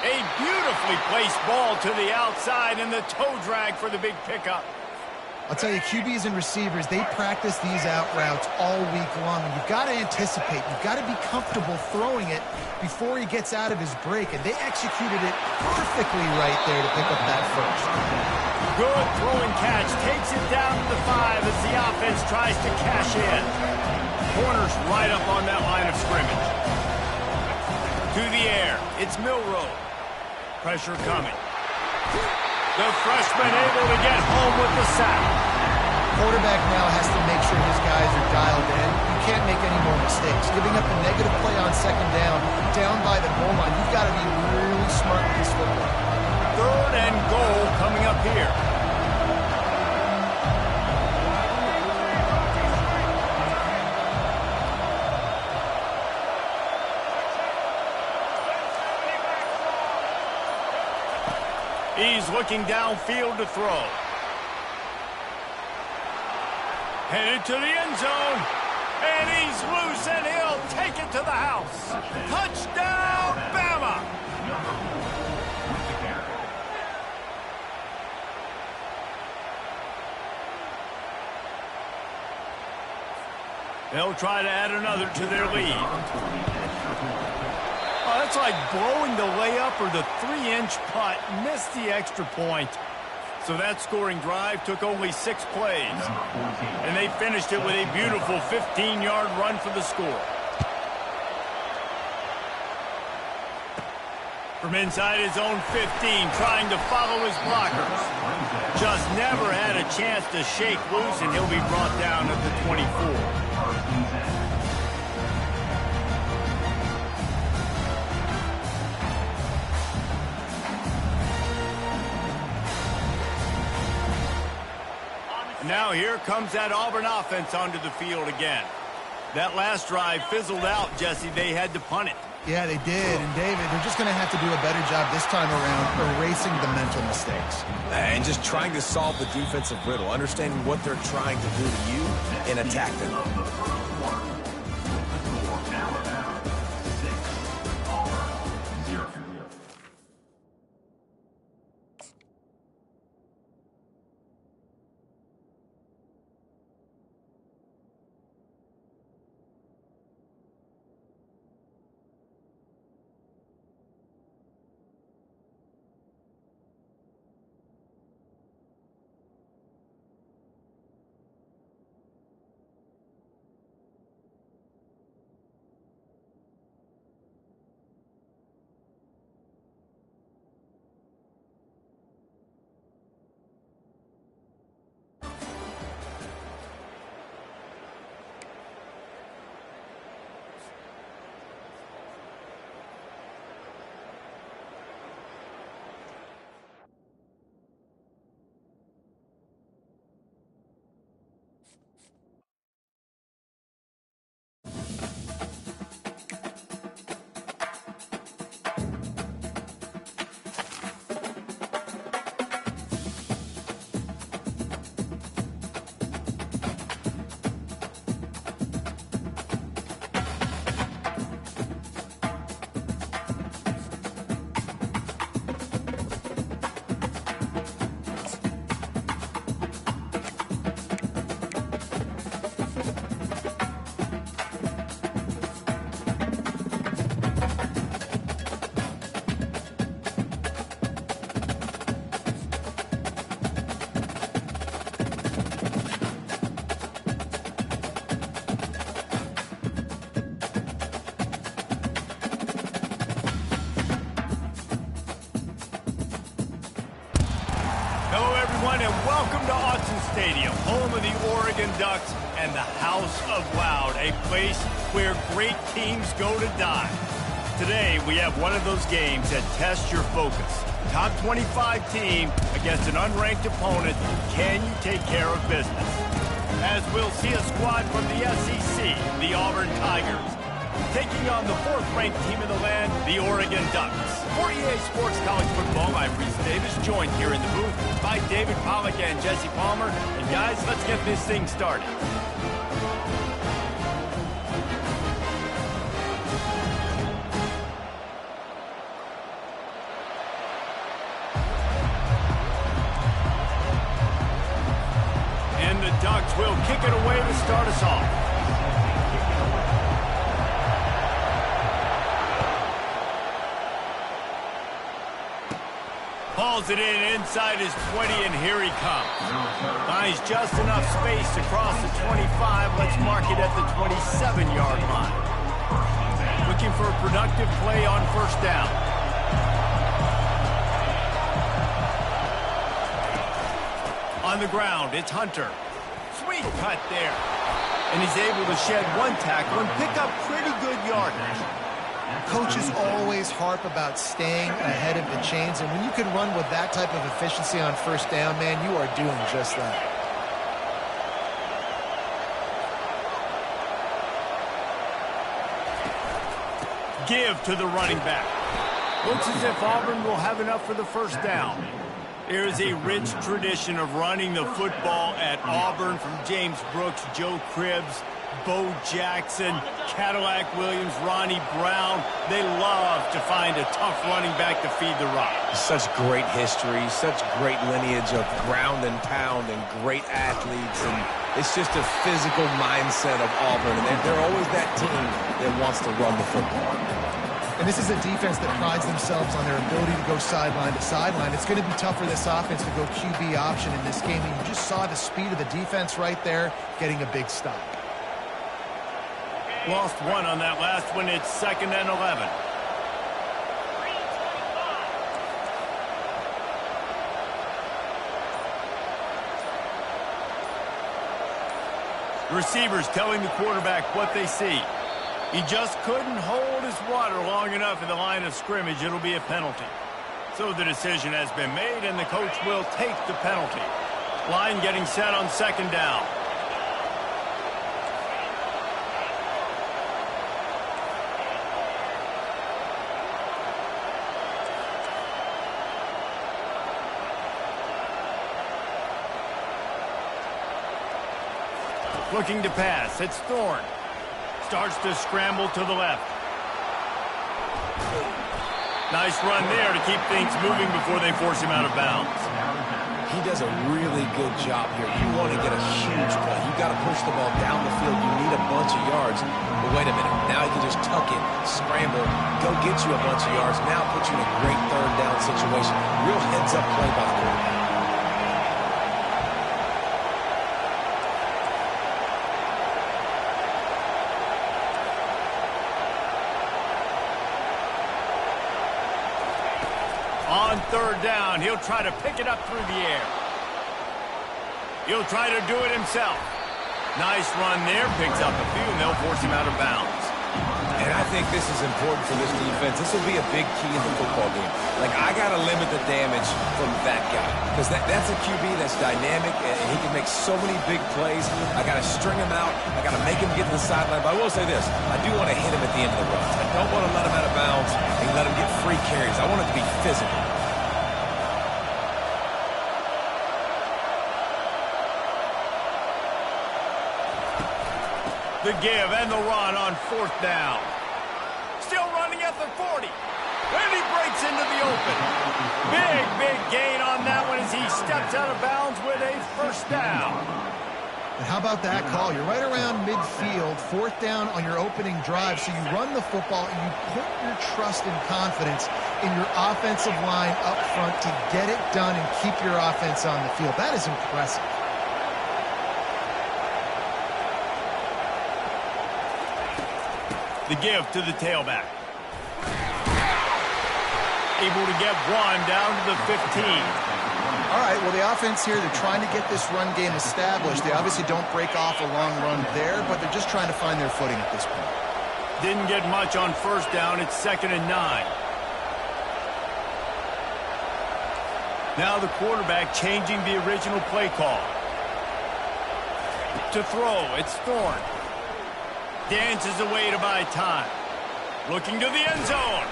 A beautifully placed ball to the outside, and the toe drag for the big pickup. I'll tell you, QBs and receivers, they practice these out routes all week long, and you've got to anticipate. You've got to be comfortable throwing it before he gets out of his break, and they executed it perfectly right there to pick up that first. Good throwing catch, takes it down to the 5 as the offense tries to cash in. Corners right up on that line of scrimmage. To the air. It's Milrow. Pressure coming. The freshman able to get home with the sack. Quarterback now has to make sure his guys are dialed in. You can't make any more mistakes. Giving up a negative play on second down by the goal line, you've got to be really smart with this football. 3rd and goal coming up here. He's looking downfield to throw. Headed to the end zone. And he's loose, and he'll take it to the house. Touchdown, Bama! They'll try to add another to their lead. Oh, that's like blowing the layup or the 3-inch putt. Missed the extra point. So that scoring drive took only 6 plays. And they finished it with a beautiful 15-yard run for the score. From inside his own 15, trying to follow his blockers. Just never had a chance to shake loose, and he'll be brought down at the 24. Now here comes that Auburn offense onto the field again. That last drive fizzled out, Jesse. They had to punt it. Yeah, they did. And, David, they're just going to have to do a better job this time around erasing the mental mistakes. And just trying to solve the defensive riddle, understanding what they're trying to do to you and attack them. And welcome to Autzen Stadium, home of the Oregon Ducks and the House of Loud, a place where great teams go to die. Today, we have one of those games that tests your focus. Top 25 team against an unranked opponent. Can you take care of business? As we'll see a squad from the SEC, the Auburn Tigers, taking on the 4th-ranked team in the land, the Oregon Ducks. For EA Sports College Football, I'm Reese Davis, joined here in the booth by David Pollack and Jesse Palmer. And guys, let's get this thing started. And the Ducks will kick it away to start us off. Hauls it in inside his 20, and here he comes. Finds just enough space to cross the 25. Let's mark it at the 27-yard line. looking for a productive play on first down. On the ground, it's Hunter. Sweet cut there. And he's able to shed one tackle and pick up pretty good yardage. Coaches always harp about staying ahead of the chains, and when you can run with that type of efficiency on first down, man, you are doing just that. Give to the running back. Looks as if Auburn will have enough for the first down. There is a rich tradition of running the football at Auburn, from James Brooks, Joe Cribbs, Bo Jackson, Cadillac Williams, Ronnie Brown. They love to find a tough running back to feed the rock. Such great history, such great lineage of ground and pound and great athletes. And it's just a physical mindset of Auburn. And they're always that team that wants to run the football. And this is a defense that prides themselves on their ability to go sideline to sideline. It's going to be tough for this offense to go QB option in this game. And you just saw the speed of the defense right there getting a big stop. Lost one on that last one. It's 2nd and 11. Receivers telling the quarterback what they see. He just couldn't hold his water long enough in the line of scrimmage. It'll be a penalty. So the decision has been made, and the coach will take the penalty. Line getting set on 2nd down. Looking to pass. It's Thorne. Starts to scramble to the left. Nice run there to keep things moving before they force him out of bounds. He does a really good job here. You want to get a huge play. You got to push the ball down the field. You need a bunch of yards. But wait a minute. Now he can just tuck it, scramble, go get you a bunch of yards. Now put you in a great 3rd down situation. Real heads-up play by the quarterback. On 3rd down, he'll try to pick it up through the air. He'll try to do it himself. Nice run there, picks up a few, and they'll force him out of bounds. And I think this is important for this defense. This will be a big key in the football game. Like, I got to limit the damage from that guy. Because that's a QB that's dynamic, and he can make so many big plays. I got to string him out. I got to make him get to the sideline. But I will say this. I do want to hit him at the end of the runs. I don't want to let him out of bounds and let him get free carries. I want it to be physical. The give and the run on 4th down. Still running at the 40. And he breaks into the open. Big gain on that one as he steps out of bounds with a 1st down. And how about that call? You're right around midfield, 4th down on your opening drive. So you run the football and you put your trust and confidence in your offensive line up front to get it done and keep your offense on the field. That is impressive. The give to the tailback. Able to get one down to the 15. All right, well, the offense here, they're trying to get this run game established. They obviously don't break off a long run there, but they're just trying to find their footing at this point. Didn't get much on 1st down. It's 2nd and 9. Now the quarterback changing the original play call. To throw, it's Thorne. Dances away to buy time. Looking to the end zone.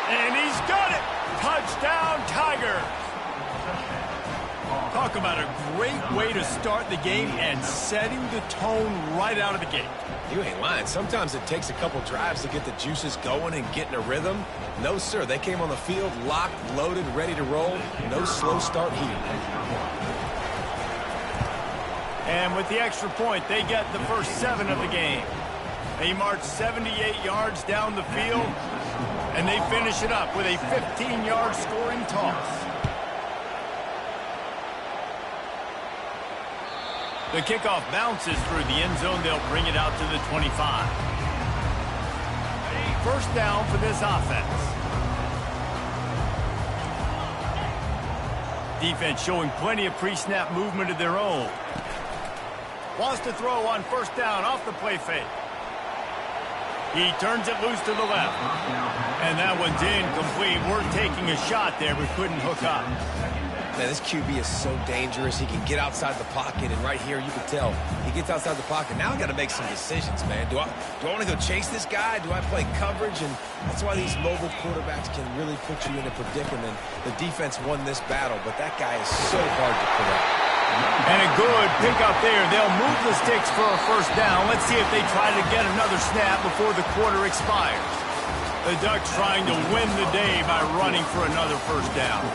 And he's got it. Touchdown, Tigers. Talk about a great way to start the game and setting the tone right out of the gate. You ain't lying. Sometimes it takes a couple drives to get the juices going and get in a rhythm. No, sir. They came on the field locked, loaded, ready to roll. No slow start here. And with the extra point, they get the first 7 of the game. They march 78 yards down the field, and they finish it up with a 15-yard scoring toss. The kickoff bounces through the end zone. They'll bring it out to the 25. first down for this offense. Defense showing plenty of pre-snap movement of their own. Wants to throw on first down off the play fake. He turns it loose to the left. And that one's incomplete. We're taking a shot there, but couldn't hook up. Man, this QB is so dangerous. He can get outside the pocket, and right here you can tell he gets outside the pocket. Now I got to make some decisions, man. Do I want to go chase this guy? Do I play coverage? And that's why these mobile quarterbacks can really put you in a predicament. The defense won this battle, but that guy is so hard to correct. And a good pickup there. They'll move the sticks for a first down. Let's see if they try to get another snap before the quarter expires. The Ducks trying to win the day by running for another first down.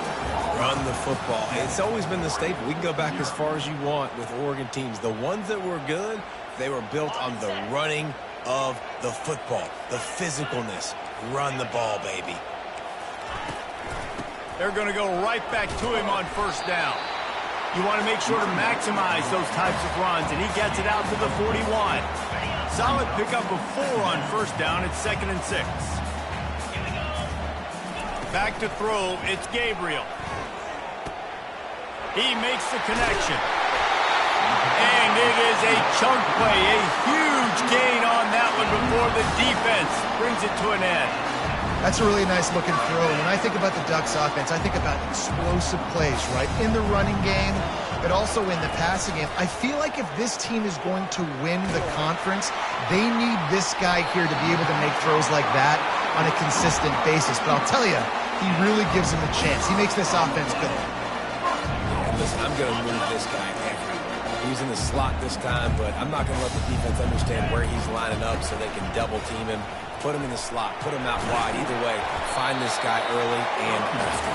Run the football. It's always been the staple. We can go back as far as you want with Oregon teams. The ones that were good, they were built on the running of the football, the physicalness. Run the ball, baby. They're going to go right back to him on first down. You want to make sure to maximize those types of runs, and he gets it out to the 41. Solid pickup of 4 on first down. It's 2nd and 6. Back to throw. It's Gabriel. He makes the connection. And it is a chunk play, a huge gain on that one before the defense brings it to an end. That's a really nice looking throw. When I think about the Ducks offense, I think about explosive plays, right? In the running game, but also in the passing game. I feel like if this team is going to win the conference, they need this guy here to be able to make throws like that on a consistent basis. But I'll tell you, he really gives them a chance. He makes this offense good. Listen, I'm going to move this guy everywhere. He's in the slot this time, but I'm not going to let the defense understand where he's lining up so they can double team him. Put him in the slot, put him out wide. Either way, find this guy early and often.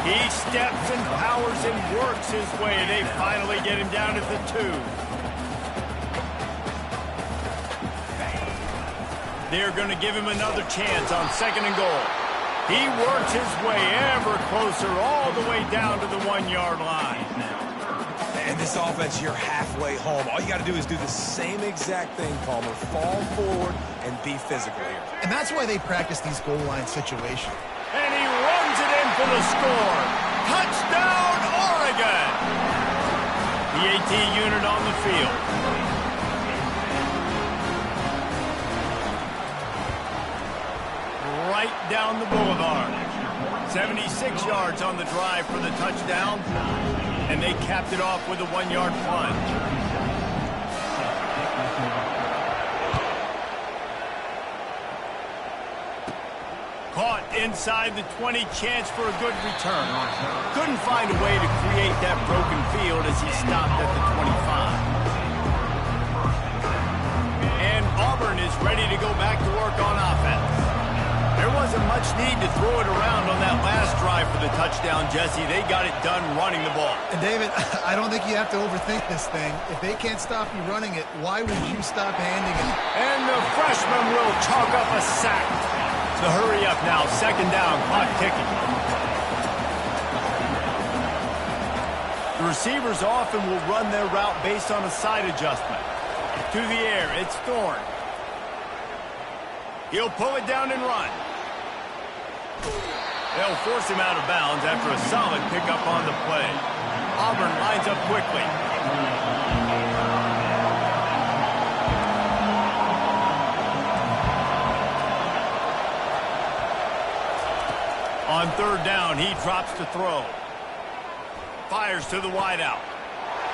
He steps and powers and works his way. They finally get him down at the 2. They're going to give him another chance on 2nd and goal. He works his way ever closer all the way down to the 1-yard line. And this offense, you're halfway home. All you got to do is do the same exact thing, Palmer. Fall forward and be physical here. And that's why they practice these goal line situations. And he runs it in for the score. Touchdown, Oregon! The AT unit on the field. Right down the boulevard. 76 yards on the drive for the touchdown. And they capped it off with a 1-yard plunge. Caught inside the 20, chance for a good return. Couldn't find a way to create that broken field as he stopped at the 25. And Auburn is ready to go back to work on offense. There wasn't much need to throw it around on that last drive for the touchdown, Jesse. They got it done running the ball. And David, I don't think you have to overthink this thing. If they can't stop you running it, why would you stop handing it? And the freshman will chalk up a sack. The hurry up now, 2nd down, clock ticking. The receivers often will run their route based on a side adjustment. To the air, it's Thorne. He'll pull it down and run. They'll force him out of bounds after a solid pickup on the play. Auburn lines up quickly. On 3rd down, he drops to throw. Fires to the wideout.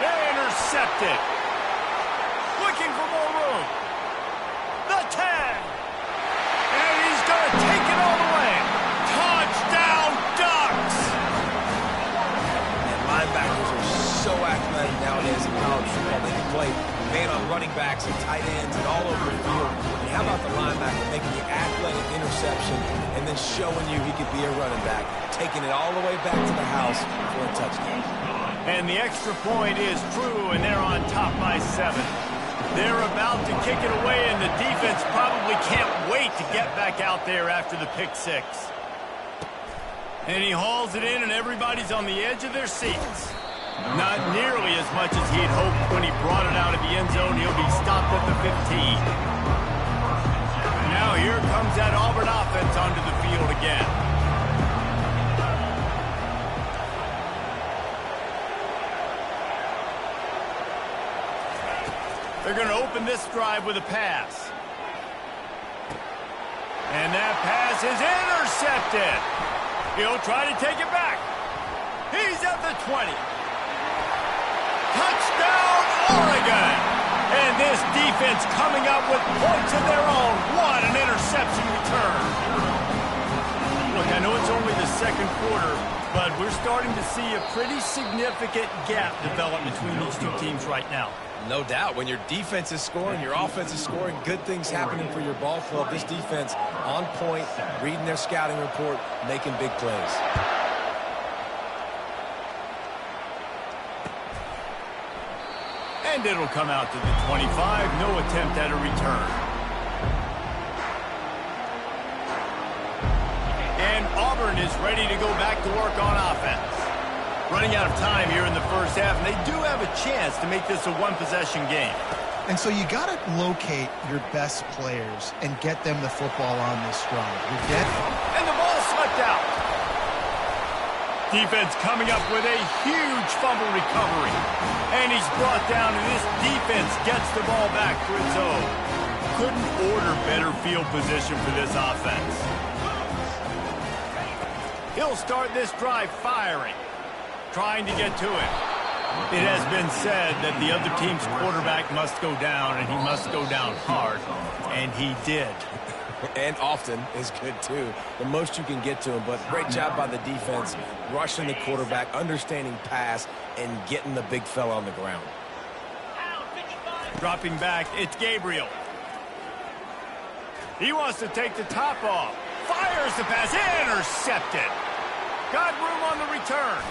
Intercepted. Looking for more room. The 10. And he's going to take it all the way. Touchdown, Ducks! And linebackers are so athletic nowadays in college football. They can play man on running backs and tight ends and all over the field. And how about the linebacker making the athletic interception and then showing you he could be a running back, taking it all the way back to the house for a touchdown. And the extra point is true, and they're on top by 7. They're about to kick it away, and the defense probably can't wait to get back out there after the pick 6. And he hauls it in, and everybody's on the edge of their seats. Not nearly as much as he had hoped when he brought it out of the end zone. He'll be stopped at the 15. Now here comes that Auburn offense onto the field again. They're going to open this drive with a pass. And that pass is intercepted. He'll try to take it back. He's at the 20. Touchdown, Oregon! And this defense coming up with points of their own. What an interception return. Look, I know it's only the second quarter, but we're starting to see a pretty significant gap develop between these two teams right now. No doubt. When your defense is scoring, your offense is scoring, good things happening for your ball club. This defense on point, reading their scouting report, making big plays. And it'll come out to the 25. No attempt at a return. And Auburn is ready to go back to work on offense. Running out of time here in the first half, and they do have a chance to make this a one-possession game. And so you got to locate your best players and get them the football on this drive. And the ball slipped out. Defense coming up with a huge fumble recovery. And he's brought down, and this defense gets the ball back for its own. Couldn't order better field position for this offense. He'll start this drive firing, trying to get to it. It has been said that the other team's quarterback must go down, and he must go down hard, and he did. And often is good, too. The most you can get to him, but great job by the defense, rushing the quarterback, understanding pass, and getting the big fella on the ground. Dropping back, it's Gabriel. He wants to take the top off. Fires the pass, intercepted. Got room on the return.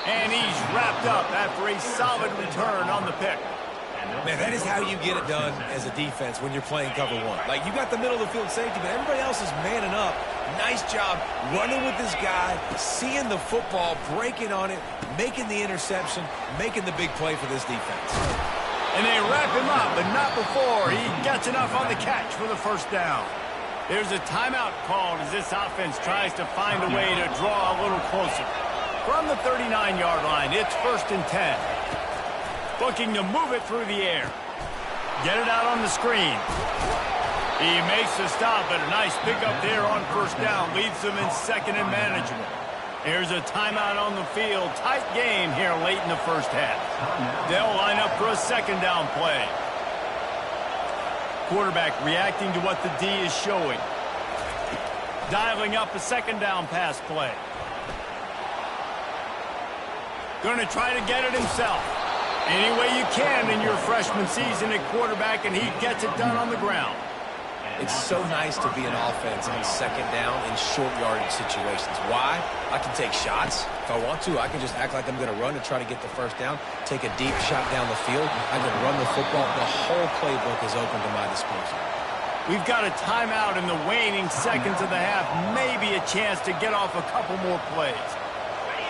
And he's wrapped up after a solid return on the pick. Man, that is how you get it done as a defense when you're playing cover one. Like, you got the middle of the field safety, but everybody else is manning up. Nice job running with this guy, seeing the football, breaking on it, making the interception, making the big play for this defense. And they wrap him up, but not before he gets enough on the catch for the first down. There's a timeout called as this offense tries to find a way to draw a little closer. From the 39-yard line, it's 1st and 10. Looking to move it through the air. Get it out on the screen. He makes the stop, but a nice pickup there on first down. Leaves them in second and manageable. Here's a timeout on the field. Tight game here late in the first half. They'll line up for a second down play. Quarterback reacting to what the D is showing. Dialing up a second down pass play. Going to try to get it himself. Any way you can in your freshman season at quarterback, and he gets it done on the ground. It's so nice to be an offense on second down in short yardage situations. Why? I can take shots. If I want to, I can just act like I'm going to run and try to get the first down, take a deep shot down the field. I can run the football. The whole playbook is open to my disposal. We've got a timeout in the waning seconds of the half. Maybe a chance to get off a couple more plays.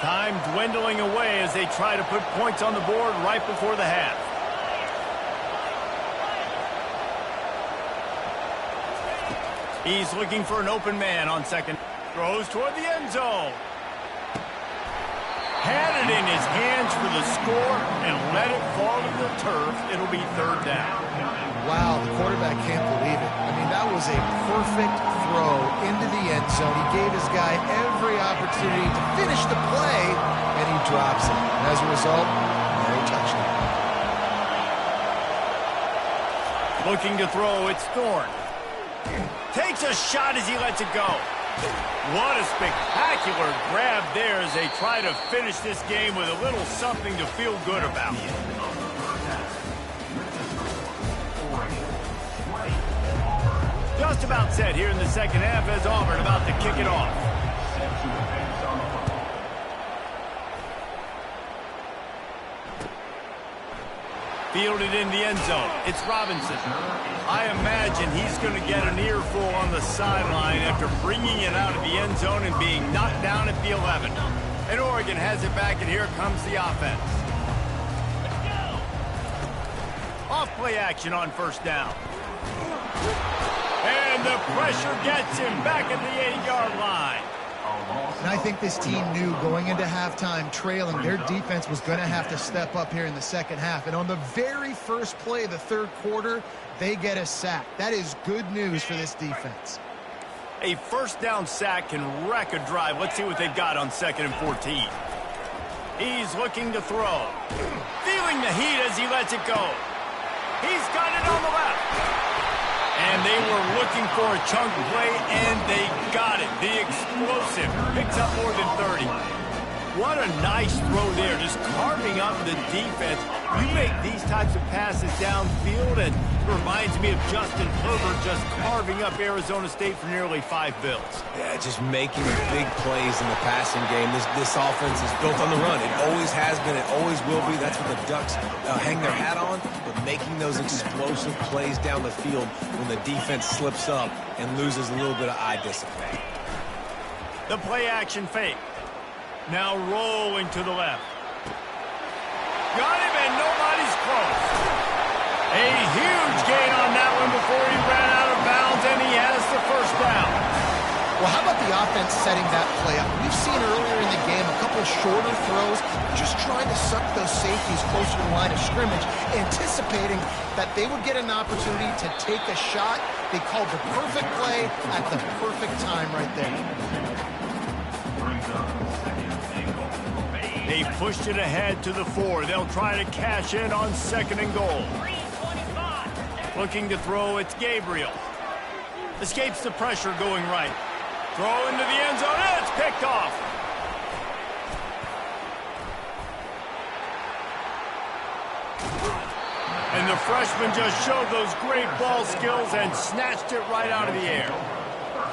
Time dwindling away as they try to put points on the board right before the half. He's looking for an open man on second. Throws toward the end zone. Had it in his hands for the score and let it fall to the turf. It'll be third down. Wow, the quarterback can't believe it. I mean, that was a perfect throw into the end zone. He gave his guy every opportunity to finish the play, and he drops it. And as a result, no touchdown. Looking to throw, it's Thorne. Takes a shot as he lets it go. What a spectacular grab there as they try to finish this game with a little something to feel good about. Just about set here in the second half as Auburn about to kick it off. Fielded in the end zone. It's Robinson. I imagine he's going to get an earful on the sideline after bringing it out of the end zone and being knocked down at the 11. And Oregon has it back, and here comes the offense. Off play action on first down. And the pressure gets him back at the 8-yard line. And I think this team knew going into halftime trailing, their defense was going to have to step up here in the second half. And on the very first play of the third quarter, they get a sack. That is good news for this defense. A first down sack can wreck a drive. Let's see what they've got on 2nd and 14. He's looking to throw. Feeling the heat as he lets it go. He's got it on the left. And they were looking for a chunk play, and they got it. The explosive picks up more than 30. What a nice throw there, just carving up the defense. You make these types of passes downfield, and it reminds me of Justin Herbert just carving up Arizona State for nearly 5 bills. Yeah, just making big plays in the passing game. This offense is built on the run. It always has been. It always will be. That's what the Ducks hang their hat on. But making those explosive plays down the field when the defense slips up and loses a little bit of eye discipline. The play-action fake. Now rolling to the left. Got him, and nobody's close. A huge gain on that one before he ran out of bounds, and he has the first down. Well, how about the offense setting that play up? We've seen earlier in the game a couple shorter throws, just trying to suck those safeties closer to the line of scrimmage, anticipating that they would get an opportunity to take a shot. They called the perfect play at the perfect time right there. They pushed it ahead to the 4. They'll try to cash in on 2nd and goal. Looking to throw, it's Gabriel. Escapes the pressure going right. Throw into the end zone, and it's picked off. And the freshman just showed those great ball skills and snatched it right out of the air.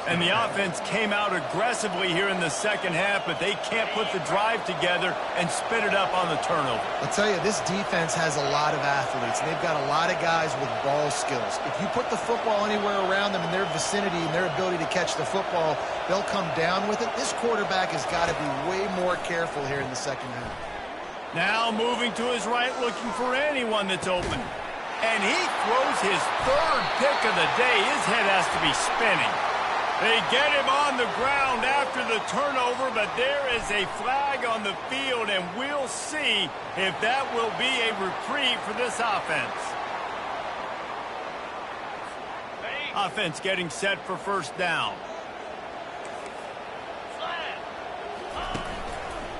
And the offense came out aggressively here in the second half, but they can't put the drive together and spit it up on the turnover. I'll tell you, this defense has a lot of athletes, and they've got a lot of guys with ball skills. If you put the football anywhere around them in their vicinity and their ability to catch the football, they'll come down with it. This quarterback has got to be way more careful here in the second half. Now moving to his right, looking for anyone that's open. And he throws his 3rd pick of the day. His head has to be spinning. They get him on the ground after the turnover, but there is a flag on the field, and we'll see if that will be a reprieve for this offense. Offense getting set for first down.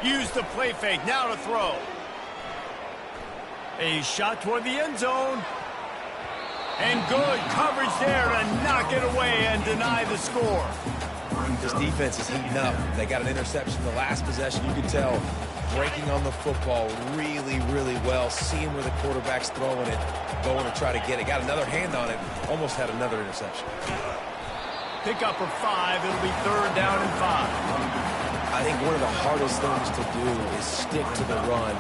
Use the play fake, now to throw. A shot toward the end zone. And good coverage there to knock it away and deny the score. This defense is heating up. They got an interception the last possession. You can tell breaking on the football really, really well. Seeing where the quarterback's throwing it, going to try to get it. Got another hand on it. Almost had another interception. Pick up of 5. It'll be 3rd down and 5. I think one of the hardest things to do is stick to the run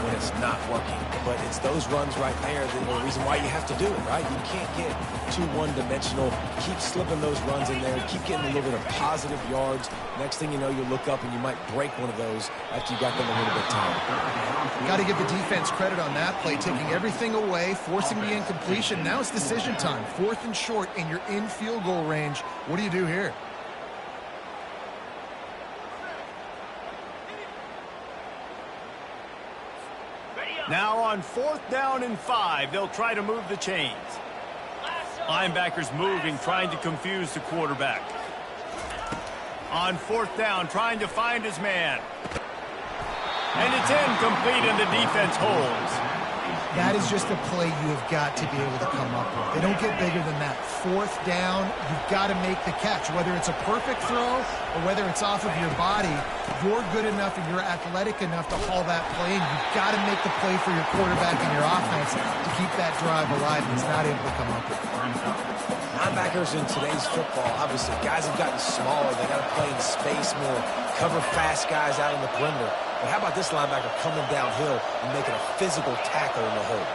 when it's not working. But it's those runs right there that are the reason why you have to do it, right? You can't get too one-dimensional. Keep slipping those runs in there. Keep getting a little bit of positive yards. Next thing you know, you look up and you might break one of those after you got them a little bit tired. Got to give the defense credit on that play, taking everything away, forcing the incompletion. Now it's decision time. 4th and short, and you're in field goal range. What do you do here? Now on 4th down and 5, they'll try to move the chains. Linebackers moving, trying to confuse the quarterback. On 4th down, trying to find his man. And it's incomplete, and the defense holds. That is just a play you have got to be able to come up with. They don't get bigger than that. 4th down, you've got to make the catch. Whether it's a perfect throw or whether it's off of your body, you're good enough and you're athletic enough to haul that play, and you've got to make the play for your quarterback and your offense to keep that drive alive. He's not able to come up with it. Linebackers in today's football, obviously, guys have gotten smaller. They got to play in space more, cover fast guys out on the perimeter. But how about this linebacker coming downhill and making a physical tackle in the hole?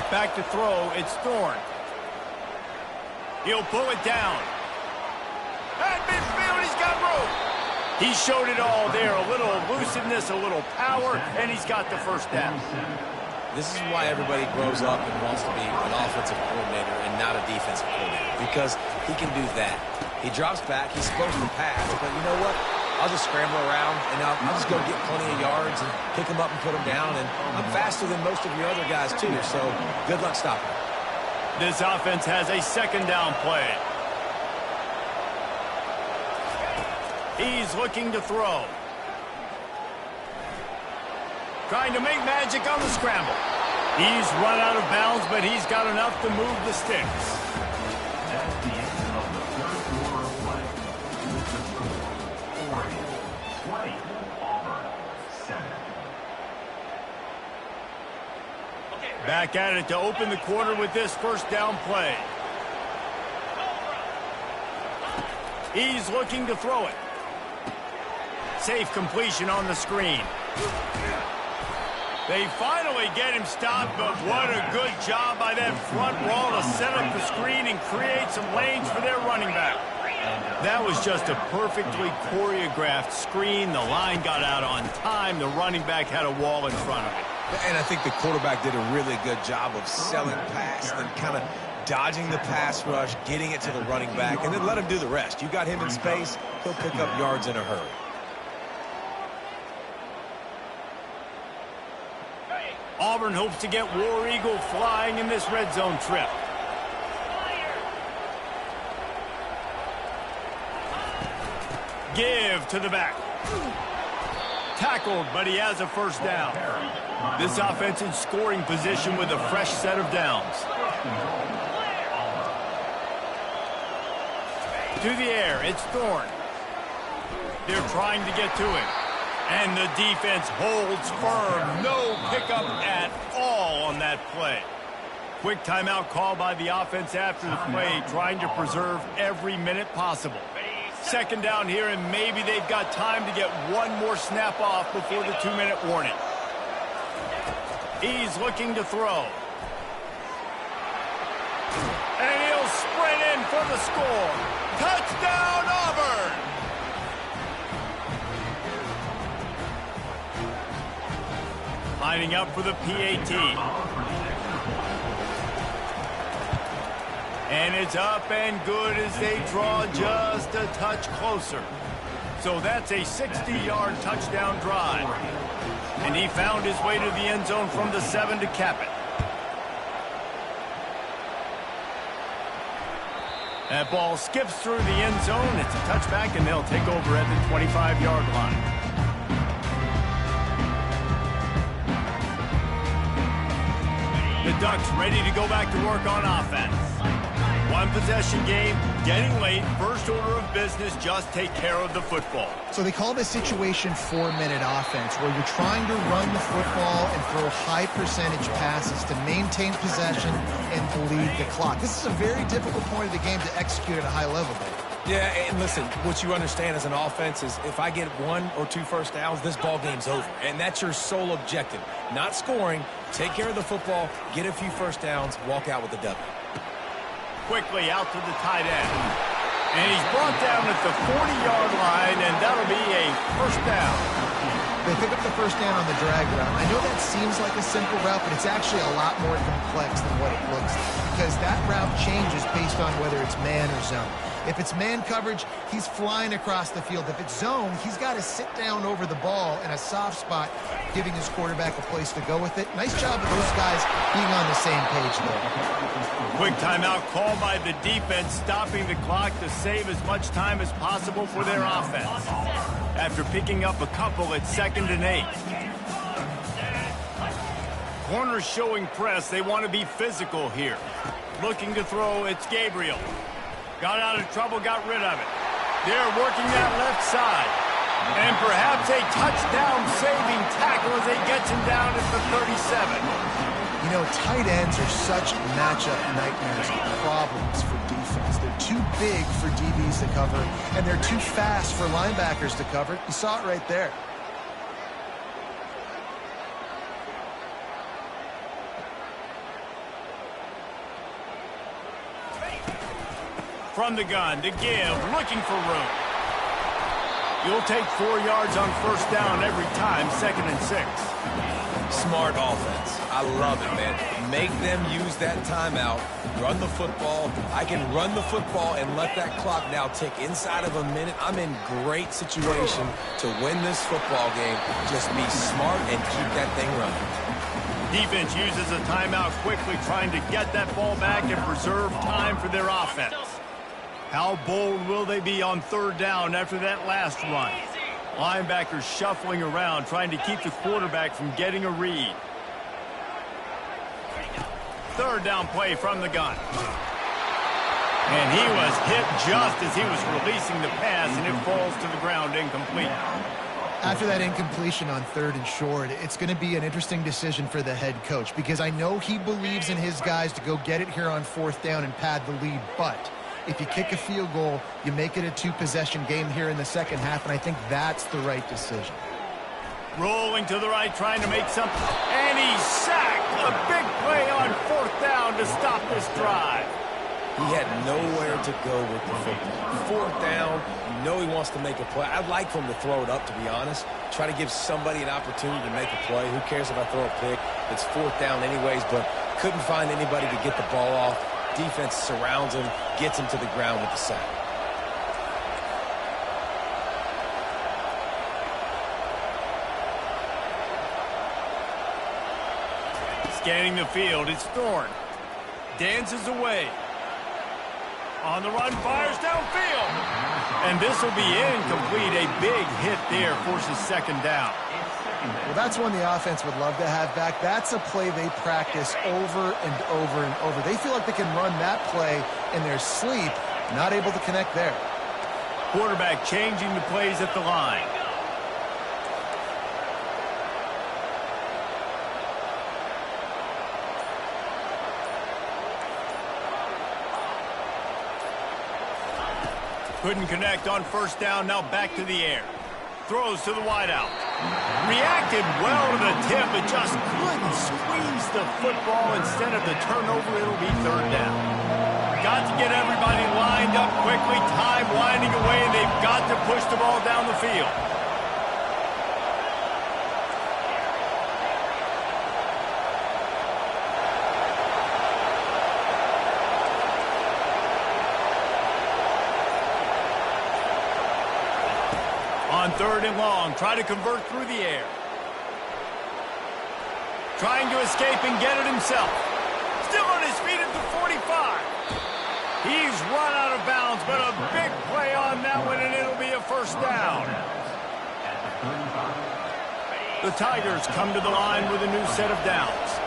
Back to throw, it's Thorne. He'll pull it down. At midfield, he's got room. He showed it all there, a little elusiveness, a little power, and he's got the first down. This is why everybody grows up and wants to be an offensive coordinator and not a defensive coordinator, because he can do that. He drops back. He's supposed to pass, but you know what? I'll just scramble around, and I'll just go get plenty of yards and pick them up and put them down, and I'm faster than most of your other guys, too, so good luck stopping him. This offense has a second down play. He's looking to throw. Trying to make magic on the scramble. He's run out of bounds, but he's got enough to move the sticks. That's the end of the third quarter of play. With the score, Oregon 20, Auburn 7. Back at it to open the quarter with this first down play. He's looking to throw it. Safe completion on the screen. They finally get him stopped, but what a good job by that front wall to set up the screen and create some lanes for their running back. That was just a perfectly choreographed screen. The line got out on time. The running back had a wall in front of it. And I think the quarterback did a really good job of selling past and kind of dodging the pass rush, getting it to the running back, and then let him do the rest. You got him in space, he'll pick up yards in a hurry. Auburn hopes to get War Eagle flying in this red zone trip. Give to the back. Tackled, but he has a first down. This offense in scoring position with a fresh set of downs. To the air, it's Thorne. They're trying to get to him. And the defense holds firm. No pickup at all on that play. Quick timeout call by the offense after the play, trying to preserve every minute possible. Second down here, and maybe they've got time to get one more snap off before the 2-minute warning. He's looking to throw. And he'll sprint in for the score. Touchdown, Auburn! Lining up for the PAT. And it's up and good as they draw just a touch closer. So that's a 60-yard touchdown drive. And he found his way to the end zone from the 7 to cap it. That ball skips through the end zone. It's a touchback, and they'll take over at the 25-yard line. The Ducks ready to go back to work on offense. One possession game, getting late, first order of business, just take care of the football. So they call this situation 4-minute offense, where you're trying to run the football and throw high percentage passes to maintain possession and bleed the clock. This is a very difficult point of the game to execute at a high level, Dave. Yeah, and listen, what you understand as an offense is if I get 1 or 2 first downs, this ball game's over. And that's your sole objective. Not scoring, take care of the football, get a few first downs, walk out with a W. Quickly out to the tight end. And he's brought down at the 40-yard line, and that'll be a first down. They pick up the first down on the drag route. I know that seems like a simple route, but it's actually a lot more complex than what it looks like, because that route changes based on whether it's man or zone. If it's man coverage, he's flying across the field. If it's zone, he's got to sit down over the ball in a soft spot, giving his quarterback a place to go with it. Nice job of those guys being on the same page there. Quick timeout call by the defense, stopping the clock to save as much time as possible for their offense. After picking up a couple at 2nd and 8. Corners showing press. They want to be physical here. Looking to throw, it's Gabriel. Got out of trouble, got rid of it. They're working that left side. And perhaps a touchdown-saving tackle as they gets him down at the 37. You know, tight ends are such matchup nightmares and problems for defense. They're too big for DBs to cover, and they're too fast for linebackers to cover. You saw it right there. From the gun, to give, looking for room. You'll take 4 yards on first down every time, 2nd and 6. Smart offense. I love it, man. Make them use that timeout. Run the football. I can run the football and let that clock now tick inside of a minute. I'm in great situation to win this football game. Just be smart and keep that thing running. Defense uses a timeout quickly, trying to get that ball back and preserve time for their offense. How bold will they be on third down after that last run? Linebackers shuffling around, trying to keep the quarterback from getting a read. Third down play from the gun. And he was hit just as he was releasing the pass, and it falls to the ground incomplete. After that incompletion on third and short, it's going to be an interesting decision for the head coach, because I know he believes in his guys to go get it here on fourth down and pad the lead, but if you kick a field goal, you make it a two-possession game here in the second half, and I think that's the right decision. Rolling to the right, trying to make something, and he's sacked. A big play on fourth down to stop this drive. He had nowhere to go with the football. Fourth down, you know he wants to make a play. I'd like for him to throw it up, to be honest. Try to give somebody an opportunity to make a play. Who cares if I throw a pick? It's fourth down anyways, but couldn't find anybody to get the ball off. Defense surrounds him, gets him to the ground with the sack. Scanning the field, it's Thorne. Dances away. On the run, fires downfield. And this will be incomplete. A big hit there forces second down. Well, that's one the offense would love to have back. That's a play they practice over and over and over. They feel like they can run that play in their sleep, not able to connect there. Quarterback changing the plays at the line. Couldn't connect on first down, now back to the air. Throws to the wideout. Reacted well to the tip, but just couldn't squeeze the football. Instead of the turnover, it'll be third down. Got to get everybody lined up quickly. Time winding away, and they've got to push the ball down the field. On third and long, try to convert through the air. Trying to escape and get it himself. Still on his feet at the 45. He's run out of bounds, but a big play on that one, and it'll be a first down. The Tigers come to the line with a new set of downs.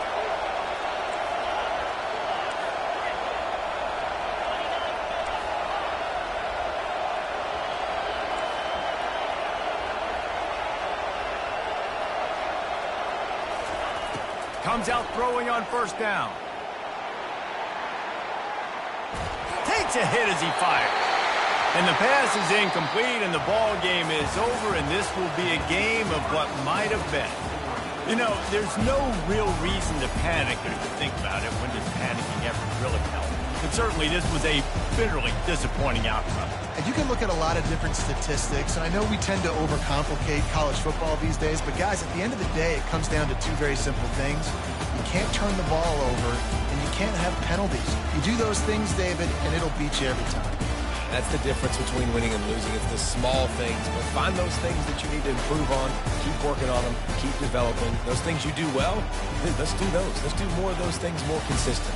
Comes out throwing on first down. Takes a hit as he fires. And the pass is incomplete, and the ball game is over, and this will be a game of what might have been. You know, there's no real reason to panic if you think about it. When does panicking ever really help? But certainly this was a bitterly disappointing outcome. And you can look at a lot of different statistics, and I know we tend to overcomplicate college football these days, but guys, at the end of the day, it comes down to two very simple things. You can't turn the ball over, and you can't have penalties. You do those things, David, and it'll beat you every time. That's the difference between winning and losing. It's the small things, but find those things that you need to improve on, keep working on them, keep developing. Those things you do well, let's do those. Let's do more of those things more consistent.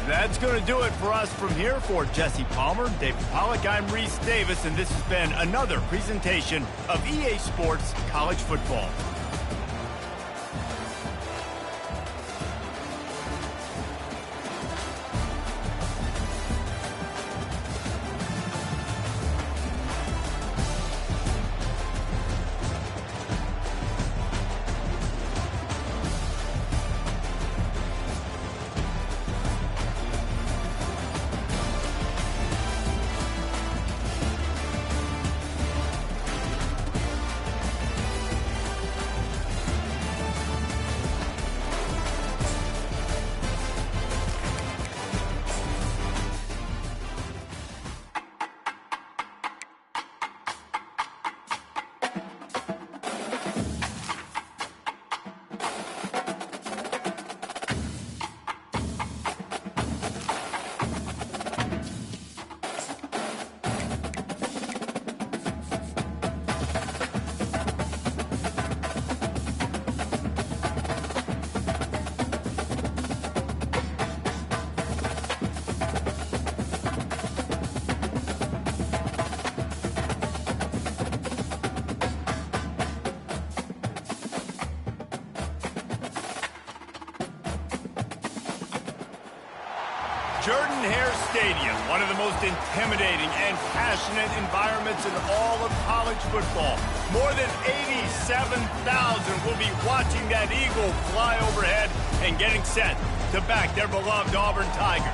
That's going to do it for us from here. For Jesse Palmer, David Pollack, I'm Reese Davis, and this has been another presentation of EA Sports College Football. Jordan-Hare Stadium, one of the most intimidating and passionate environments in all of college football. More than 87,000 will be watching that eagle fly overhead and getting set to back their beloved Auburn Tigers.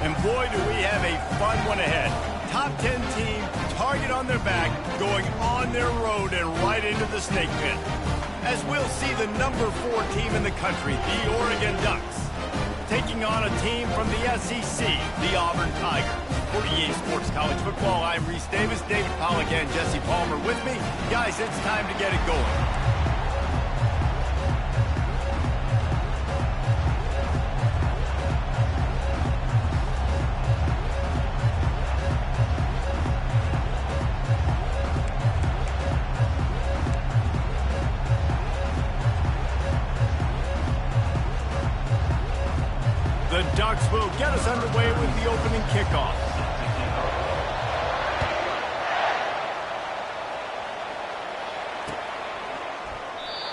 And boy, do we have a fun one ahead. Top 10 team, target on their back, going on their road and right into the snake pit. As we'll see the number 4 team in the country, the Oregon Ducks, taking on a team from the SEC, the Auburn Tigers. For EA Sports College Football, I'm Reese Davis, David Pollack, and Jesse Palmer with me. Guys, it's time to get it going. The Ducks will get us underway with the opening kickoff.